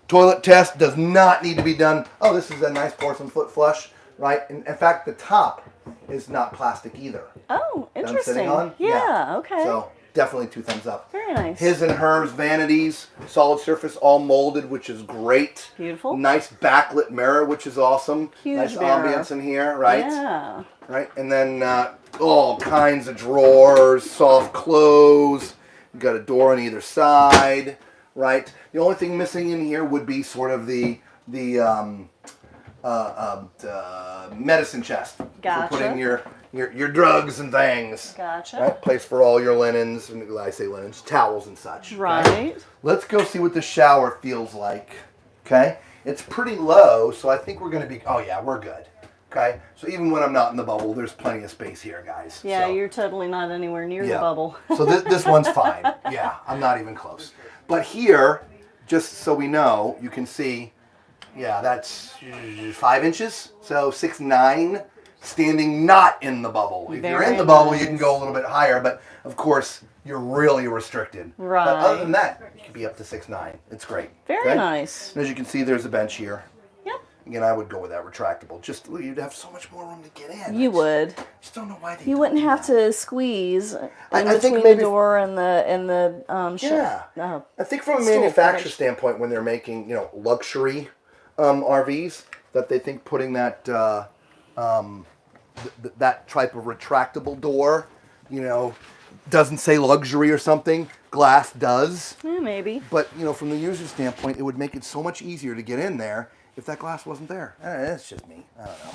toilet test does not need to be done. Oh, this is a nice porcelain foot flush, right? And in fact, the top is not plastic either. Oh, That I'm interesting. sitting on? Yeah, okay. So definitely 2 thumbs up. Very nice. His and hers vanities, solid surface, all molded, which is great. Beautiful. Nice backlit mirror, which is awesome. Huge nice mirror. ambience in here, right? Yeah. Right, and then all kinds of drawers, soft clothes. You've got a door on either side, right? The only thing missing in here would be sort of the medicine chest Gotcha. for putting your drugs and things. Gotcha. Right, place for all your linens, and I say linens, towels and such. okay? Right. Let's go see what the shower feels like. Okay, it's pretty low, so I think we're gonna be. Oh yeah, we're good. Okay, so even when I'm not in the bubble, there's plenty of space here, guys. Yeah, so. you're totally not anywhere near the bubble. So this one's fine. Yeah, I'm not even close. But here, just so we know, you can see, yeah, that's 5 inches, so 6'9", standing not in the bubble. If you're in the bubble, you can go a little bit higher, but of course, you're really restricted. Right. But other than that, you can be up to 6'9". It's great. Very okay? nice. And as you can see, there's a bench here. Yep. again, I would go with that retractable. Just you'd have so much more room to get in. You would. Just don't know why they You don't wouldn't do have that. to squeeze in I think between maybe the door and the Yeah. oh, I think from a stool manufacturer footage. standpoint, when they're making, luxury RVs, that they think putting that that type of retractable door, doesn't say luxury or something. Glass does. Yeah, maybe. But, from the user standpoint, it would make it so much easier to get in there if that glass wasn't there. That's just me. I don't know.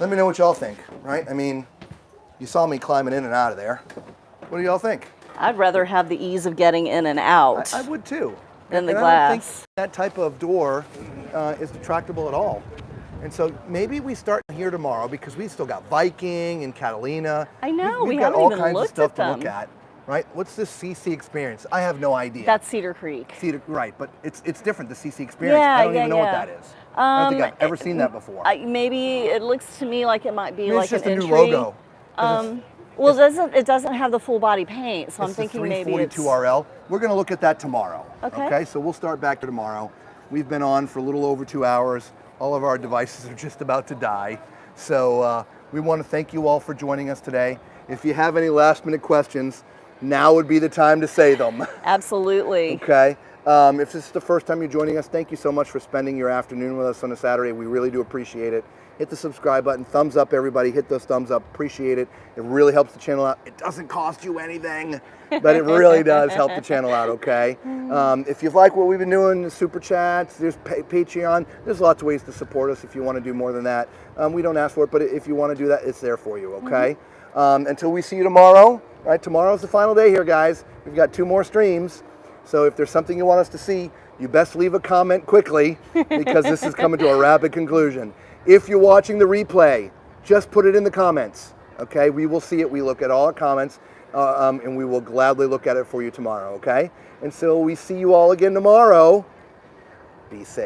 Let me know what y'all think, right? I mean, you saw me climbing in and out of there. What do y'all think? I'd rather have the ease of getting in and out. I would too. Than the And I don't glass. think that type of door is retractable at all. And so maybe we start here tomorrow because we still got Viking and Catalina. I know, We've we got haven't all even kinds of looked stuff at to look them. at, right? What's this CC experience? I have no idea. That's Cedar Creek. Cedar, right, but it's different, the CC experience. Yeah, I don't yeah, even know what yeah. that is. I don't think I've ever seen that before. Maybe it looks to me like it might be Maybe like it's just an a entry. new logo. 'Cause Well, it doesn't have the full body paint, so I'm it's the thinking maybe it's 342RL. We're going to look at that tomorrow. Okay. So we'll start back to tomorrow. We've been on for a little over 2 hours. All of our devices are just about to die. So we want to thank you all for joining us today. If you have any last minute questions, now would be the time to say them. absolutely. Okay. If this is the first time you're joining us, thank you so much for spending your afternoon with us on a Saturday. We really do appreciate it. Hit the subscribe button. Thumbs up, everybody. Hit those thumbs up. Appreciate it. It really helps the channel out. It doesn't cost you anything, but it really does help the channel out, okay? If you like what we've been doing, the Super Chats, there's Patreon. There's lots of ways to support us if you want to do more than that. We don't ask for it, but if you want to do that, it's there for you, okay? Until we see you tomorrow, right? Tomorrow's the final day here, guys. We've got 2 more streams. So if there's something you want us to see, you best leave a comment quickly because this is coming to a rapid conclusion. If you're watching the replay, just put it in the comments, okay? We will see it. We look at all our comments, and we will gladly look at it for you tomorrow, okay? And so we see you all again tomorrow. Be safe.